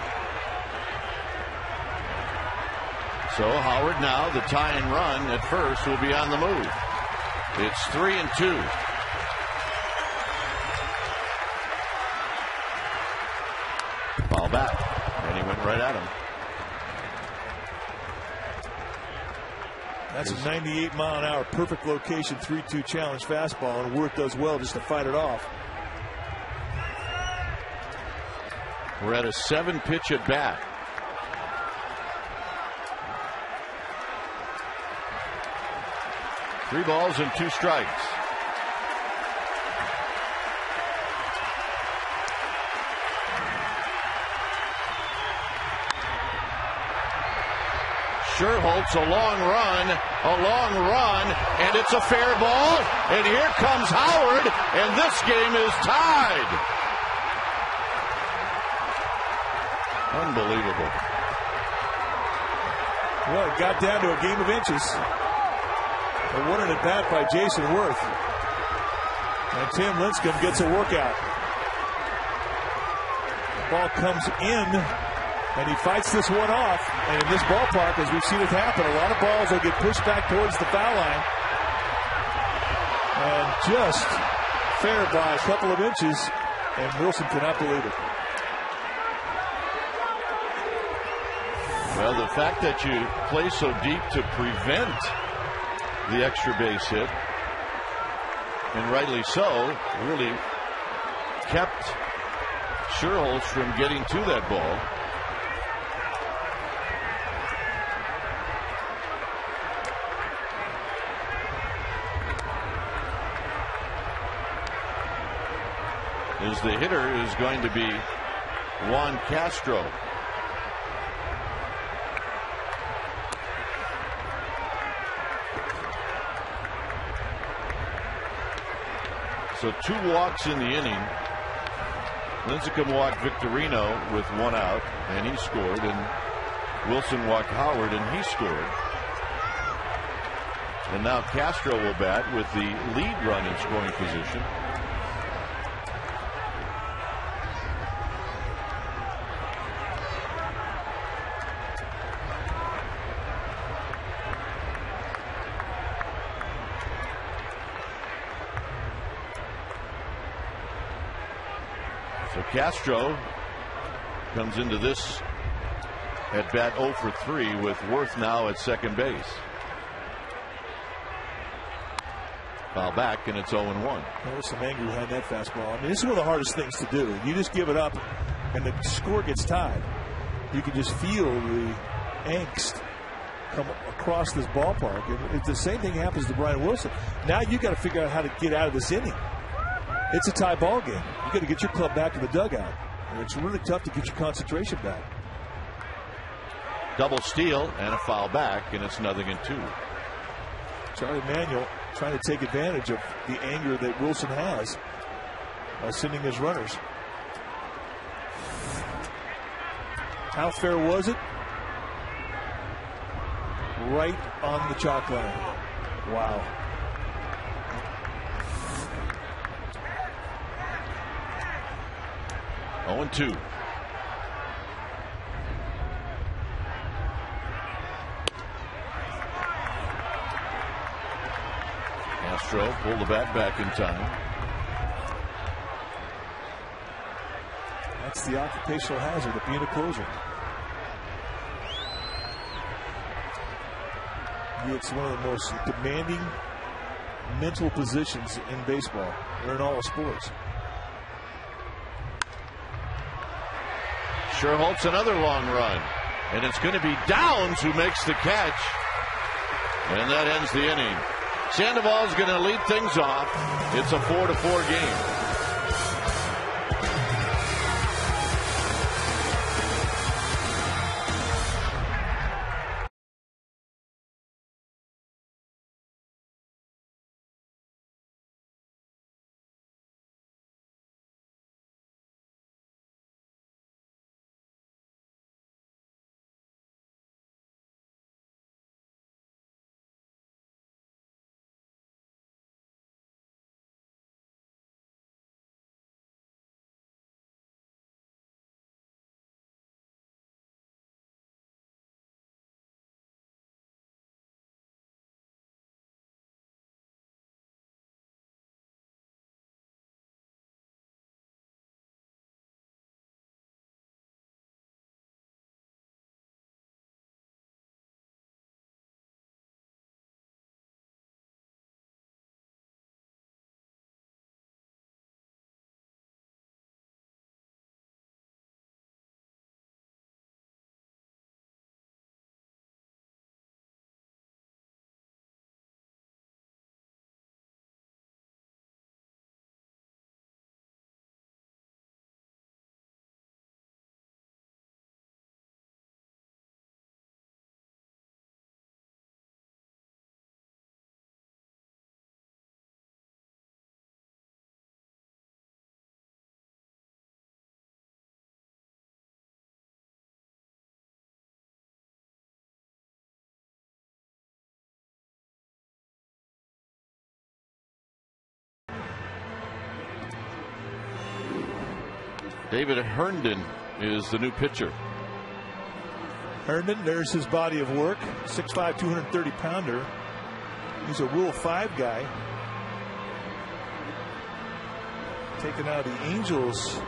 So Howard now, the tying run at first, will be on the move. It's 3 and 2. at him. That's a 98 mile an hour, perfect location, 3-2 challenge fastball, and Worth does well just to fight it off. We're at a 7-pitch at bat. Three balls and 2 strikes. Sherholtz, a long run, and it's a fair ball. And here comes Howard, and this game is tied. Unbelievable. Well, it got down to a game of inches. But what an at-bat by Jason Worth. And Tim Lincecum gets a workout. The ball comes in, and he fights this one off. And in this ballpark, as we've seen it happen, a lot of balls will get pushed back towards the foul line. And just fair by a couple of inches, and Wilson cannot believe it. Well, the fact that you play so deep to prevent the extra base hit, and rightly so, really kept Sherholtz from getting to that ball. As the hitter is going to be Juan Castro. So 2 walks in the inning. Lincecum walked Victorino with 1 out, and he scored. And Wilson walked Howard, and he scored. And now Castro will bat with the lead run in scoring position. So Castro comes into this at bat 0 for 3 with Worth now at second base. Foul back, and it's 0-1. There's some anger behind that fastball. I mean, this is one of the hardest things to do. You just give it up, and the score gets tied. You can just feel the angst come across this ballpark. And the same thing happens to Brian Wilson. Now you got to figure out how to get out of this inning. It's a tie ball game. You got to get your club back in the dugout, and it's really tough to get your concentration back. Double steal and a foul back, and it's 0-2. Charlie Manuel trying to take advantage of the anger that Wilson has by sending his runners. How fair was it? Right on the chalk line. Wow. Oh, 2. Castro pulled the bat back in time. That's the occupational hazard of being a closer. It's one of the most demanding mental positions in baseball or in all sports. Sherholtz, another long run, and it's going to be Downs who makes the catch, and that ends the inning. Sandoval's going to lead things off. It's a 4-4 game. David Herndon is the new pitcher. Herndon, there's his body of work. 6'5", 230-pounder. He's a Rule 5 guy. Taken out of the Angels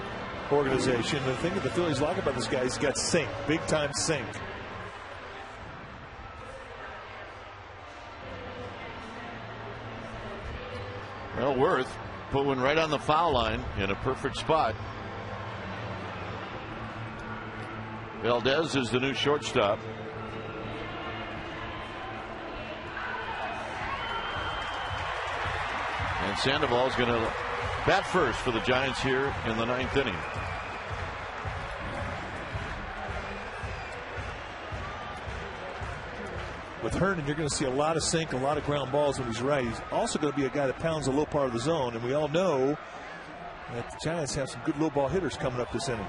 organization. The thing that the Phillies like about this guy, he's got sink, big time sink. Well, Worth put one right on the foul line in a perfect spot. Valdez is the new shortstop. And Sandoval is going to bat first for the Giants here in the 9th inning. With Herndon, you're going to see a lot of sink, a lot of ground balls when he's right. He's also going to be a guy that pounds the low part of the zone, and we all know that the Giants have some good low ball hitters coming up this inning.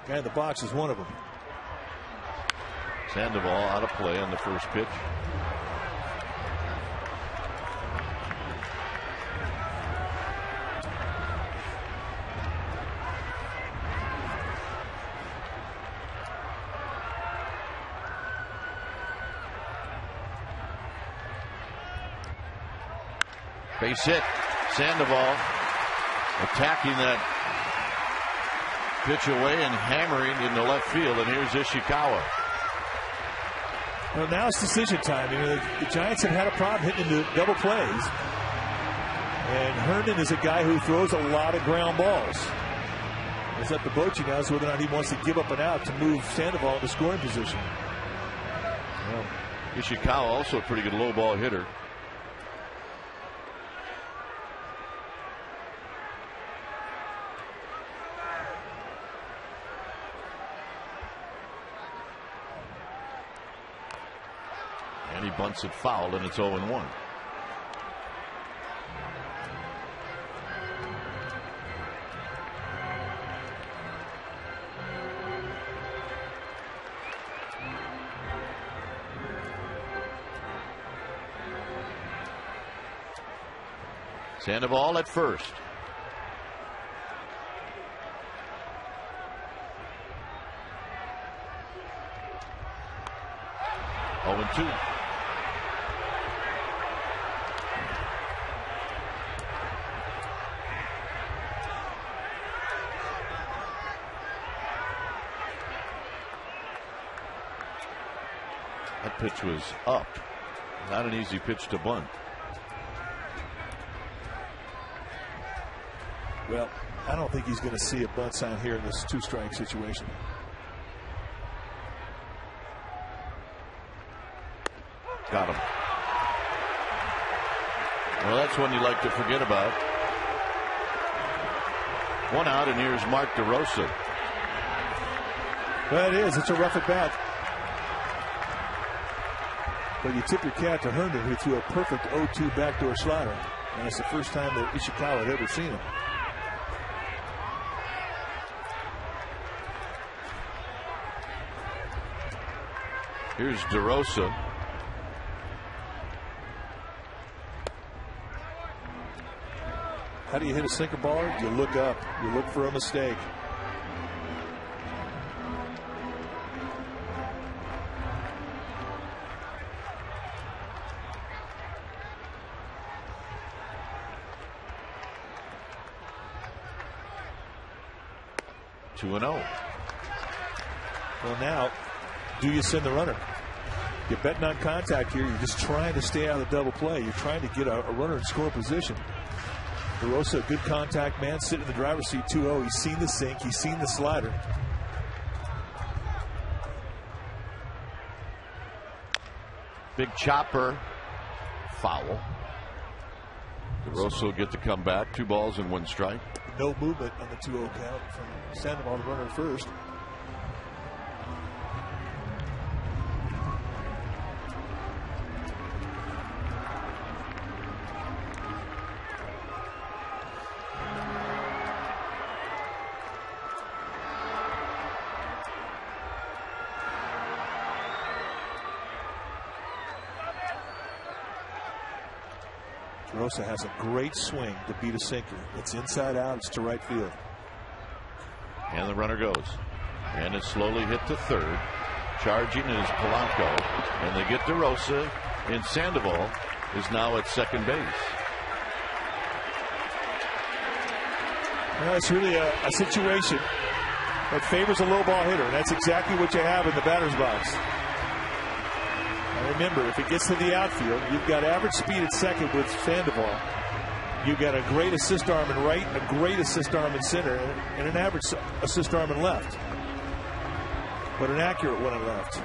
Guy in the box is one of them. Sandoval out of play on the first pitch. Base hit. Sandoval attacking that pitch away and hammering into left field. And here's Ishikawa. Well, now it's decision time. You know, the Giants have had a problem hitting into double plays. And Herndon is a guy who throws a lot of ground balls. It's up to Bochy now as to whether or not he wants to give up an out to move Sandoval into scoring position. Well, Ishikawa also a pretty good low ball hitter. He bunts it foul, and it's 0-1. Sandoval at first. Oh, 2. That pitch was up. Not an easy pitch to bunt. Well, I don't think he's going to see a bunt sign here in this 2-strike situation. Got him. Well, that's one you like to forget about. 1 out, and here's Mark DeRosa. Well, it is. It's a rough at bat. But you tip your cap to Herndon, who threw a perfect 0-2 backdoor slider. And it's the first time that Ishikawa had ever seen him. Here's DeRosa. How do you hit a sinker baller? You look up. You look for a mistake. Well, now, do you send the runner? You're betting on contact here. You're just trying to stay out of the double play. You're trying to get a runner in score position. DeRosa, a good contact man, sitting in the driver's seat 2-0. He's seen the sink. He's seen the slider. Big chopper. Foul. DeRosa will get to come back. 2 balls and 1 strike. No movement on the 2-0 count from Sandoval, the runner at first. Rosa has a great swing to beat a sinker. It's inside out. It's to right field. And the runner goes. And it's slowly hit to third. Charging is Polanco. And they get to Rosa. And Sandoval is now at second base. Well, it's really a situation that favors a low ball hitter. That's exactly what you have in the batter's box. And remember, if it gets to the outfield, you've got average speed at second with Sandoval. You've got a great assist arm in right, and a great assist arm in center, and an average assist arm in left. But an accurate one in left.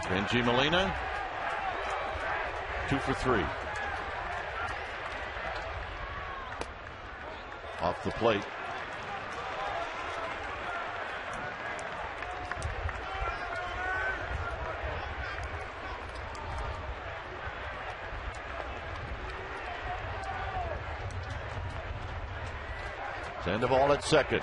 Benji Molina, 2 for 3. Off the plate. Sandoval at second.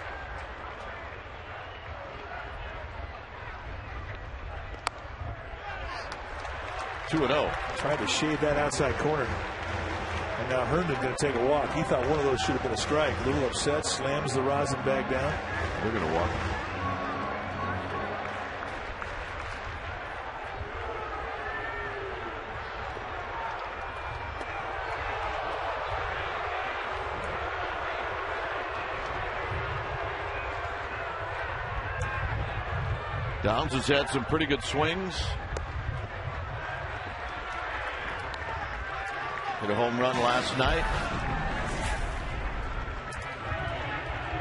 Two and 0. Tried to shade that outside corner. And now Herndon going to take a walk. He thought one of those should have been a strike. A little upset, slams the rosin bag down. They're going to walk. Downs has had some pretty good swings. Hit a home run last night.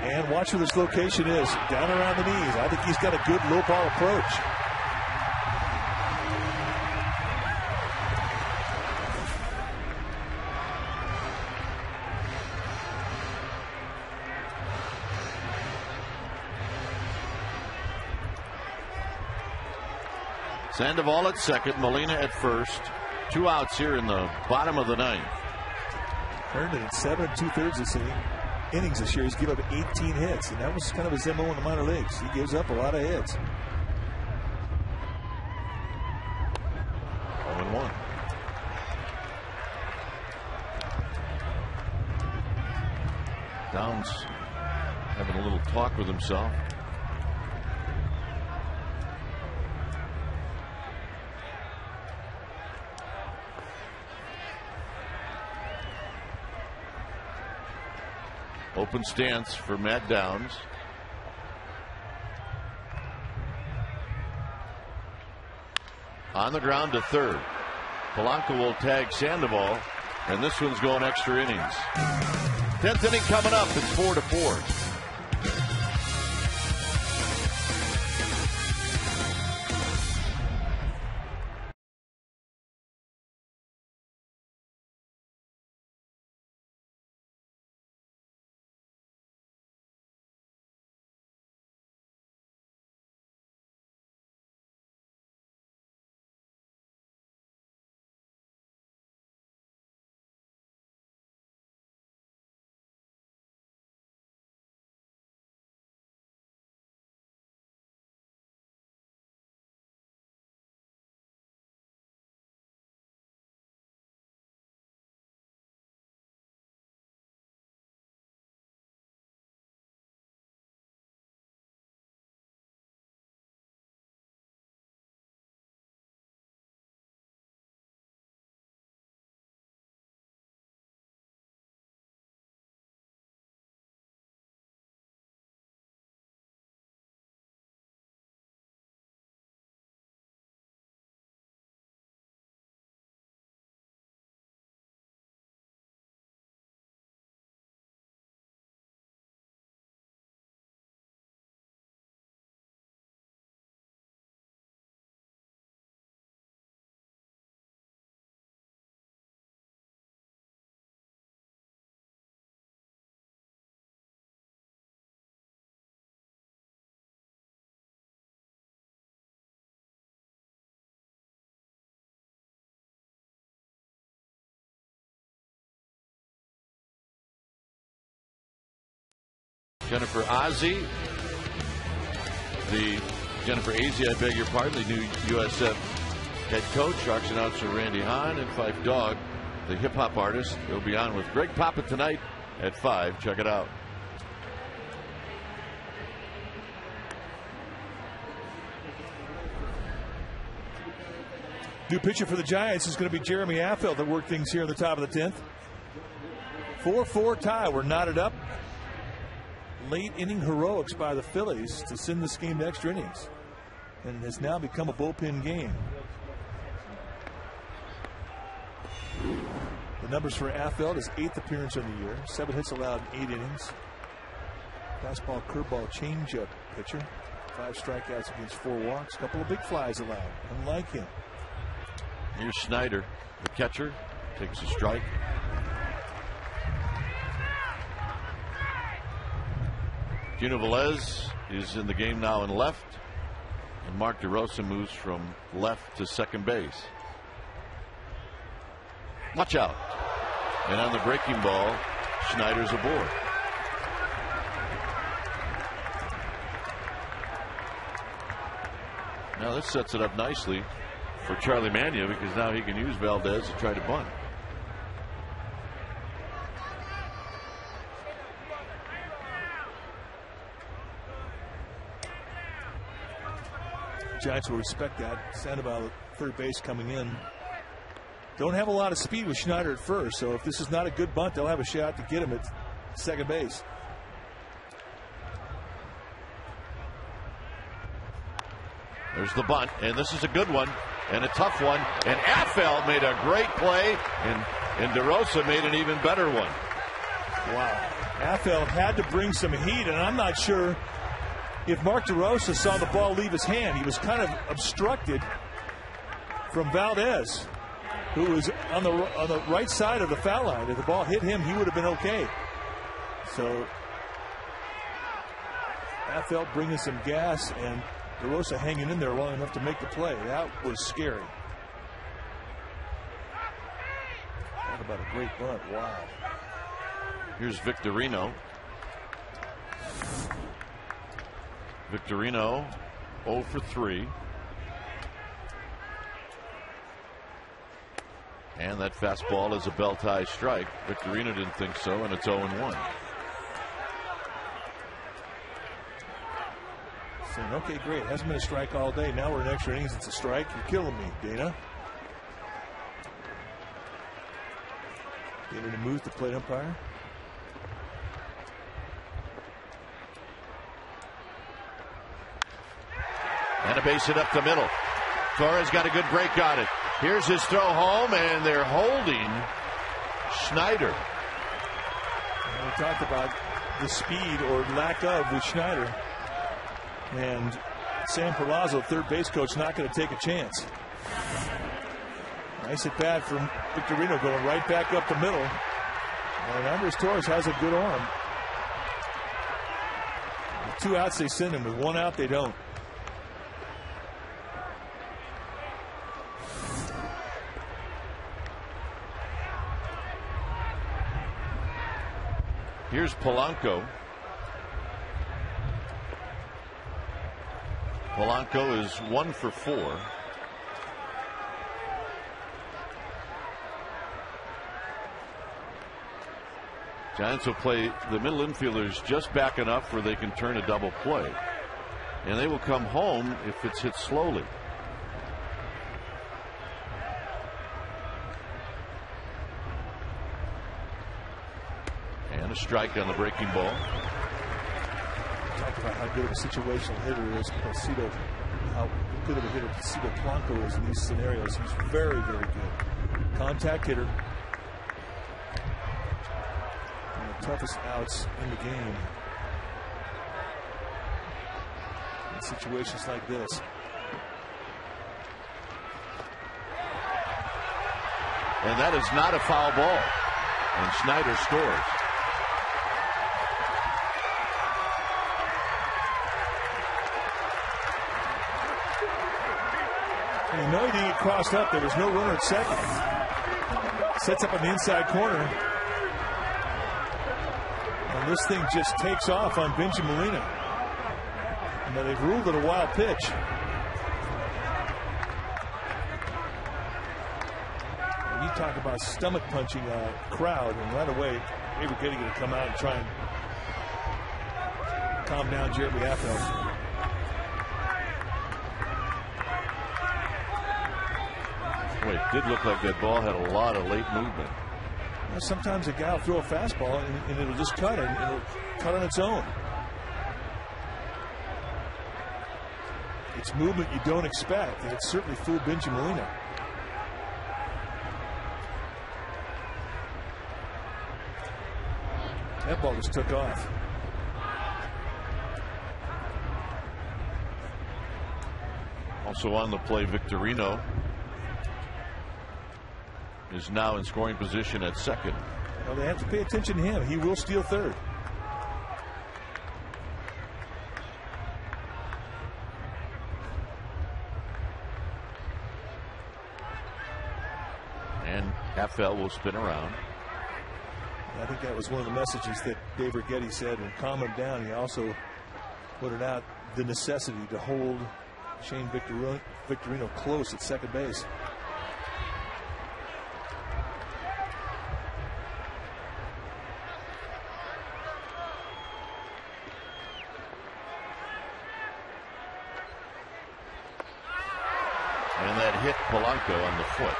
And watch where this location is. Down around the knees. I think he's got a good low ball approach. Sandoval at second, Molina at first. 2 outs here in the bottom of the ninth. Herndon at 7 2/3 this innings this year. He's given up 18 hits, and that was kind of his MO in the minor leagues. He gives up a lot of hits. 0-1. Downs having a little talk with himself. Open stance for Matt Downs. On the ground to third. Polanco will tag Sandoval, and this one's going extra innings. 10th inning coming up. It's 4-4. Jennifer Ozzie, the Jennifer Azzi, I beg your pardon, the new USF head coach. Sharks announcer Randy Hahn, and Fife Dog, the hip-hop artist. He'll be on with Greg Papa tonight at 5. Check it out. New pitcher for the Giants is going to be Jeremy Affeldt that worked things here in the top of the 10th. 4-4 tie. We're knotted up. Late inning heroics by the Phillies to send this game to extra innings. And it has now become a bullpen game. The numbers for Affeldt, his 8th appearance of the year. 7 hits allowed in 8 innings. Fastball, curveball, changeup pitcher. 5 strikeouts against 4 walks. Couple of big flies allowed, unlike him. Here's Schneider, the catcher, takes a strike. Gino Velez is in the game now in left, and Mark DeRosa moves from left to second base. Watch out. And on the breaking ball, Schneider's aboard. Now this sets it up nicely for Charlie Mania, because now he can use Valdez to try to bunt. Giants will respect that. Sandoval at third base coming in. Don't have a lot of speed with Schneider at first, so if this is not a good bunt, they'll have a shot to get him at second base. There's the bunt, and this is a good one and a tough one. And Affeldt made a great play, and DeRosa made an even better one. Wow. Affeldt had to bring some heat, and I'm not sure if Mark DeRosa saw the ball leave his hand. He was kind of obstructed from Valdez, who was on the right side of the foul line. If the ball hit him, he would have been okay. So Affeldt bringing some gas, and DeRosa hanging in there long enough to make the play. That was scary. Talk about a great bunt. Wow. Here's Victorino. Victorino 0 for 3. And that fastball is a belt-high strike. Victorino didn't think so, and it's 0-1. Saying, okay, great. Hasn't been a strike all day. Now we're in extra innings. It's a strike. You're killing me, Dana. Dana to move the plate umpire. And a base hit up the middle. Torres got a good break on it. Here's his throw home, and they're holding Schneider. And we talked about the speed or lack of with Schneider. And Sam Perlazzo, third base coach, not going to take a chance. Nice at bat from Victorino, going right back up the middle. And Andres Torres has a good arm. With 2 outs they send him. With 1 out they don't. Here's Polanco. Polanco is 1 for 4. Giants will play the middle infielders just back enough where they can turn a double play. And they will come home if it's hit slowly. And a strike on the breaking ball. Talk about how good of a situational hitter is Placido. How good of a hitter Placido Polanco is in these scenarios. He's very, very good. Contact hitter. One of the toughest outs in the game. In situations like this. And that is not a foul ball. And Schneider scores. And you know he didn't get crossed up. There was no runner at second. Sets up on the inside corner. And this thing just takes off on Benji Molina. Now they've ruled it a wild pitch. And you talk about stomach punching a crowd, and right away, David Getty going to come out and try and calm down Jeremy Affeldt. Boy, it did look like that ball had a lot of late movement. Well, sometimes a guy will throw a fastball and it'll just cut, and it'll cut on its own. It's movement you don't expect, and it certainly fooled Benji Molina. That ball just took off. Also on the play, Victorino is now in scoring position at second. Well, they have to pay attention to him. He will steal third. And Affeldt will spin around. I think that was one of the messages that Dave Righetti said, and calm him down. He also pointed out the necessity to hold Shane Victorino close at second base. And that hit Polanco on the foot.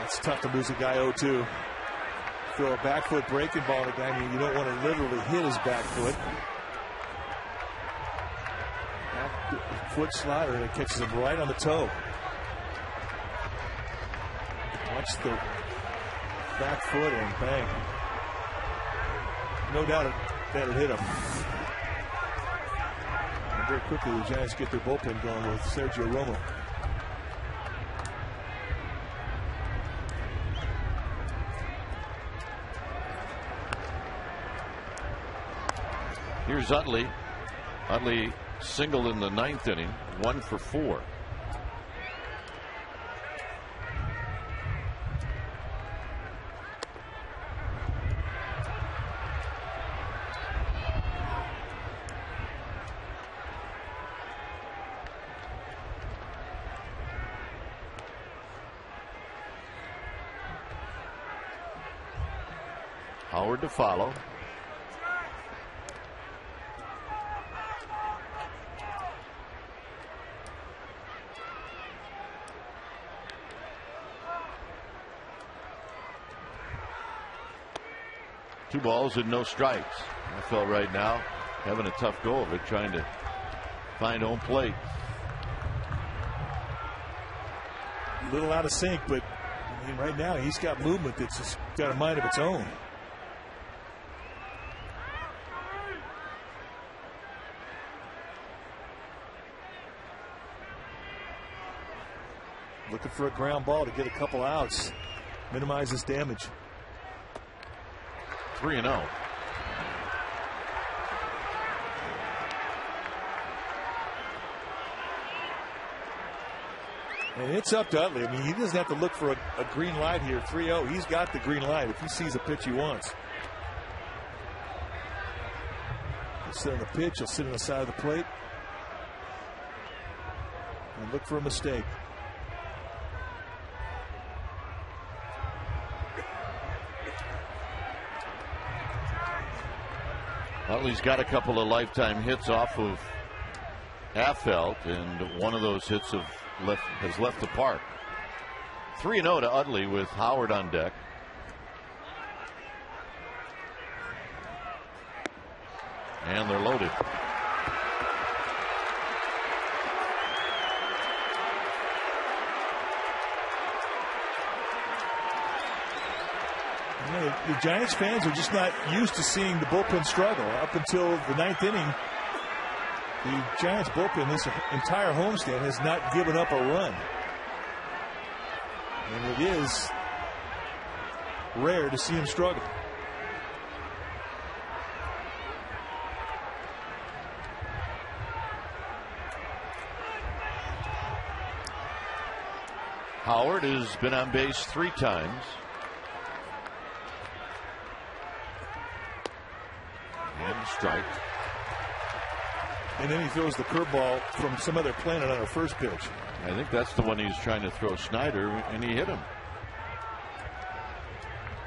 It's tough to lose a guy 0-2. Throw a back foot breaking ball at a guy, you don't want to literally hit his back foot. Back foot slider, and it catches him right on the toe. Watch the back foot and bang. No doubt that it hit him. And very quickly the Giants get their bullpen going with Sergio Romo. Here's Utley. Utley singled in the ninth inning, 1 for 4. Howard to follow. Two balls and no strikes. I felt right now having a tough go of it, trying to find home plate. A little out of sync, but I mean, right now he's got movement that's just got a mind of its own. Looking for a ground ball to get a couple outs, minimize this damage. 3-0. And it's up to Utley. I mean, he doesn't have to look for a green light here. 3-0. He's got the green light if he sees a pitch he wants. He'll sit on the pitch. He'll sit on the side of the plate and look for a mistake. Utley's got a couple of lifetime hits off of Affeldt, and one of those hits has left the park. 3-0 to Utley with Howard on deck. And they're loaded. The Giants fans are just not used to seeing the bullpen struggle. Up until the ninth inning, the Giants bullpen this entire homestand has not given up a run. And it is rare to see him struggle. Howard has been on base 3 times. strike. And then he throws the curveball from some other planet on a first pitch. I think that's the one he's trying to throw Snyder, and he hit him.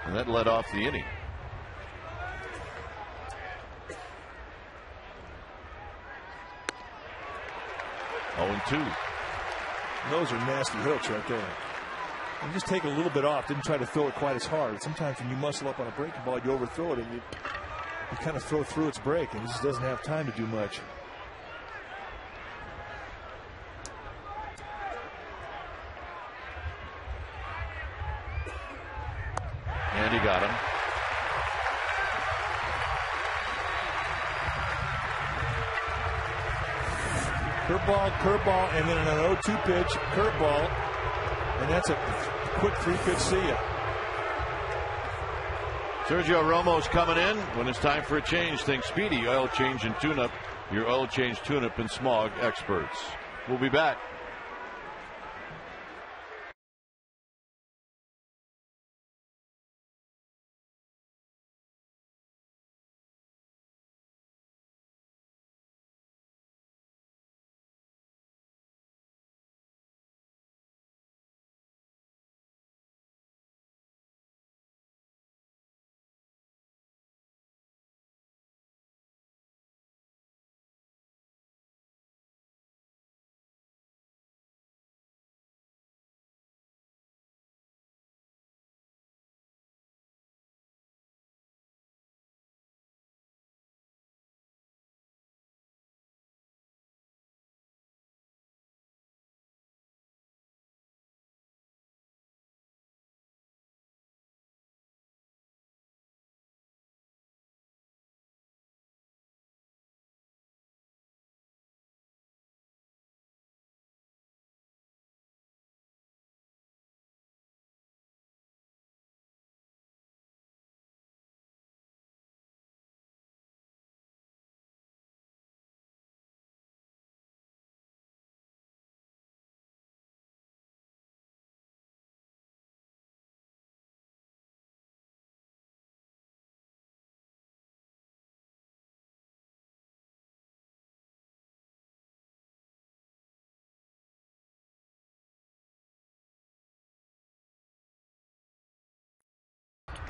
And that led off the inning. Oh, 2. Those are nasty hooks right there. And just take a little bit off. Didn't try to throw it quite as hard. Sometimes when you muscle up on a breaking ball, you overthrow it and you kind of throw through its break, and it just doesn't have time to do much. And he got him. Curveball, and then an 0-2 pitch, curveball, and that's a quick 3-pitch see ya. Sergio Romo's coming in. When it's time for a change, think Speedy Oil Change and Tune-Up, your oil change, tune-up, and smog experts. We'll be back.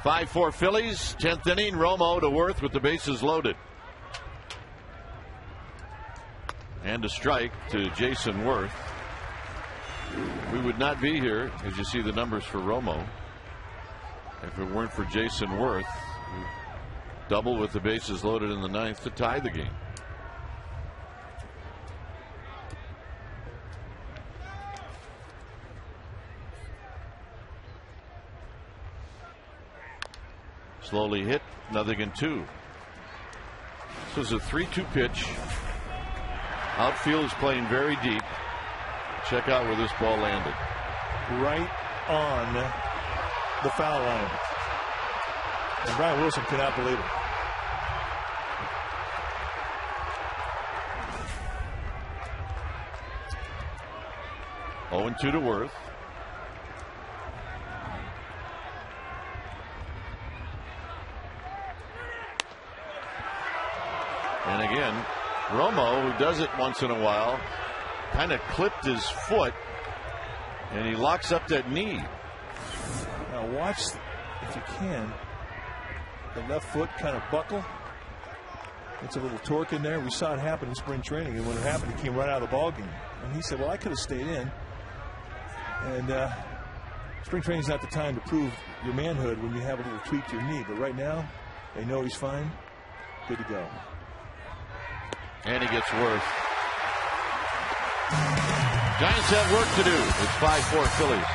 Five 5-4 Phillies, 10th inning. Romo to Worth with the bases loaded. And a strike to Jason Worth. We would not be here, as you see the numbers for Romo, if it weren't for Jason Worth, who doubled with the bases loaded in the 9th to tie the game. Slowly hit, nothing in 2. This is a 3-2 pitch. Outfield is playing very deep. Check out where this ball landed. Right on the foul line. And Brian Wilson cannot believe it. Oh, 2 to Worth. And again, Romo, who does it once in a while, kind of clipped his foot, and he locks up that knee. Now watch, if you can, the left foot kind of buckle. It's a little torque in there. We saw it happen in spring training, and when it happened, he came right out of the ballgame. And he said, well, I could have stayed in. And spring training is not the time to prove your manhood when you have a little tweak to your knee. But right now, they know he's fine. Good to go. And he gets Worth. Giants have work to do. It's 5-4 Phillies.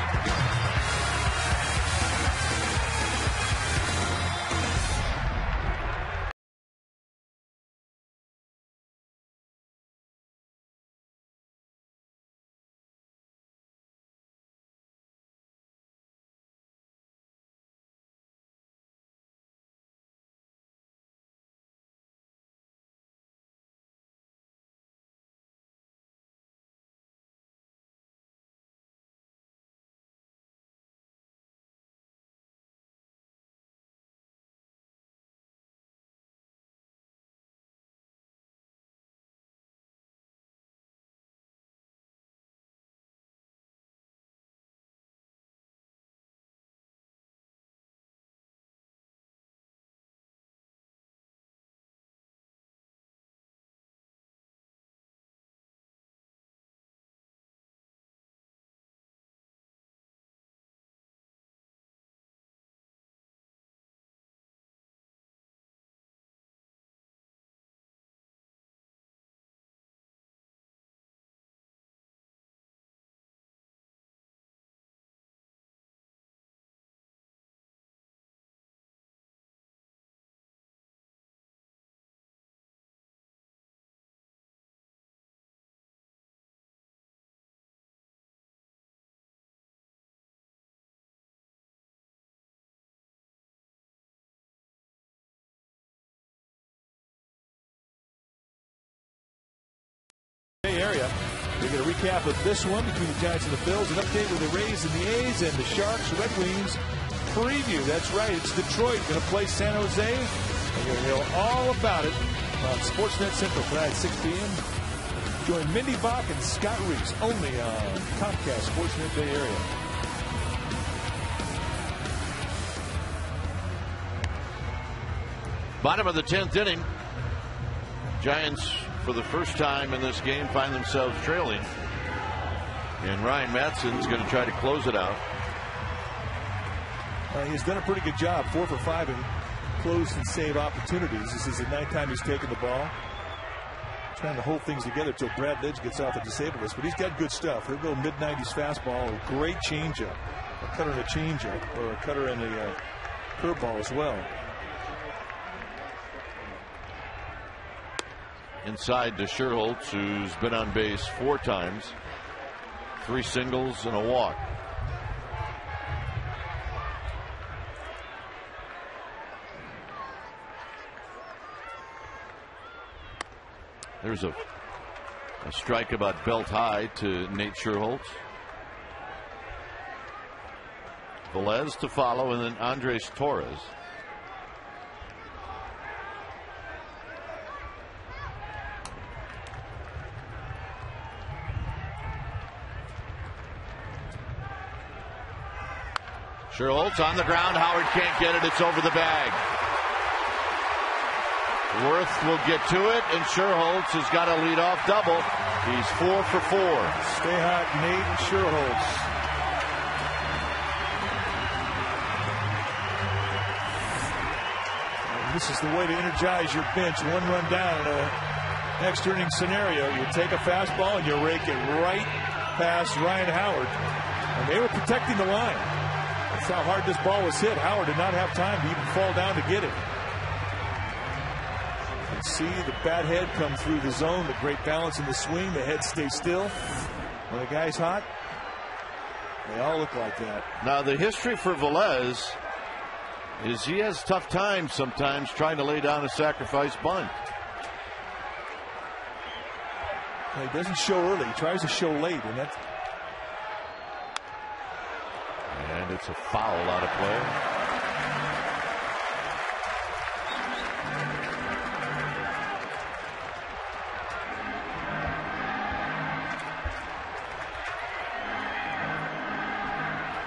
recap of this one between the Giants and the Phils. An update with the Rays and the A's and the Sharks Red Wings preview. That's right, it's Detroit going to play San Jose. And you'll hear all about it on Sportsnet Central tonight at 6 p.m. Join Mindy Bach and Scott Reese only on Comcast Sportsnet Bay Area. Bottom of the 10th inning. Giants, for the first time in this game, find themselves trailing. And Ryan Matson's going to try to close it out. He's done a pretty good job, 4 for 5 in close and save opportunities. This is the 9th time he's taken the ball. Trying to hold things together until Brad Lidge gets off the disabled list, but he's got good stuff. He'll go mid-90s fastball, a great changeup, a cutter and a changeup, or a cutter and a curveball as well. Inside to Sherholtz, who's been on base 4 times, 3 singles and a walk. There's a strike about belt high to Nate Sherholtz. Velez to follow, and then Andres Torres. Sherholtz on the ground. Howard can't get it. It's over the bag. Worth will get to it, and Sherholtz has got a leadoff double. He's 4 for 4. Stay hot, Nate Sherholtz. This is the way to energize your bench. 1 run down in an extra inning scenario. You take a fastball and you rake it right past Ryan Howard. And they were protecting the line. That's how hard this ball was hit. Howard did not have time to even fall down to get it. And see the bat head come through the zone. The great balance in the swing. The head stays still. When the guy's hot, they all look like that. Now the history for Velez is he has tough times sometimes trying to lay down a sacrifice bunt. He doesn't show early. He tries to show late, and that's. And it's a foul out of play.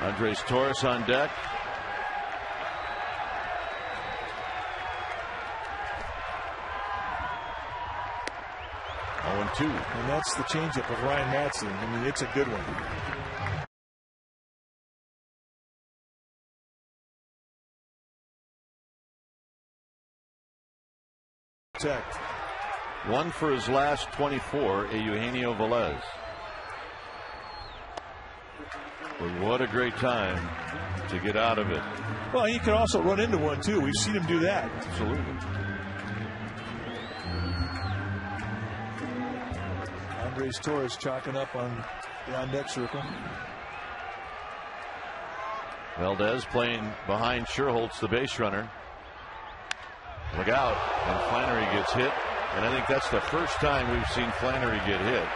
Andres Torres on deck. Oh, 2. And that's the changeup of Ryan Matson. I mean, it's a good one. Protect. 1 for his last 24, Eugenio Velez. But what a great time to get out of it. Well, he could also run into one, too. We've seen him do that. Absolutely. Andres Torres chalking up on the on-deck circle. Valdez playing behind Sherholtz, the base runner. Look out, and Flannery gets hit. And I think that's the first time we've seen Flannery get hit.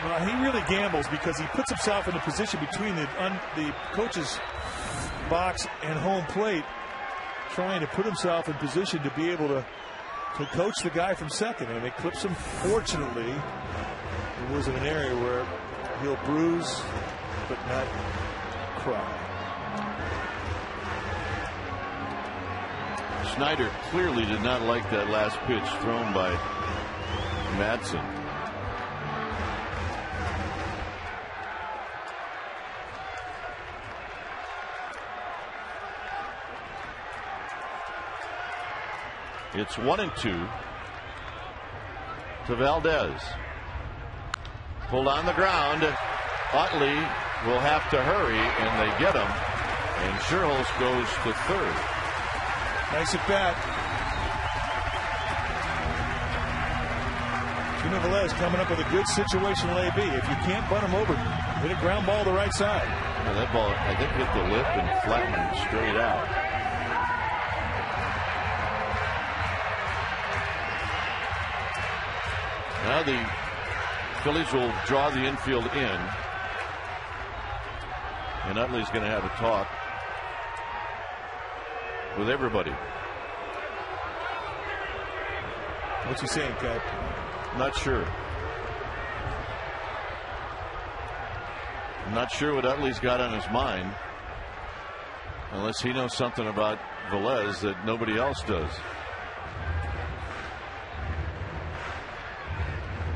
Well, he really gambles because he puts himself in a position between the coach's box and home plate, trying to put himself in position to be able to coach the guy from second, and it clips him. Fortunately, it was in an area where he'll bruise but not cry. Snyder clearly did not like that last pitch thrown by Madsen. It's 1-2 to Valdez. Pulled on the ground. Utley will have to hurry, and they get him. And Sherholtz goes to third. Nice at bat. Gino Velez coming up with a good situational AB. If you can't bunt him over, hit a ground ball to the right side. Well, that ball, I think, hit the lip and flattened straight out. Now the Phillies will draw the infield in. And Utley's going to have a talk with everybody. What's he saying, Cap? Not sure. I'm not sure what Utley's got on his mind. Unless he knows something about Velez that nobody else does.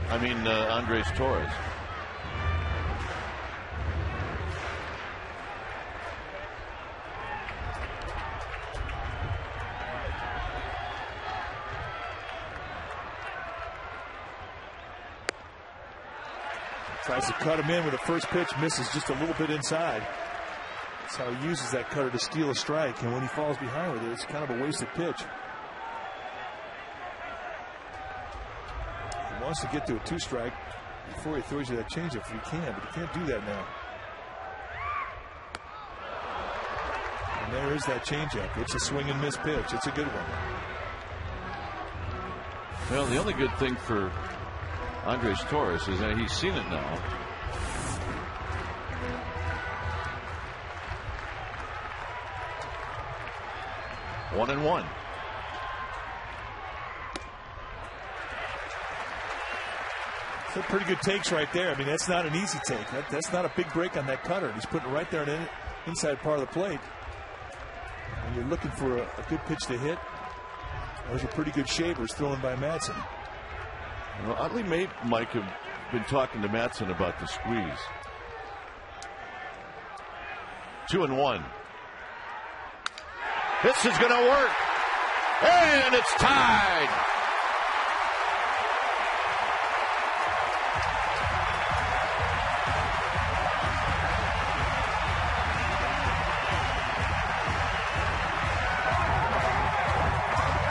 I mean, Andres Torres. Tries to cut him in with the first pitch, misses just a little bit inside. That's how he uses that cutter to steal a strike, and when he falls behind with it, it's kind of a wasted pitch. He wants to get to a 2-strike before he throws you that changeup if he can, but he can't do that now. And there is that changeup. It's a swing and miss pitch. It's a good one. Well, the only good thing for Andres Torres is that he's seen it now. One and one. So pretty good takes right there. I mean, that's not an easy take. That's not a big break on that cutter. He's putting it right there in the inside part of the plate. And you're looking for a good pitch to hit. Those are pretty good shavers thrown by Madsen. Well, Utley might have been talking to Madsen about the squeeze. 2-1. This is going to work. And it's tied.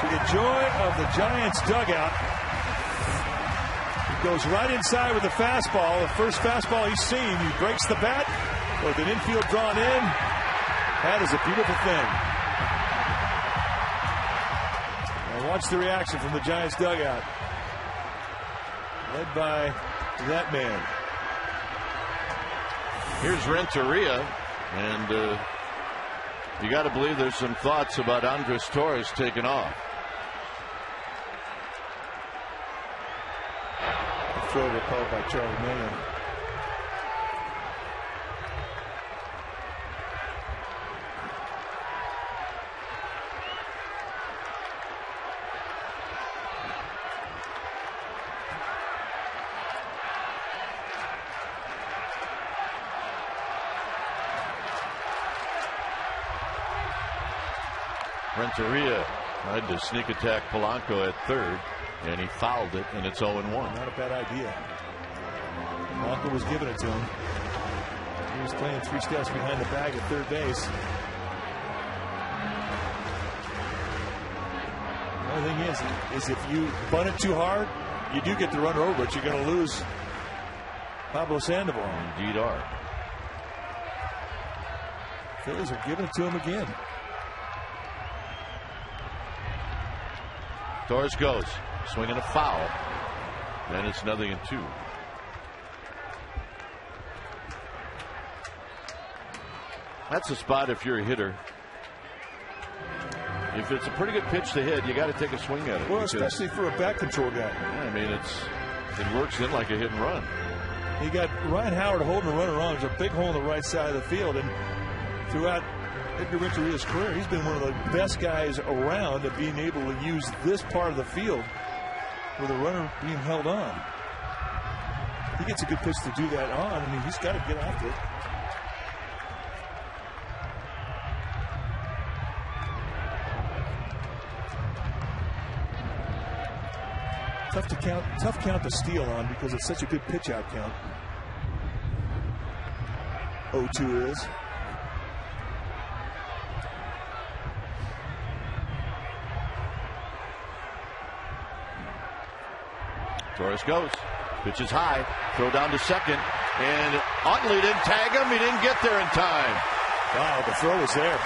To the joy of the Giants dugout. Goes right inside with the fastball. The first fastball he's seen. He breaks the bat with an infield drawn in. That is a beautiful thing. And watch the reaction from the Giants dugout. Led by that man. Here's Renteria. And you got to believe there's some thoughts about Andres Torres taking off. Throw called by Charlie Manning. Renteria tried to sneak attack Polanco at third, and he fouled it, and it's 0-1. Not a bad idea. Polanco was giving it to him. He was playing 3 steps behind the bag at third base. The only thing is if you bunt it too hard, you do get the runner over, but you're going to lose Pablo Sandoval. Indeed are. Phillies are giving it to him again. Torres goes, swinging a foul. Then it's 0-2. That's a spot if you're a hitter. If it's a pretty good pitch to hit, you got to take a swing at it. Well, especially for a back control guy. Yeah, I mean, it works in like a hit and run. You got Ryan Howard holding the runner on. There's a big hole in the right side of the field, and throughout Edgar Renteria's career, he's been one of the best guys around at being able to use this part of the field with a runner being held on. He gets a good pitch to do that on. I mean, he's got to get after it. Tough count to steal on because it's such a good pitch out count. 0-2 is. Torres goes. Pitch is high. Throw down to second. And Utley didn't tag him. He didn't get there in time. Wow, the throw was there.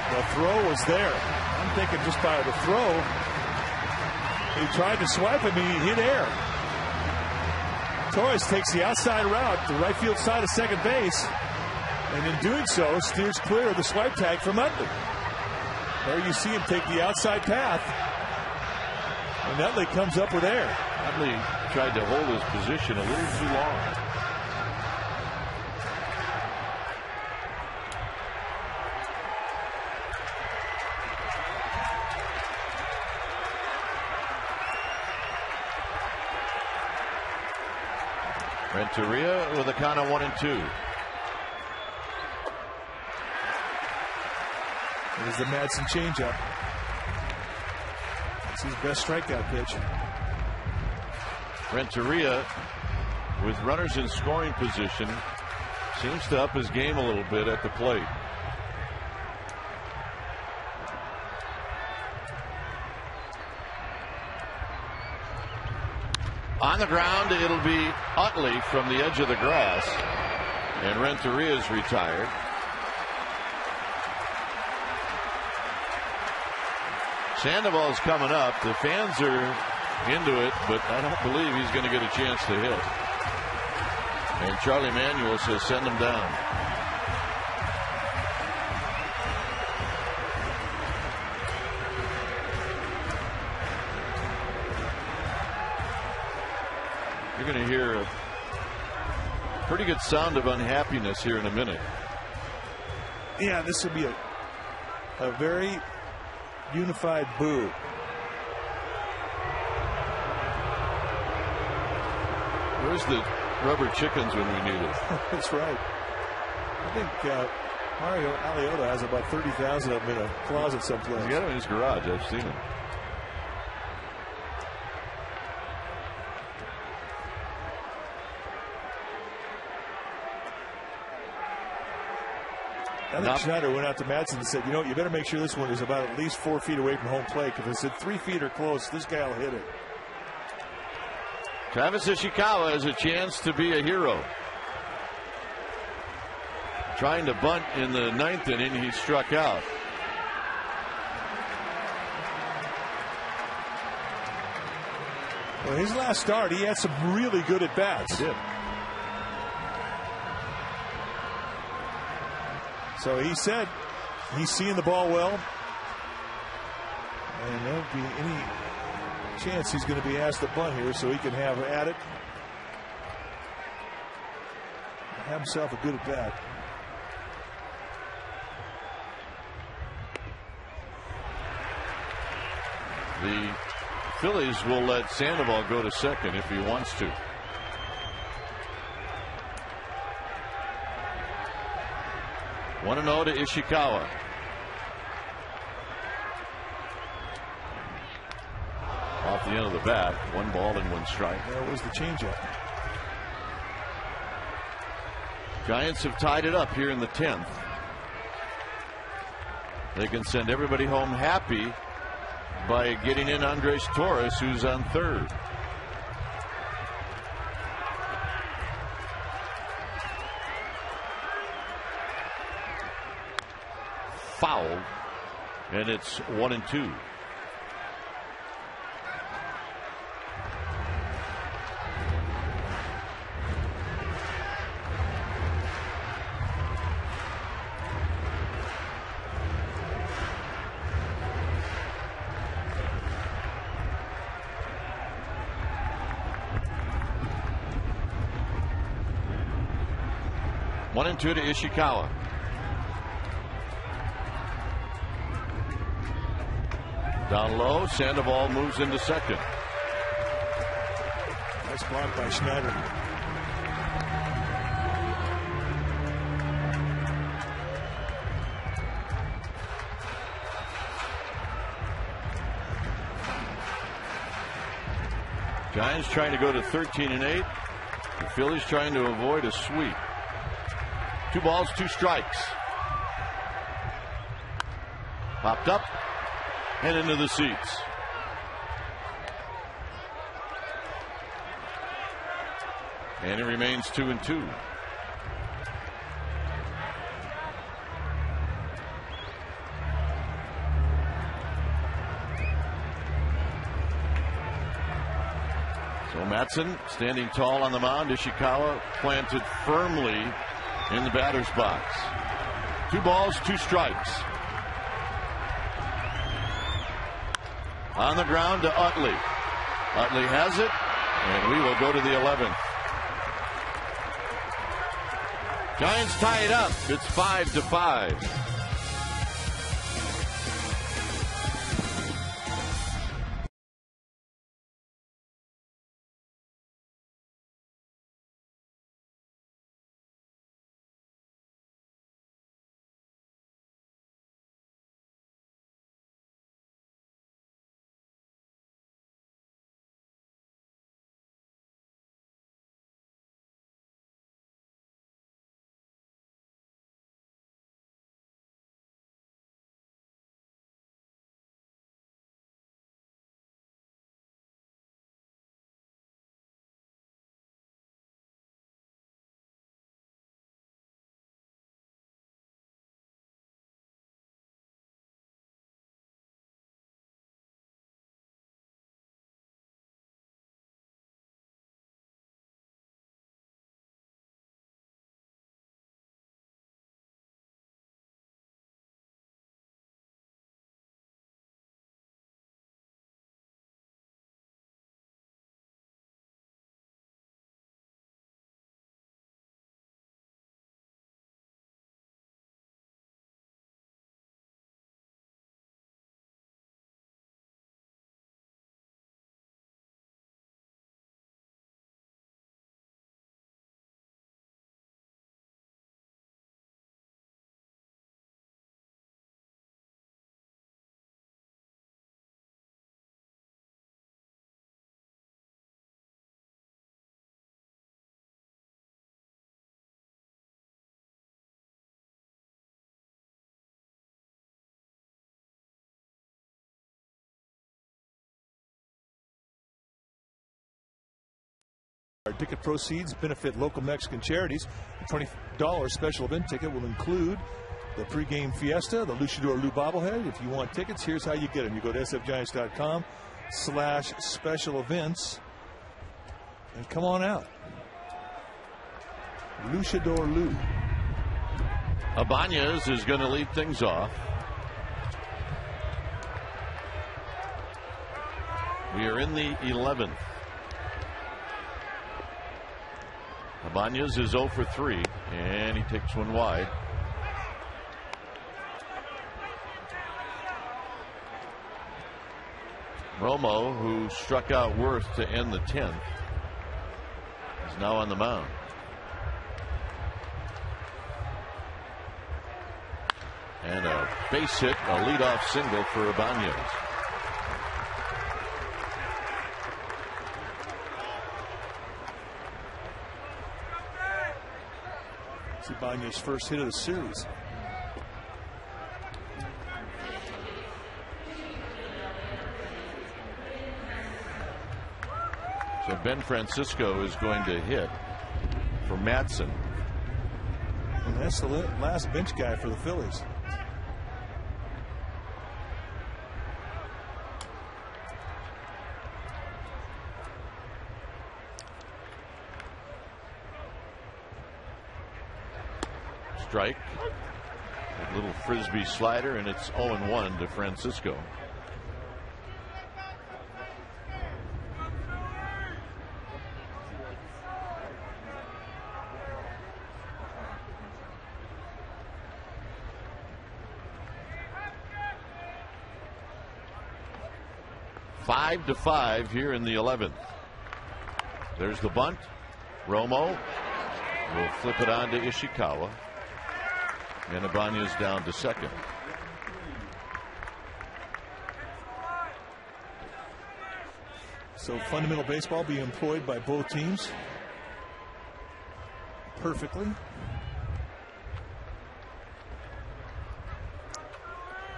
The throw was there. I'm thinking just by the throw, he tried to swipe him and he hit air. Torres takes the outside route, the right field side of second base, and in doing so, steers clear of the swipe tag from Utley. There you see him take the outside path, and Utley comes up with air. Utley tried to hold his position a little too long. Renteria with a count of 1-2. There's the Madsen changeup. It's his best strikeout pitch. Renteria, with runners in scoring position, seems to up his game a little bit at the plate. On the ground, it'll be Utley from the edge of the grass, and Renteria's retired. Sandoval's coming up. The fans are into it, but I don't believe he's going to get a chance to hit. And Charlie Manuel says send him down. You're going to hear a pretty good sound of unhappiness here in a minute. Yeah, this will be a very unified boo. Where's the rubber chickens when we need it? That's right. I think Mario Aliotta has about 30,000 of them in a closet someplace. He's got them in his garage. I've seen them. I think Schneider went out to Madsen and said, you know, you better make sure this one is about at least 4 feet away from home plate, because if it's 3 feet or close, this guy will hit it. Travis Ishikawa has a chance to be a hero. Trying to bunt in the 9th inning, he struck out. Well, his last start, he had some really good at-bats. He did. So he said he's seeing the ball well, and there won't be any chance he's going to be asked to bunt here, so he can have at it, have himself a good at bat. The Phillies will let Sandoval go to second if he wants to. One and 0 to Ishikawa. Off the end of the bat, 1 ball and 1 strike. There was the changeup. Giants have tied it up here in the 10th. They can send everybody home happy by getting in Andres Torres, who's on third. Foul, and it's 1-2. One and 2 to Ishikawa. Down low, Sandoval moves into second. Nice block by Schneider. Giants trying to go to 13 and 8. The Phillies trying to avoid a sweep. 2 balls, 2 strikes. Popped up and into the seats. And it remains 2-2. Matson standing tall on the mound. Ishikawa planted firmly in the batter's box. 2 balls, 2 strikes. On the ground to Utley. Utley has it, and we will go to the 11th. Giants tie it up. It's 5-5. Our ticket proceeds benefit local Mexican charities. The $20 special event ticket will include the pregame fiesta, the Luchador Lou bobblehead. If you want tickets, here's how you get them. You go to sfgiants.com/special events and come on out. Luchador Lou. Ibanez is going to lead things off. We are in the 11th. Ibanez is 0 for 3, and he takes one wide. Romo, who struck out Worth to end the 10th, is now on the mound. And a base hit, a leadoff single for Ibanez. It's Ibanez's first hit of the series. So Ben Francisco is going to hit for Matson. And that's the last bench guy for the Phillies. Strike. A little frisbee slider, and it's 0-1 to Francisco. Five to 5 here in the 11th. There's the bunt. Romo will flip it on to Ishikawa. And Ibanez down to second. So fundamental baseball being employed by both teams perfectly.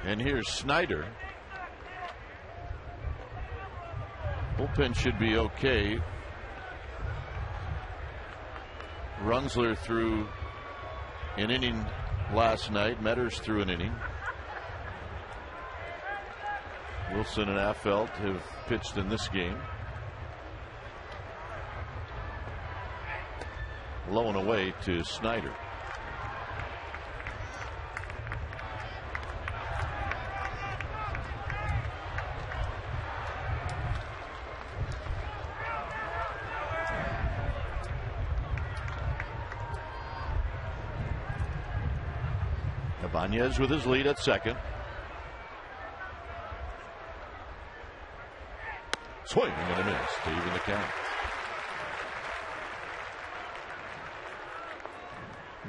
And here's Snyder. Bullpen should be okay. Runzler threw an inning last night. Metters threw an inning. Wilson and Affelt have pitched in this game. low and away to Snyder. Ibanez with his lead at second. Swing and a miss to even the count.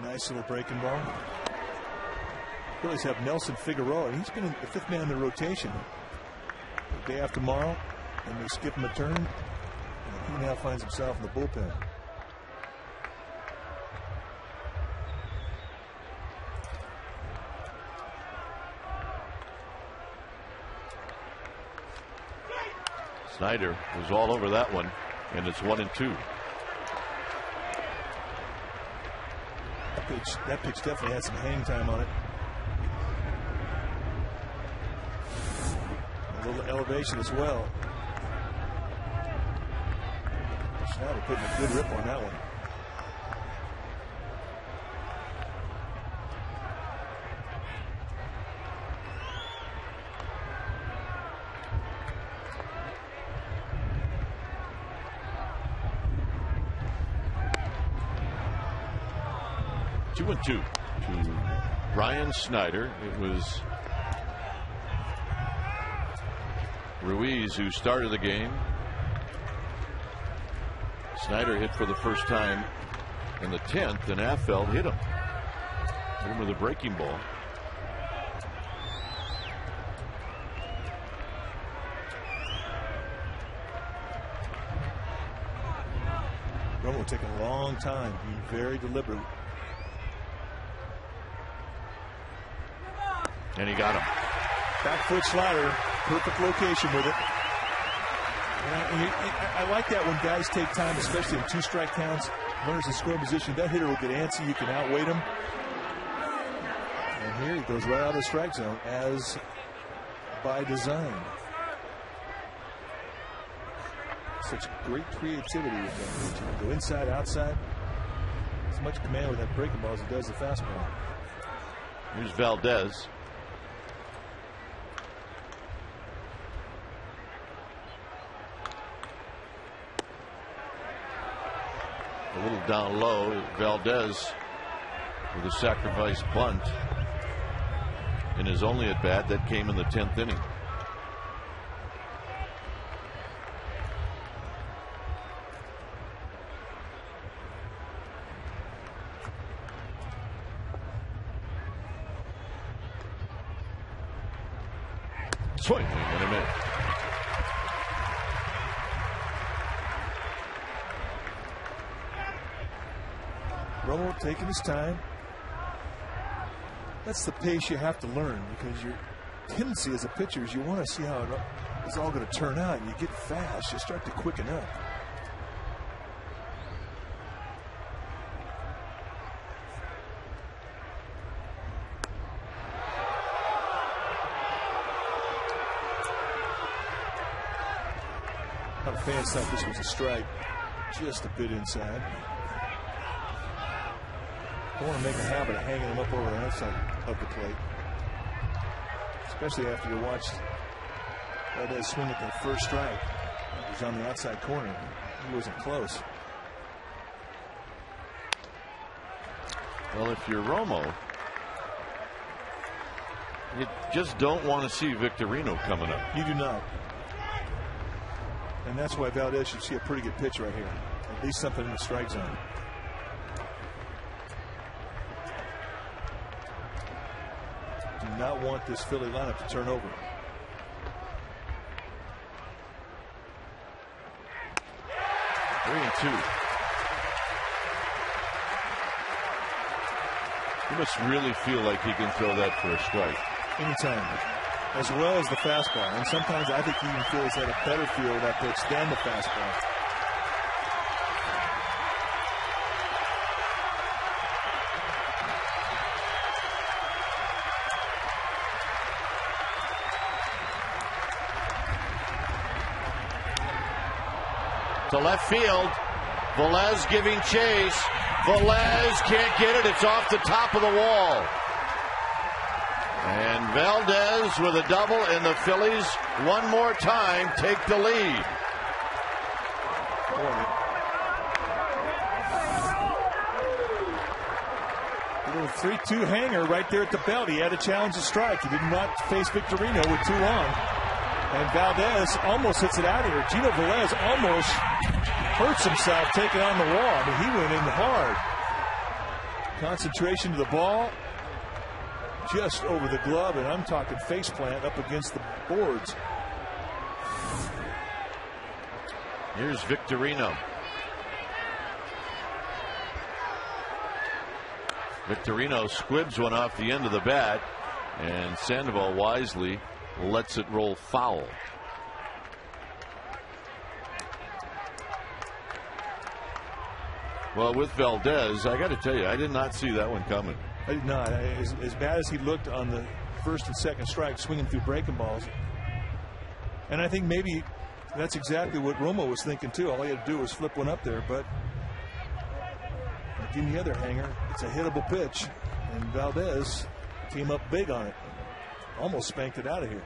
Nice little breaking ball. Phillies have Nelson Figueroa. He's been the fifth man in the rotation. The day after tomorrow, and they skip him a turn, and he now finds himself in the bullpen. Snyder was all over that one, and it's 1-2. That pitch definitely had some hang time on it. A little elevation as well. Snyder putting a good rip on that one. Two to Brian Snyder. It was Ruiz who started the game. Snyder hit for the first time in the 10th, and Affeld hit him with a breaking ball. Romo taking a long time, being very deliberate. And he got him. Back foot slider, perfect location with it. And I like that when guys take time, especially in 2-strike counts, runners in scoring position. That hitter will get antsy. You can outweight him. And here he goes right out of the strike zone, as by design. Such great creativity with that. Go inside, outside. As much command with that breaking ball as he does the fastball. Here's Valdez. A little down low. Valdez with a sacrifice bunt in his only at bat. That came in the 10th inning. Swing and a miss. Romo taking his time. That's the pace you have to learn, because your tendency as a pitcher is you want to see how it's all going to turn out. And you get fast, you start to quicken up. A lot of fans thought this was a strike, just a bit inside. I want to make a habit of hanging him up over the outside of the plate, especially after you watched that swing at the first strike. It was on the outside corner. He wasn't close. Well, if you're Romo, you just don't want to see Victorino coming up. You do not. And that's why Valdez should see a pretty good pitch right here. At least something in the strike zone. Do not want this Philly lineup to turn over. Three and two. He must really feel like he can throw that for a strike. Anytime. As well as the fastball. And sometimes I think he even feels that a better feel of that pitch than the fastball. To left field. Velez giving chase. Velez can't get it. It's off the top of the wall. And Valdez with a double, and the Phillies one more time take the lead. A little 3-2 hanger right there at the belt. He had to challenge the strike. He did not face Victorino with too long. And Valdez almost hits it out of here. Gino Velez almost hurts himself taking on the wall. I mean, he went in hard. Concentration to the ball. Just over the glove, and I'm talking face plant up against the boards. Here's Victorino. Victorino squibs one off the end of the bat, and Sandoval wisely lets it roll foul. Well, with Valdez, I got to tell you, I did not see that one coming. I did not. As bad as he looked on the first and second strike, swinging through breaking balls. And I think maybe that's exactly what Romo was thinking, too. All he had to do was flip one up there. But like in the other hanger, it's a hittable pitch. And Valdez came up big on it. Almost spanked it out of here.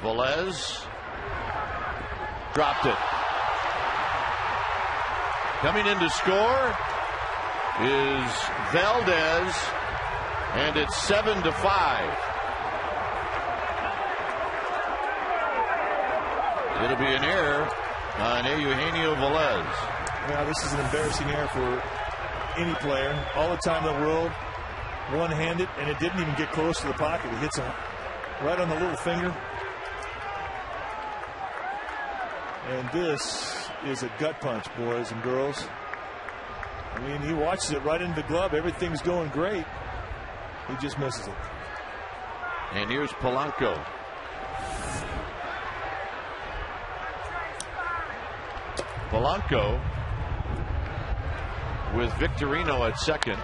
Velez dropped it. Coming in to score is Valdez, and it's 7-5. It'll be an error on Eugenio Velez. Now, this is an embarrassing error for any player. All the time in the world, one-handed, and it didn't even get close to the pocket. He hits him right on the little finger. And this is a gut punch, boys and girls. I mean, he watches it right into the glove. Everything's going great. He just misses it. And here's Polanco. Polanco with Victorino at second.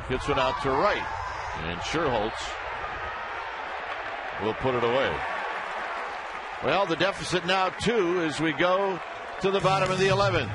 Hits one out to right. And Sherholtz will put it away. Well, the deficit now 2 as we go to the bottom of the 11th.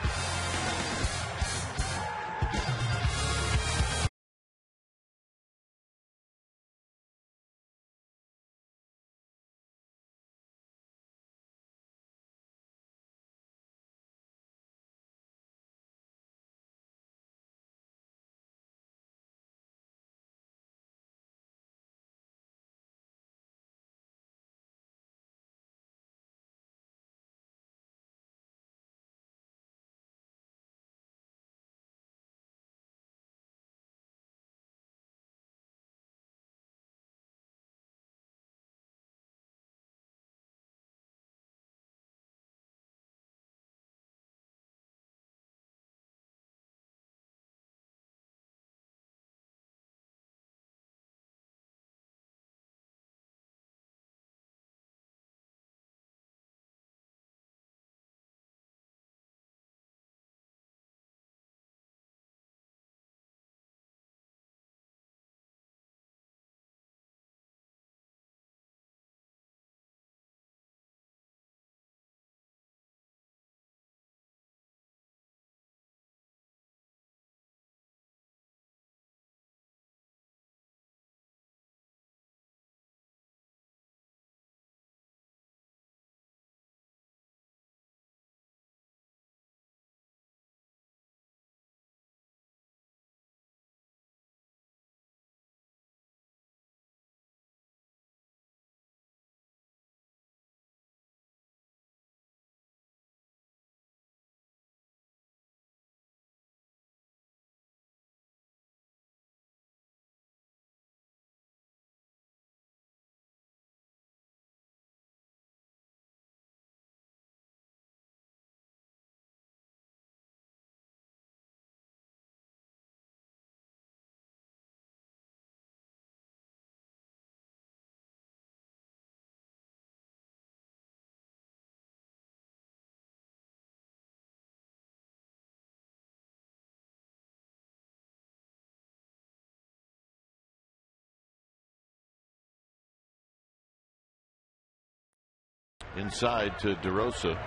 inside to DeRosa.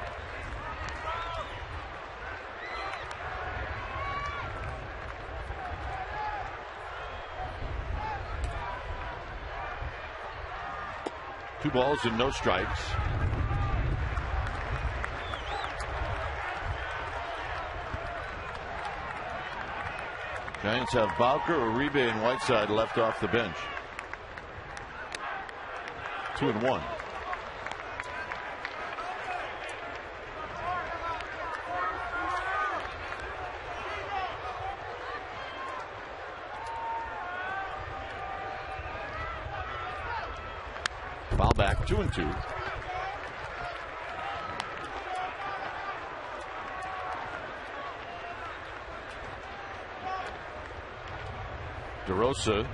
Two balls and no strikes. Giants have Bowker, Uribe, and Whiteside left off the bench. 2-1. Foul back, 2-2. DeRosa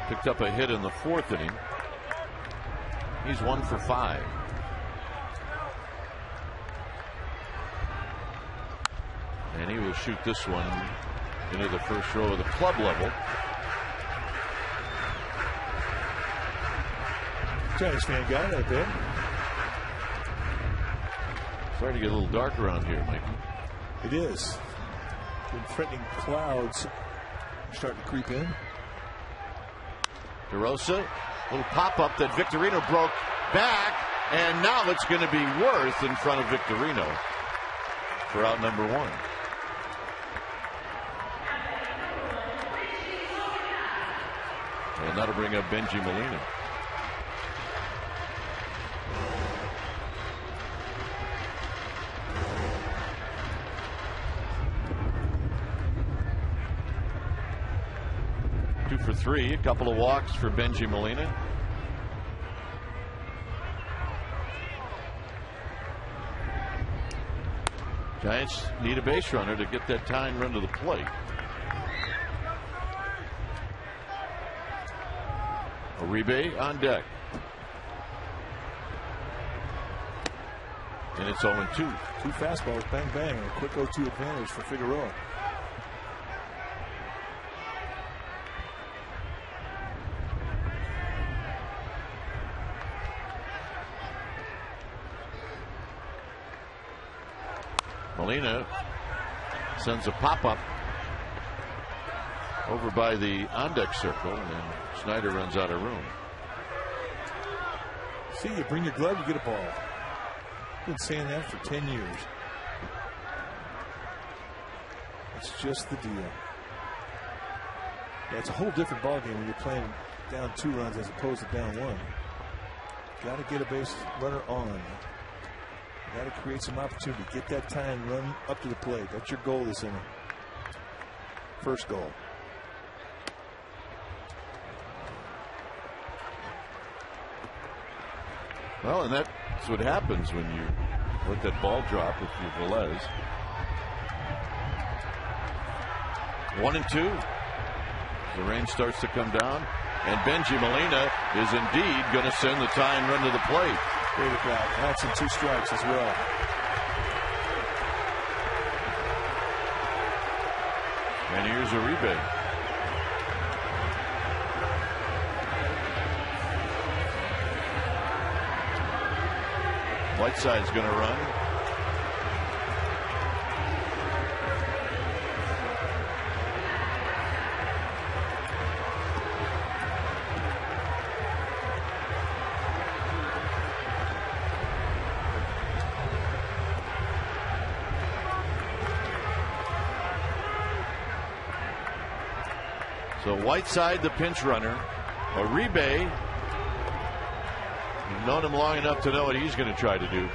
picked up a hit in the fourth inning. He's 1 for 5. And he will shoot this one into the first row of the club level. Giants fan guy right there. Starting to get a little dark around here, Mike. It is. Been threatening clouds starting to creep in. DeRosa, little pop-up that Victorino broke back, and now it's going to be Worth in front of Victorino for out number 1. And that'll bring up Benji Molina. For 3, a couple of walks for Benji Molina. Giants need a base runner to get that tying run to the plate. Uribe on deck. And it's 0-2. 2 fastballs, bang bang, a quick 0-2 advantage for Figueroa. Molina sends a pop-up over by the on-deck circle, and then Snyder runs out of room. See, you bring your glove, you get a ball. Been saying that for 10 years. It's just the deal. Yeah, it's a whole different ballgame when you're playing down 2 runs as opposed to down 1. Got to get a base runner on. Got to create some opportunity. Get that time, run up to the plate. That's your goal this inning. First goal. Well, and that's what happens when you let that ball drop with your Velez. 1-2. The rain starts to come down, and Benji Molina is indeed going to send the tying run to the plate. David Brown, that's in 2 strikes as well. And here's Uribe. Whiteside's going to run. So Whiteside, the pinch runner. Uribe, you've known him long enough to know what he's going to try to do.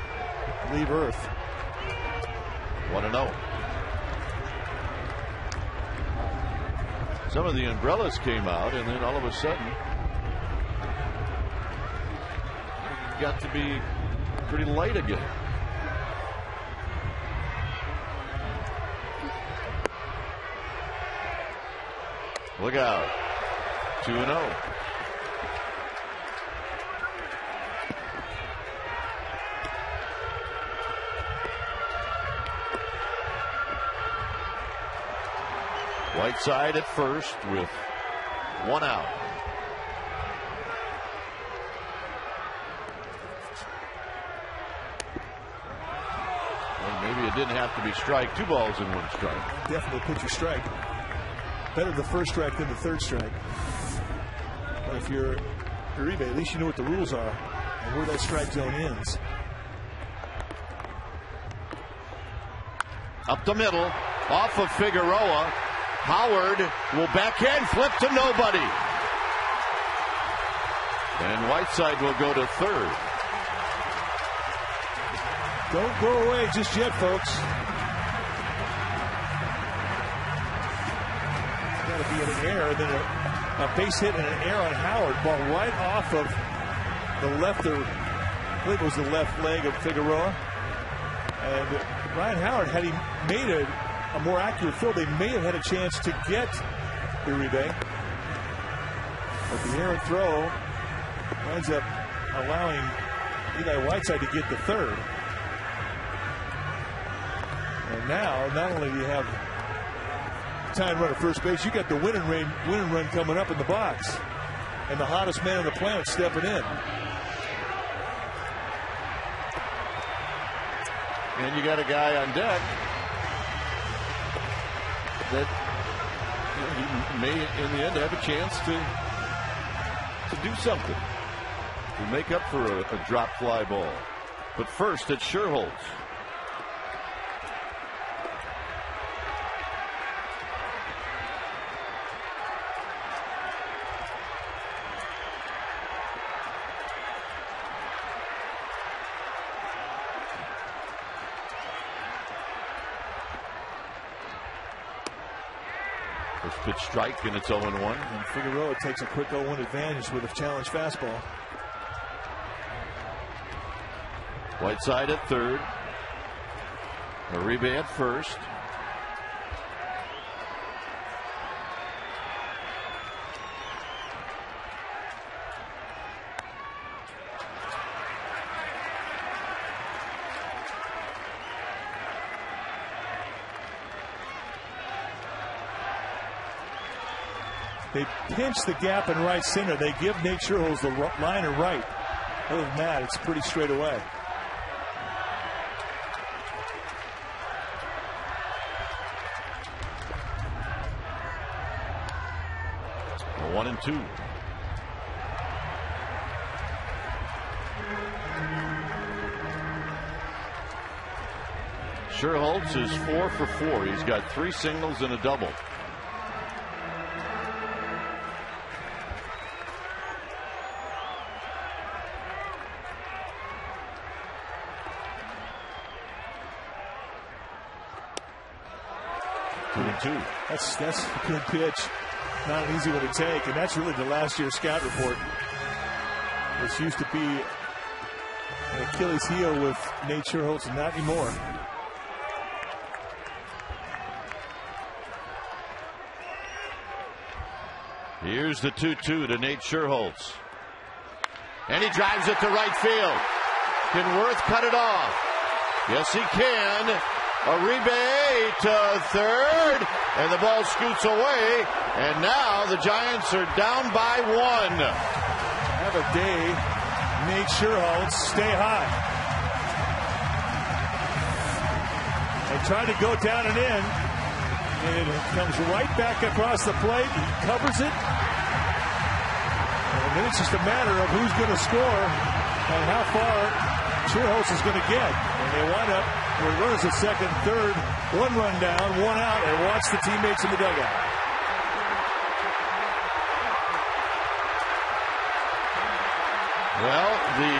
Leave Earth. 1-0. Some of the umbrellas came out, and then all of a sudden, it got to be pretty light again. Look out. 2-0. Whiteside at first with 1 out. didn't have to be strike. 2 balls and 1 strike. Definitely pitch your strike. Better the first strike than the third strike. But if you're Uribe, at least you know what the rules are and where that strike zone ends. Up the middle, off of Figueroa. Howard will backhand flip to nobody. And Whiteside will go to third. Don't go away just yet, folks. Got to be in an error, then a base hit and an error on Howard. Ball right off of the left, I believe it was the left leg of Figueroa. And Ryan Howard, had he made a more accurate throw, they may have had a chance to get Uribe. But the errant throw ends up allowing Eli Whiteside to get the third. And now, not only do you have time run at first base, you got the winning run coming up in the box. And the hottest man on the planet stepping in. And you got a guy on deck that he may, in the end, have a chance to do something, to make up for a drop fly ball. But first, it's Sherholtz. First pitch strike, and it's 0-1. And Figueroa takes a quick 0-1 advantage with a challenge fastball. Whiteside at third. Uribe at first. They pinch the gap in right center. They give Nate Sherholtz the line and right. Other than that, it's pretty straight away. A 1-2. Sherholtz is 4 for 4. He's got 3 singles and a double. That's a good pitch. Not an easy one to take, and that's really the last year's scout report. This used to be an Achilles heel with Nate Sherholtz, and not anymore. Here's the 2-2 to Nate Sherholtz. And he drives it to right field. Can Worth cut it off? Yes, he can. Uribe to third, and the ball scoots away, and now the Giants are down by 1. Have a day, Nate Sherholtz. Stay hot. They try to go down and in, and it comes right back across the plate. He covers it, and then it's just a matter of who's going to score and how far Sherholtz is going to get. And they wind up with runners at second, third, 1 run down, 1 out, and watch the teammates in the dugout. Well, the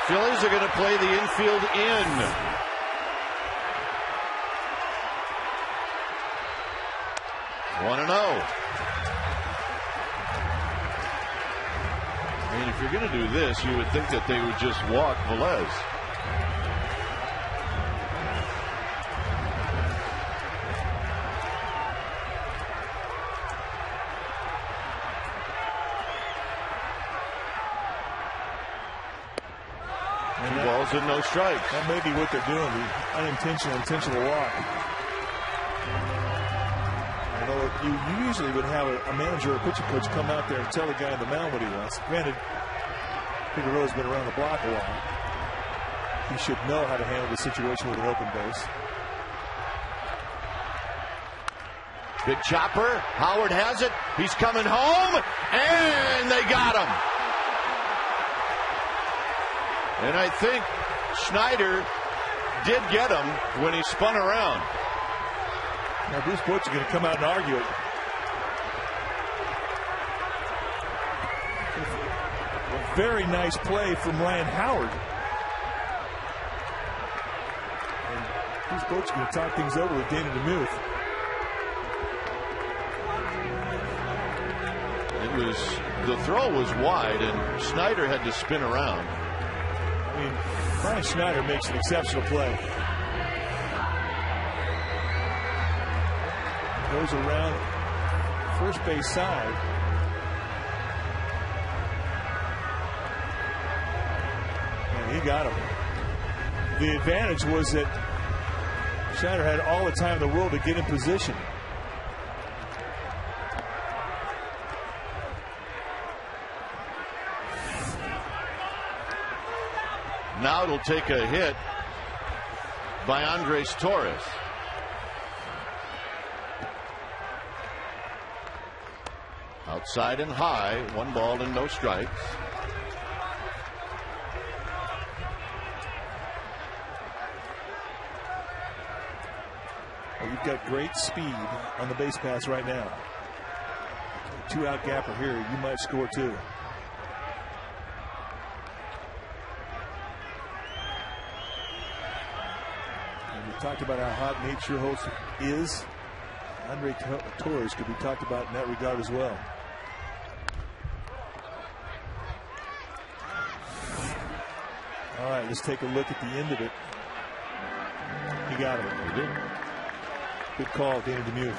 Phillies are going to play the infield in. One and 0. I mean, if you're going to do this, you would think that they would just walk Velez. And no strikes. That may be what they're doing, the intentional walk. Although you usually would have a manager or pitching coach come out there and tell the guy on the mound what he wants. Granted, Figueroa's been around the block a while. He should know how to handle the situation with an open base. Big chopper. Howard has it. He's coming home, and they got him. And I think Schneider did get him when he spun around. Now, Bruce Bochy are going to come out and argue it. A very nice play from Ryan Howard. And Bruce Bochy going to talk things over with Dana DeMuth. The throw was wide, and Schneider had to spin around. I mean, Brian Schneider makes an exceptional play. Goes around first base side. And he got him. The advantage was that Schneider had all the time in the world to get in position. Now it'll take a hit by Andres Torres. Outside and high, 1 ball and no strikes. Well, you've got great speed on the base pass right now. 2-out gapper here, you might score 2. Talked about how hot Nate Scherholz is. Andre Torres could be talked about in that regard as well. All right, let's take a look at the end of it. He got him. He did. Good call, Dana DeMuth.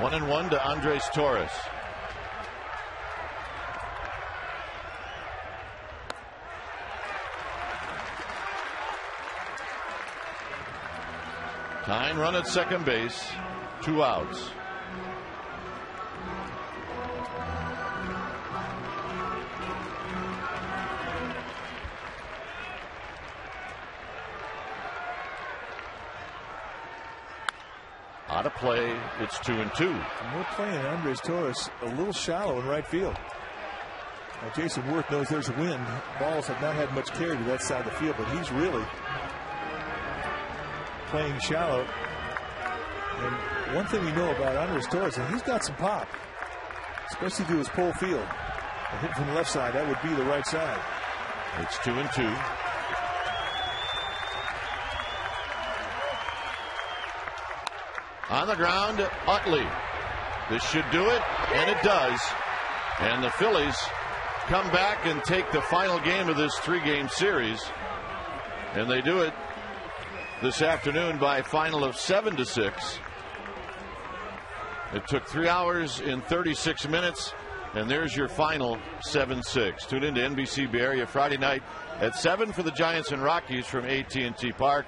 One and one to Andres Torres. Tying run at second base, 2 outs. Out of play, it's 2-2. And we're playing Andres Torres a little shallow in right field. Now, Jason Worth knows there's a wind. Balls have not had much carry to that side of the field, but he's really playing shallow. And one thing we know about Andres Torres, and he's got some pop, especially to his pole field. A hit from the left side, that would be the right side. It's 2-2. On the ground, Utley. This should do it, and it does. And the Phillies come back and take the final game of this 3-game series. And they do it this afternoon by a final of 7-6. It took 3 hours and 36 minutes, and there's your final 7-6. Tune in to NBC Bay Area Friday night at 7 for the Giants and Rockies from AT&T Park.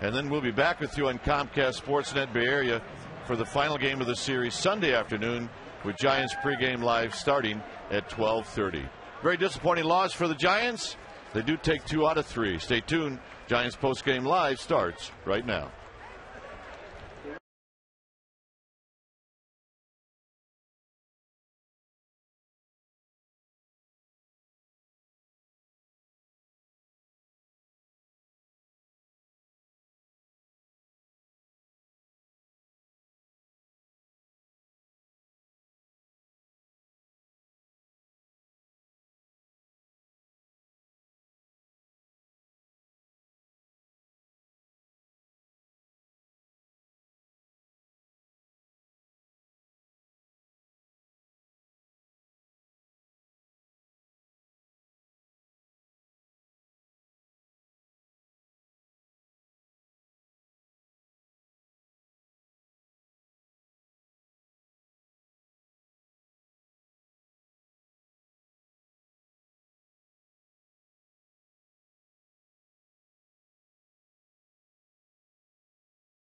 And then we'll be back with you on Comcast Sportsnet Bay Area for the final game of the series Sunday afternoon with Giants pregame live starting at 12:30. Very disappointing loss for the Giants. They do take 2 out of 3. Stay tuned. Giants postgame live starts right now.